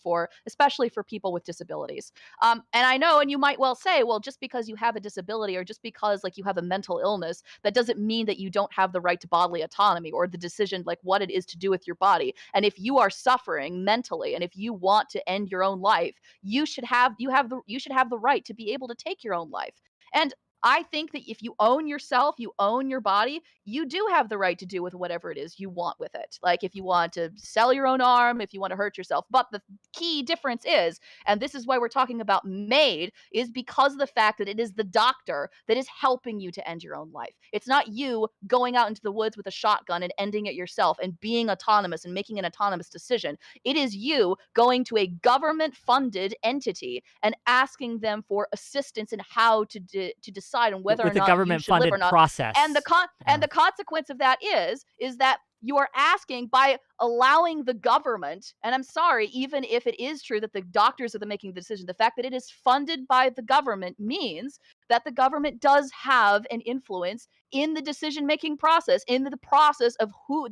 especially for people with disabilities. And I know, and you might well say, well, just because you have a disability or just because you have a mental illness, that doesn't mean that you don't have the right to bodily autonomy or the decision what it is to do with your body. And if you are suffering mentally and if you want to end your own life, you should have the right to be able to take your own life. And I think that if you own yourself, you own your body, you do have the right to do with whatever it is you want with it. Like if you want to sell your own arm, if you want to hurt yourself. But the key difference is, and this is why we're talking about MAID, is because of the fact that it is the doctor that is helping you to end your own life. It's not you going out into the woods with a shotgun and ending it yourself and being autonomous and making an autonomous decision. It is you going to a government-funded entity and asking them for assistance in how to decide decide on whether or with the not you should live government-funded or not. process. And the consequence of that is that you are asking, by allowing the government, and I'm sorry, even if it is true that the doctors are making the decision, the fact that it is funded by the government means that the government does have an influence in the decision-making process, in the process of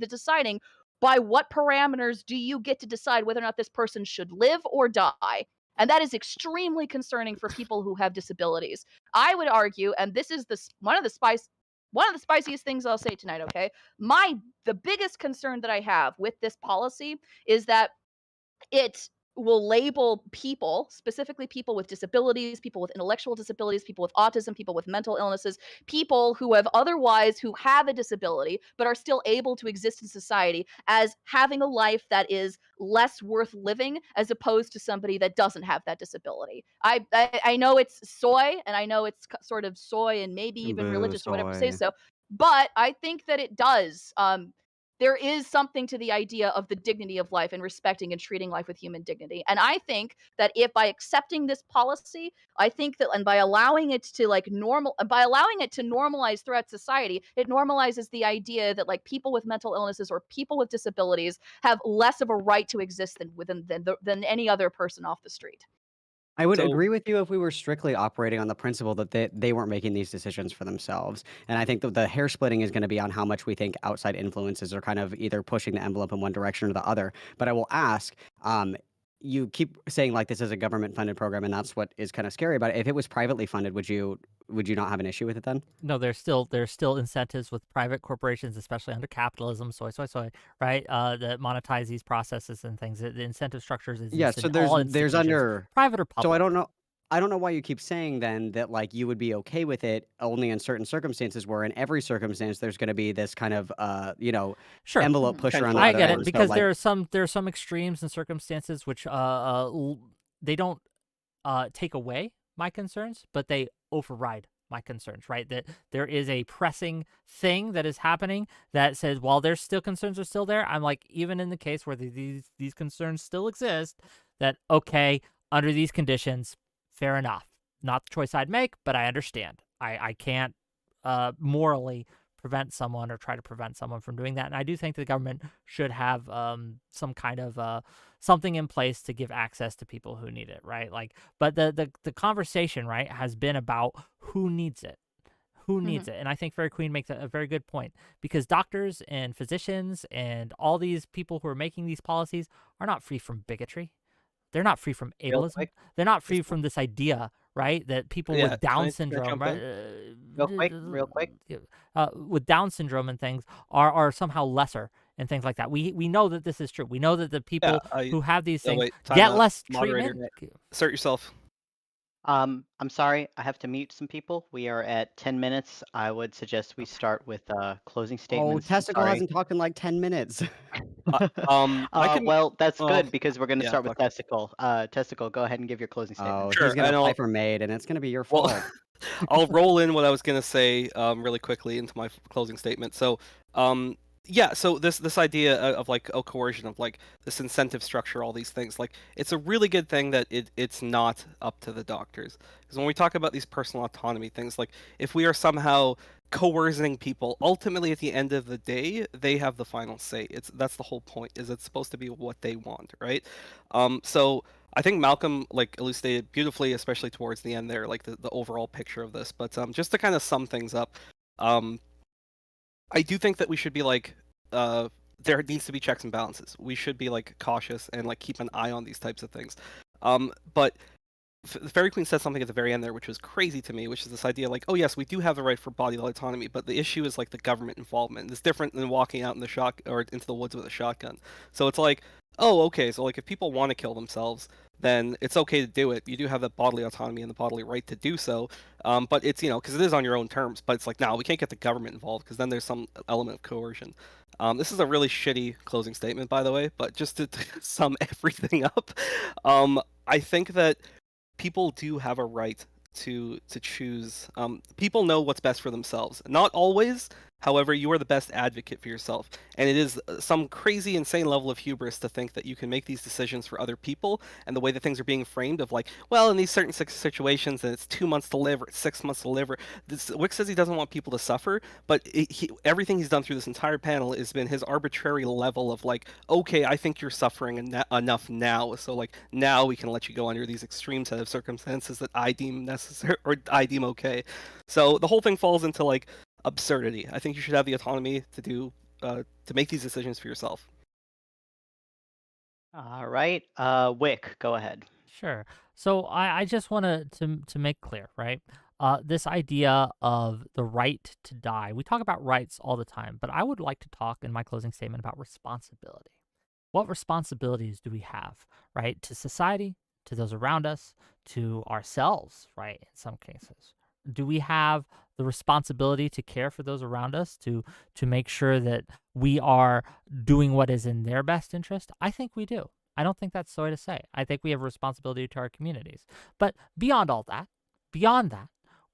deciding by what parameters do you get to decide whether or not this person should live or die. And that is extremely concerning for people who have disabilities. I would argue, and this is one of the spiciest things I'll say tonight, okay? The biggest concern that I have with this policy is that it will label people, specifically people with disabilities, people with intellectual disabilities, people with autism, people with mental illnesses, people who have a disability but are still able to exist in society, as having a life that is less worth living as opposed to somebody that doesn't have that disability. I know it's soy, and I know it's sort of soy and maybe even Boo, religious or whatever to say soy. so, but I think that it does. There is something to the idea of the dignity of life and respecting and treating life with human dignity. And I think that if by accepting this policy, I think that, and by allowing it to normalize throughout society, it normalizes the idea that like people with mental illnesses or people with disabilities have less of a right to exist than any other person off the street. I would So agree with you if we were strictly operating on the principle that they weren't making these decisions for themselves. And I think that the hair splitting is going to be on how much we think outside influences are kind of either pushing the envelope in one direction or the other. But I will ask, you keep saying like this is a government funded program, and that's what is kind of scary about it. If it was privately funded, would you not have an issue with it then? No, there's still incentives with private corporations, especially under capitalism, soy, right? That monetize these processes and things. The incentive structures exist Yeah, so in all there's institutions, private or public. so I don't know why you keep saying then that like you would be okay with it only in certain circumstances, where in every circumstance there's going to be this kind of Sure. envelope pusher on the I other get end. it, So, because like, there are some extremes and circumstances which they don't take away my concerns, but they override my concerns, right? That there is a pressing thing that is happening that says, while there's still concerns are still there, I'm like, even in the case where these concerns still exist, that okay, under these conditions, fair enough. Not the choice I'd make, but I understand. I can't morally prevent someone or try to prevent someone from doing that. And I do think the government should have some kind of something in place to give access to people who need it, right? Like, but the conversation, right, has been about who needs it. Who needs it? And I think Fairy Queen makes a very good point, because doctors and physicians and all these people who are making these policies are not free from bigotry. They're not free from ableism. quick, They're not free from this idea, right, that people Yeah, with can I Down syndrome, jump right, Real quick. with Down syndrome and things are somehow lesser and things like that. We know that this is true. We know that the people who have these things wait, time get out. less Moderator. treatment. Assert yourself. I'm sorry, I have to mute some people. We are at 10 minutes. I would suggest we start with closing oh, statements. Testicle Sorry. hasn't talked in like 10 minutes. I can. Well, that's well, good, because we're going to yeah, start with fuck it. Testicle. Testicle, go ahead and give your closing statement. Oh, Sure, he's gonna and apply I'll- for MAiD, and it's gonna be your Well, fault. I'll roll in what I was gonna say really quickly into my closing statement. So, yeah, so this idea of like coercion, of like this incentive structure, all these things, like it's a really good thing that it's not up to the doctors, because when we talk about these personal autonomy things, like if we are somehow coercing people, ultimately at the end of the day they have the final say. That's the whole point, is it's supposed to be what they want, right? So I think Malcolm like elucidated beautifully, especially towards the end there, like the overall picture of this. But just to kind of sum things up, I do think that we should be like, there needs to be checks and balances. We should be like cautious and like keep an eye on these types of things. But the Fairy Queen said something at the very end there, which was crazy to me, which is this idea like, oh yes, we do have the right for bodily autonomy, but the issue is like the government involvement. It's different than walking out in the or into the woods with a shotgun. So it's like, oh, okay, so like if people want to kill themselves, then it's okay to do it. You do have the bodily autonomy and the bodily right to do so. But it's, because it is on your own terms. But it's like, no, we can't get the government involved, because then there's some element of coercion. This is a really shitty closing statement, by the way, but just to sum everything up, I think that people do have a right to choose. People know what's best for themselves. Not always, However, you are the best advocate for yourself, and it is some crazy, insane level of hubris to think that you can make these decisions for other people. And the way that things are being framed of like, well, in these certain situations, and it's 2 months to live or it's 6 months to live. Or Wick says he doesn't want people to suffer, but everything he's done through this entire panel has been his arbitrary level of like, okay, I think you're suffering enough now, so like now we can let you go under these extreme set of circumstances that I deem necessary or I deem okay. So the whole thing falls into like absurdity. I think you should have the autonomy to do to make these decisions for yourself. All right. Wick, go ahead. Sure. So I just want to make clear, right? This idea of the right to die. We talk about rights all the time, but I would like to talk in my closing statement about responsibility. What responsibilities do we have, right? To society, to those around us, to ourselves, right? In some cases. Do we have the responsibility to care for those around us, to make sure that we are doing what is in their best interest? I think we do. I don't think that's sorry to say. I think we have a responsibility to our communities. But beyond that,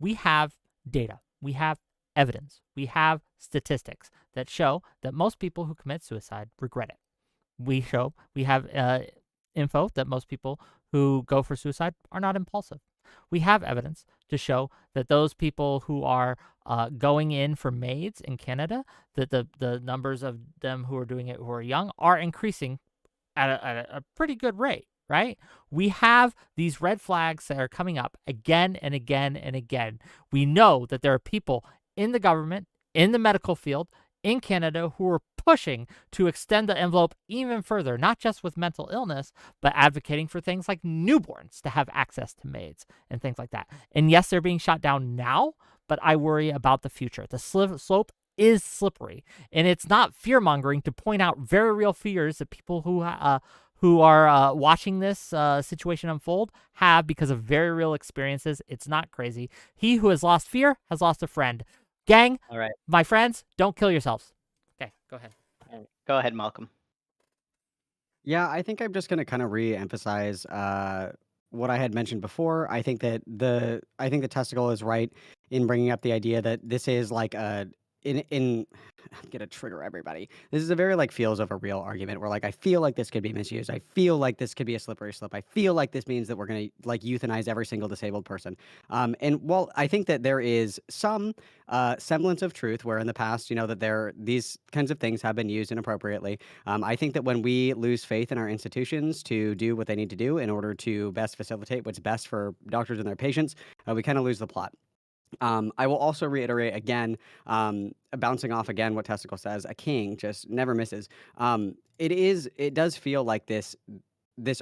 we have data. We have evidence. We have statistics that show that most people who commit suicide regret it. We have info that most people who go for suicide are not impulsive. We have evidence to show that those people who are going in for MAiDs in Canada, that the numbers of them who are doing it who are young are increasing at a pretty good rate, right? We have these red flags that are coming up again and again and again. We know that there are people in the government, in the medical field, in Canada who are pushing to extend the envelope even further, not just with mental illness, but advocating for things like newborns to have access to MAiDs and things like that. And yes, they're being shot down now, but I worry about the future. The slope is slippery, and it's not fear-mongering to point out very real fears that people who are watching this situation unfold have because of very real experiences. It's not crazy. He who has lost fear has lost a friend. Gang, All right. my friends, don't kill yourselves. Okay, go ahead. Go ahead, Malcolm. Yeah, I think I'm just going to kind of re-emphasize what I had mentioned before. I think that the testicle is right in bringing up the idea that this is like a in I'm gonna trigger everybody. This is a very like feels of a real argument where like I feel like this could be misused. I feel like this could be a slippery slope. I feel like this means that we're gonna like euthanize every single disabled person. And while I think that there is some semblance of truth where in the past, that these kinds of things have been used inappropriately. I think that when we lose faith in our institutions to do what they need to do in order to best facilitate what's best for doctors and their patients, we kind of lose the plot. I will also reiterate again, bouncing off again what Testicle says, a king just never misses. It does feel like this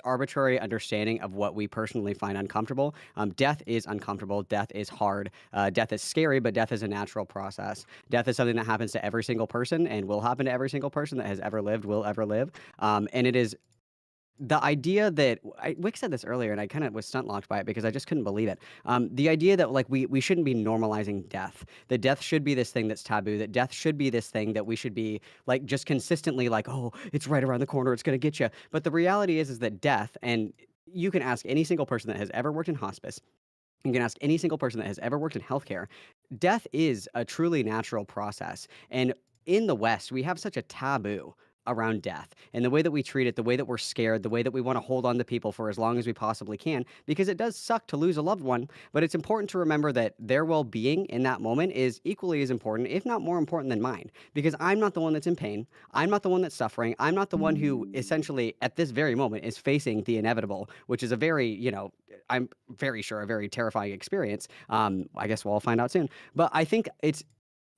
arbitrary understanding of what we personally find uncomfortable. Death is uncomfortable. Death is hard. Death is scary, but death is a natural process. Death is something that happens to every single person and will happen to every single person that has ever lived, will ever live. And it is the idea that Wick said this earlier, and I kind of was stunt locked by it because I just couldn't believe it. The idea that like we shouldn't be normalizing death. That death should be this thing that's taboo. That death should be this thing that we should be like just consistently like, oh, it's right around the corner. It's gonna get you. But the reality is that death, and you can ask any single person that has ever worked in hospice. You can ask any single person that has ever worked in healthcare. Death is a truly natural process, and in the West, we have such a taboo around death and the way that we treat it, the way that we're scared, the way that we want to hold on to people for as long as we possibly can, because it does suck to lose a loved one. But it's important to remember that their well-being in that moment is equally as important, if not more important than mine, because I'm not the one that's in pain. I'm not the one that's suffering. I'm not the one who essentially at this very moment is facing the inevitable, which is a very, I'm very sure a very terrifying experience. I guess we'll all find out soon. But I think it's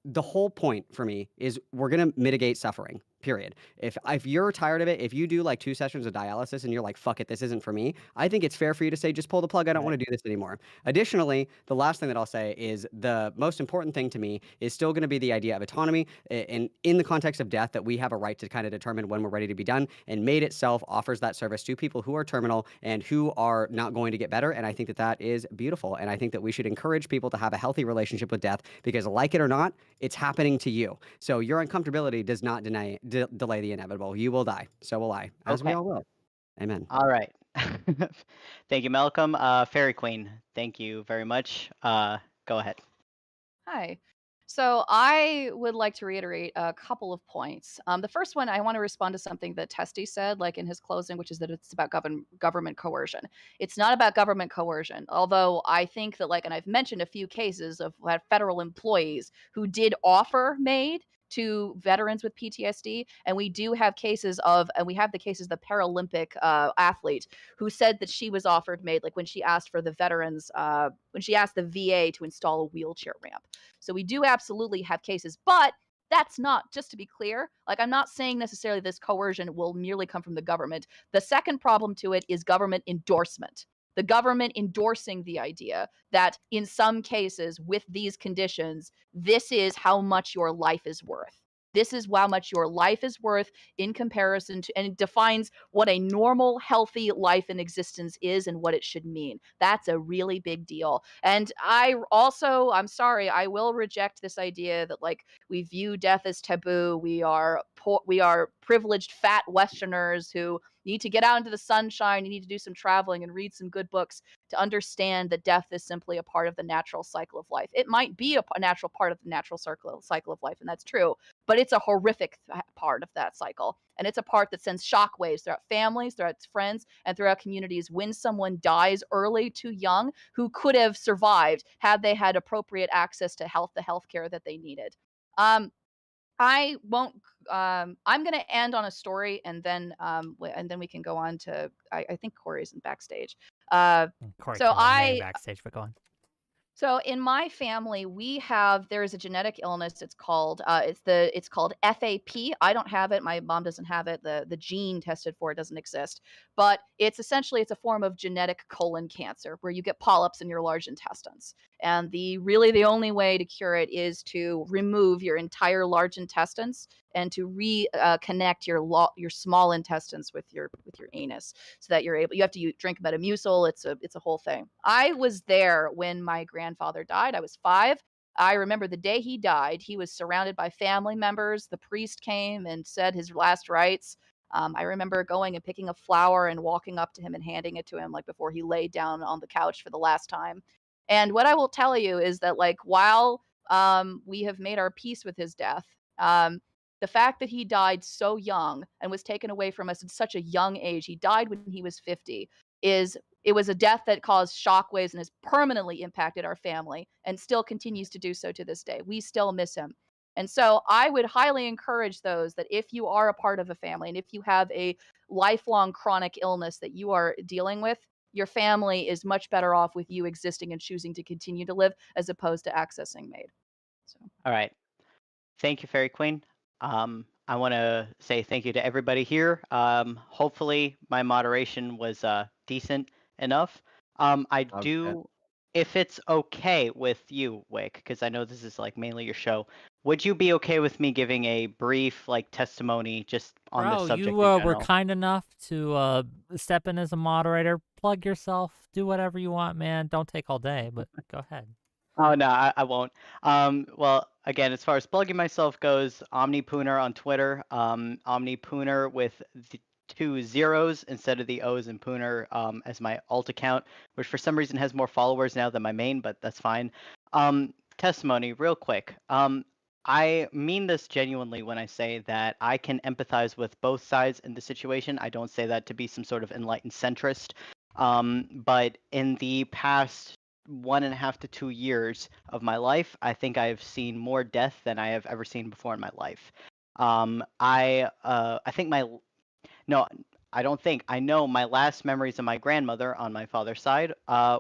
the whole point for me is we're going to mitigate suffering, period. If you're tired of it, if you do like 2 sessions of dialysis and you're like, fuck it, this isn't for me, I think it's fair for you to say, just pull the plug. I don't want to do this anymore. Additionally, the last thing that I'll say is the most important thing to me is still going to be the idea of autonomy. And in the context of death, that we have a right to kind of determine when we're ready to be done. And MAiD itself offers that service to people who are terminal and who are not going to get better. And I think that that is beautiful. And I think that we should encourage people to have a healthy relationship with death because, like it or not, it's happening to you. So your uncomfortability does not delay the inevitable. You will die. So will I, as we Okay. all will. Amen. All right. Thank you, Malcolm. Fairy Queen, thank you very much. Go ahead. Hi. So I would like to reiterate a couple of points. The first one, I want to respond to something that Testy said, like in his closing, which is that it's about government coercion. It's not about government coercion, although I think that, like, and I've mentioned a few cases of federal employees who did offer MAiD to veterans with PTSD, and we do have cases of, and we have the cases of the Paralympic athlete who said that she was offered MAiD, like when she asked for the veterans, when she asked the VA to install a wheelchair ramp. So we do absolutely have cases, but that's not, just to be clear, like, I'm not saying necessarily this coercion will merely come from the government. The second problem to it is government endorsement. The government endorsing the idea that in some cases with these conditions, this is how much your life is worth. This is how much your life is worth in comparison to, and it defines what a normal, healthy life in existence is and what it should mean. That's a really big deal. And I'm sorry, I will reject this idea that, like, we view death as taboo. We are poor, we are privileged fat Westerners who need to get out into the sunshine. You need to do some traveling and read some good books to understand that death is simply a part of the natural cycle of life. It might be a natural part of the natural cycle of life, and that's true, but it's a horrific part of that cycle. And it's a part that sends shockwaves throughout families, throughout friends, and throughout communities when someone dies early, too young, who could have survived had they had appropriate access to the healthcare that they needed. I won't. I'm going to end on a story, and then we can go on to. I think Corey's in backstage. Corey So can remain backstage, but go on. So in my family, there is a genetic illness. It's called FAP. I don't have it. My mom doesn't have it. The gene tested for it doesn't exist. But it's a form of genetic colon cancer where you get polyps in your large intestines. And the only way to cure it is to remove your entire large intestines and to reconnect your small intestines with your anus, so that you have to drink Metamucil. It's a whole thing. I was there when my grandfather died. I was 5. I remember the day he died. He was surrounded by family members. The priest came and said his last rites. I remember going and picking a flower and walking up to him and handing it to him, like, before he laid down on the couch for the last time. And what I will tell you is that, like, while we have made our peace with his death, the fact that he died so young and was taken away from us at such a young age — he died when he was 50 — it was a death that caused shockwaves and has permanently impacted our family and still continues to do so to this day. We still miss him. And so I would highly encourage those that if you are a part of a family and if you have a lifelong chronic illness that you are dealing with, your family is much better off with you existing and choosing to continue to live as opposed to accessing MAiD. So. All right. Thank you, Fairy Queen. I want to say thank you to everybody here. Hopefully my moderation was decent enough. I Love do, if it's okay with you, Wick, because I know this is, like, mainly your show, would you be okay with me giving a brief, like, testimony just on the subject you in were general? kind enough to step in as a moderator. Plug yourself. Do whatever you want, man. Don't take all day, but go ahead. Oh, no, I won't. Well, again, as far as plugging myself goes, 𝕵𝖎𝖙 on Twitter, 𝕵𝖎𝖙 with the 2 zeros instead of the O's in Pooner, as my alt account, which for some reason has more followers now than my main, but that's fine. Testimony, real quick. I mean this genuinely when I say that I can empathize with both sides in the situation. I don't say that to be some sort of enlightened centrist. But in the past 1.5 to 2 years of my life, I think I've seen more death than I have ever seen before in my life. I think no, I don't think. I know my last memories of my grandmother on my father's side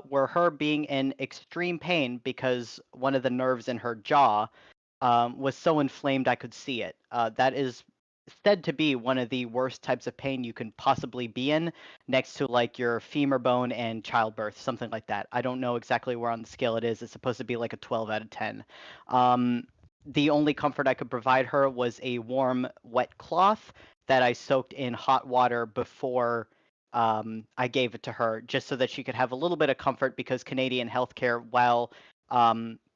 were her being in extreme pain because one of the nerves in her jaw was so inflamed I could see it. That is said to be one of the worst types of pain you can possibly be in, next to, like, your femur bone and childbirth, something like that. I don't know exactly where on the scale it is. It's supposed to be like a 12 out of 10. The only comfort I could provide her was a warm, wet cloth that I soaked in hot water before I gave it to her, just so that she could have a little bit of comfort, because Canadian healthcare, while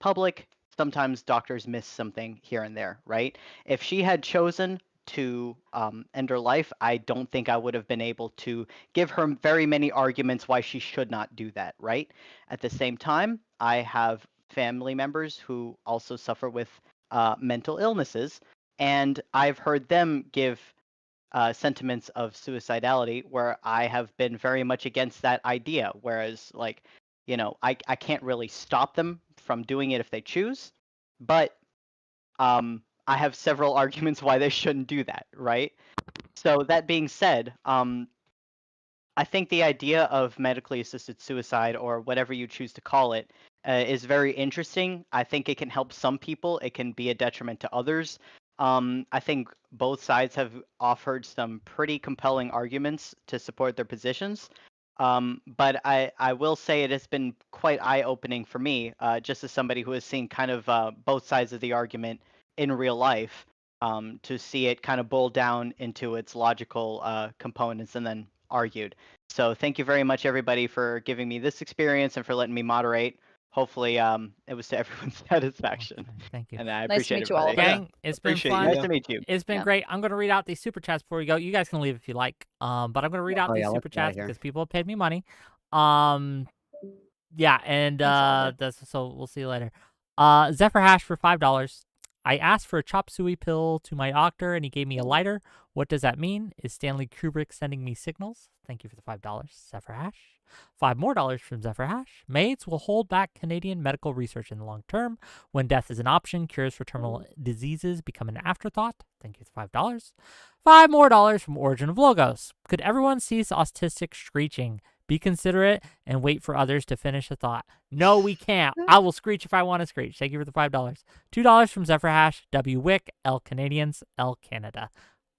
public, sometimes doctors miss something here and there, right? If she had chosen to end her life, I don't think I would have been able to give her very many arguments why she should not do that, right? At the same time, I have family members who also suffer with mental illnesses, and I've heard them give sentiments of suicidality where I have been very much against that idea. Whereas, like, I can't really stop them from doing it if they choose, but I have several arguments why they shouldn't do that, right? So that being said, I think the idea of medically assisted suicide, or whatever you choose to call it, is very interesting. I think it can help some people. It can be a detriment to others. I think both sides have offered some pretty compelling arguments to support their positions. But I will say it has been quite eye-opening for me, just as somebody who has seen kind of both sides of the argument in real life, to see it kind of boiled down into its logical components and then argued. So thank you very much, everybody, for giving me this experience and for letting me moderate. Hopefully, it was to everyone's satisfaction. Okay, thank you. And I Nice to appreciate meet you, everybody. Oliver. Gang, it's been appreciate you, fun. Nice yeah. to meet you. It's been Yeah. great. I'm going to read out these super chats before we go. You guys can leave if you like. But I'm going to read out Oh, these yeah, super let's get outta chats here. because people have paid me money. Yeah, and Oliver. so we'll see you later. 𝕍𝖎 for $5. I asked for a chop suey pill to my doctor and he gave me a lighter. What does that mean? Is Stanley Kubrick sending me signals? Thank you for the $5, 𝕍𝖎. $5 more from 𝕍𝖎. MAiDs will hold back Canadian medical research in the long term. When death is an option, cures for terminal diseases become an afterthought. Thank you for $5. $5 more from Origin of Logos. Could everyone cease autistic screeching? Be considerate and wait for others to finish a thought. No, we can't. I will screech if I want to screech. Thank you for the $5. $2 from 𝕍𝖎. WHick, Canadians, Canada.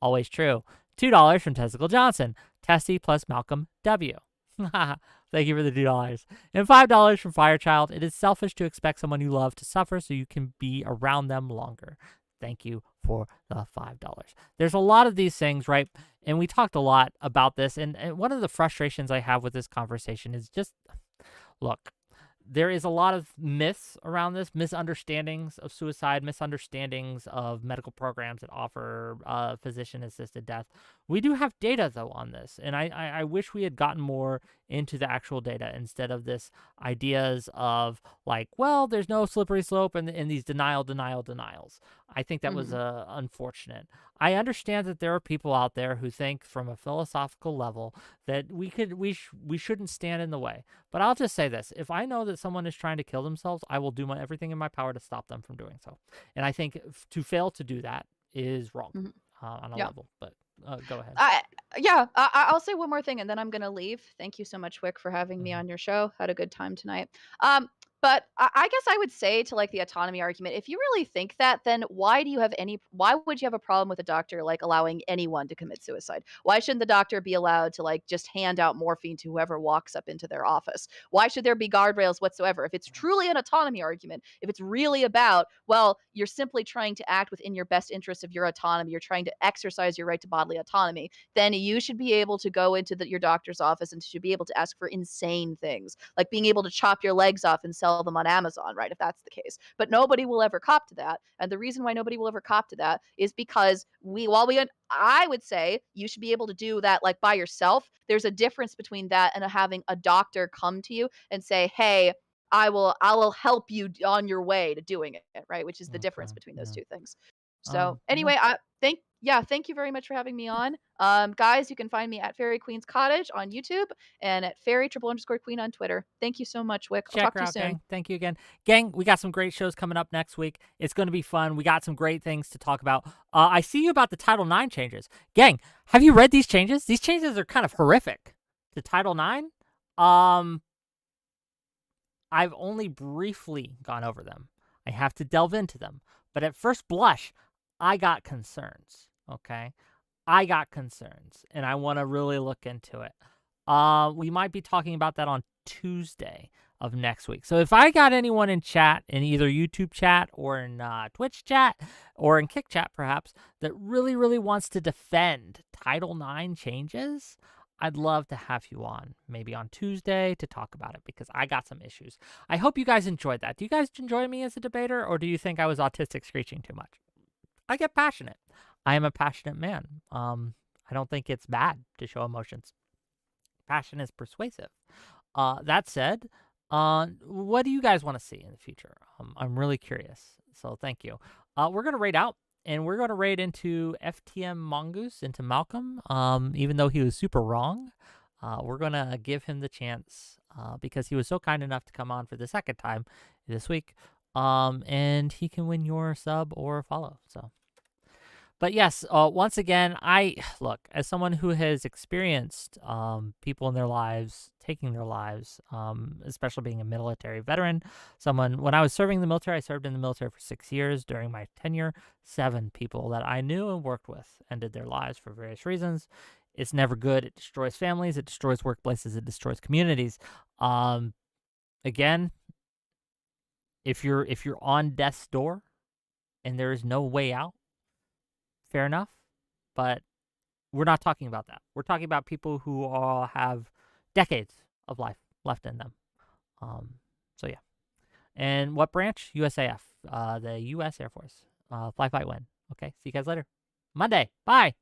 Always true. $2 from Testicle Johnson. Tessie plus Malcolm W. Thank you for the $2. And $5 from Firechild. It is selfish to expect someone you love to suffer so you can be around them longer. Thank you for the $5. There's a lot of these things, right? And we talked a lot about this. And one of the frustrations I have with this conversation is just, look, there is a lot of myths around this, misunderstandings of suicide, misunderstandings of medical programs that offer physician-assisted death. We do have data, though, on this, and I wish we had gotten more into the actual data instead of this ideas of, like, well, there's no slippery slope and these denials. I think that was unfortunate. I understand that there are people out there who think from a philosophical level that we shouldn't stand in the way. But I'll just say this. If I know that someone is trying to kill themselves, I will do everything in my power to stop them from doing so. And I think to fail to do that is wrong on a level. But go ahead. I'll say one more thing and then I'm going to leave. Thank you so much, Wick, for having me on your show. Had a good time tonight. But I guess I would say to, like, the autonomy argument, if you really think that, then why would you have a problem with a doctor, like, allowing anyone to commit suicide? Why shouldn't the doctor be allowed to, like, just hand out morphine to whoever walks up into their office? Why should there be guardrails whatsoever? If it's truly an autonomy argument, if it's really about, well, you're simply trying to act within your best interest of your autonomy, you're trying to exercise your right to bodily autonomy, then you should be able to go into your doctor's office and should be able to ask for insane things, like being able to chop your legs off and sell them on Amazon, right? If that's the case. But nobody will ever cop to that. And the reason why nobody will ever cop to that is because I would say you should be able to do that, like, by yourself. There's a difference between that and having a doctor come to you and say, hey, I will help you on your way to doing it, right? Which is the difference between those two things. So anyway, thank you very much for having me on. Guys, you can find me at Fairy Queen's Cottage on YouTube and at Fairy_Queen on Twitter. Thank you so much, Wick. I'll talk to you soon. Gang. Thank you again. Gang, we got some great shows coming up next week. It's going to be fun. We got some great things to talk about. I see you about the Title IX changes. Gang, have you read these changes? These changes are kind of horrific. The Title IX? I've only briefly gone over them. I have to delve into them. But at first blush, I got concerns, okay? I got concerns, and I want to really look into it. We might be talking about that on Tuesday of next week. So if I got anyone in chat, in either YouTube chat or in Twitch chat or in Kick chat perhaps, that really, really wants to defend Title IX changes, I'd love to have you on, maybe on Tuesday, to talk about it, because I got some issues. I hope you guys enjoyed that. Do you guys enjoy me as a debater, or do you think I was autistic screeching too much? I get passionate. I am a passionate man. I don't think it's bad to show emotions. Passion is persuasive. That said, What do you guys want to see in the future? I'm really curious. So thank you. We're gonna raid out, and we're gonna raid into FTM Mongoose, into Malcolm. Even though he was super wrong, we're gonna give him the chance because he was so kind enough to come on for the second time this week. And he can win your sub or follow. So. But yes, once again, look, as someone who has experienced people in their lives taking their lives, especially being a military veteran, when I was serving in the military, I served in the military for 6 years. During my tenure, 7 people that I knew and worked with ended their lives for various reasons. It's never good. It destroys families. It destroys workplaces. It destroys communities. Again, if you're on death's door and there is no way out, fair enough, but we're not talking about that. We're talking about people who all have decades of life left in them. So yeah. And what branch? USAF, the U.S. Air Force. Fly, fight, win. Okay, see you guys later. Monday. Bye.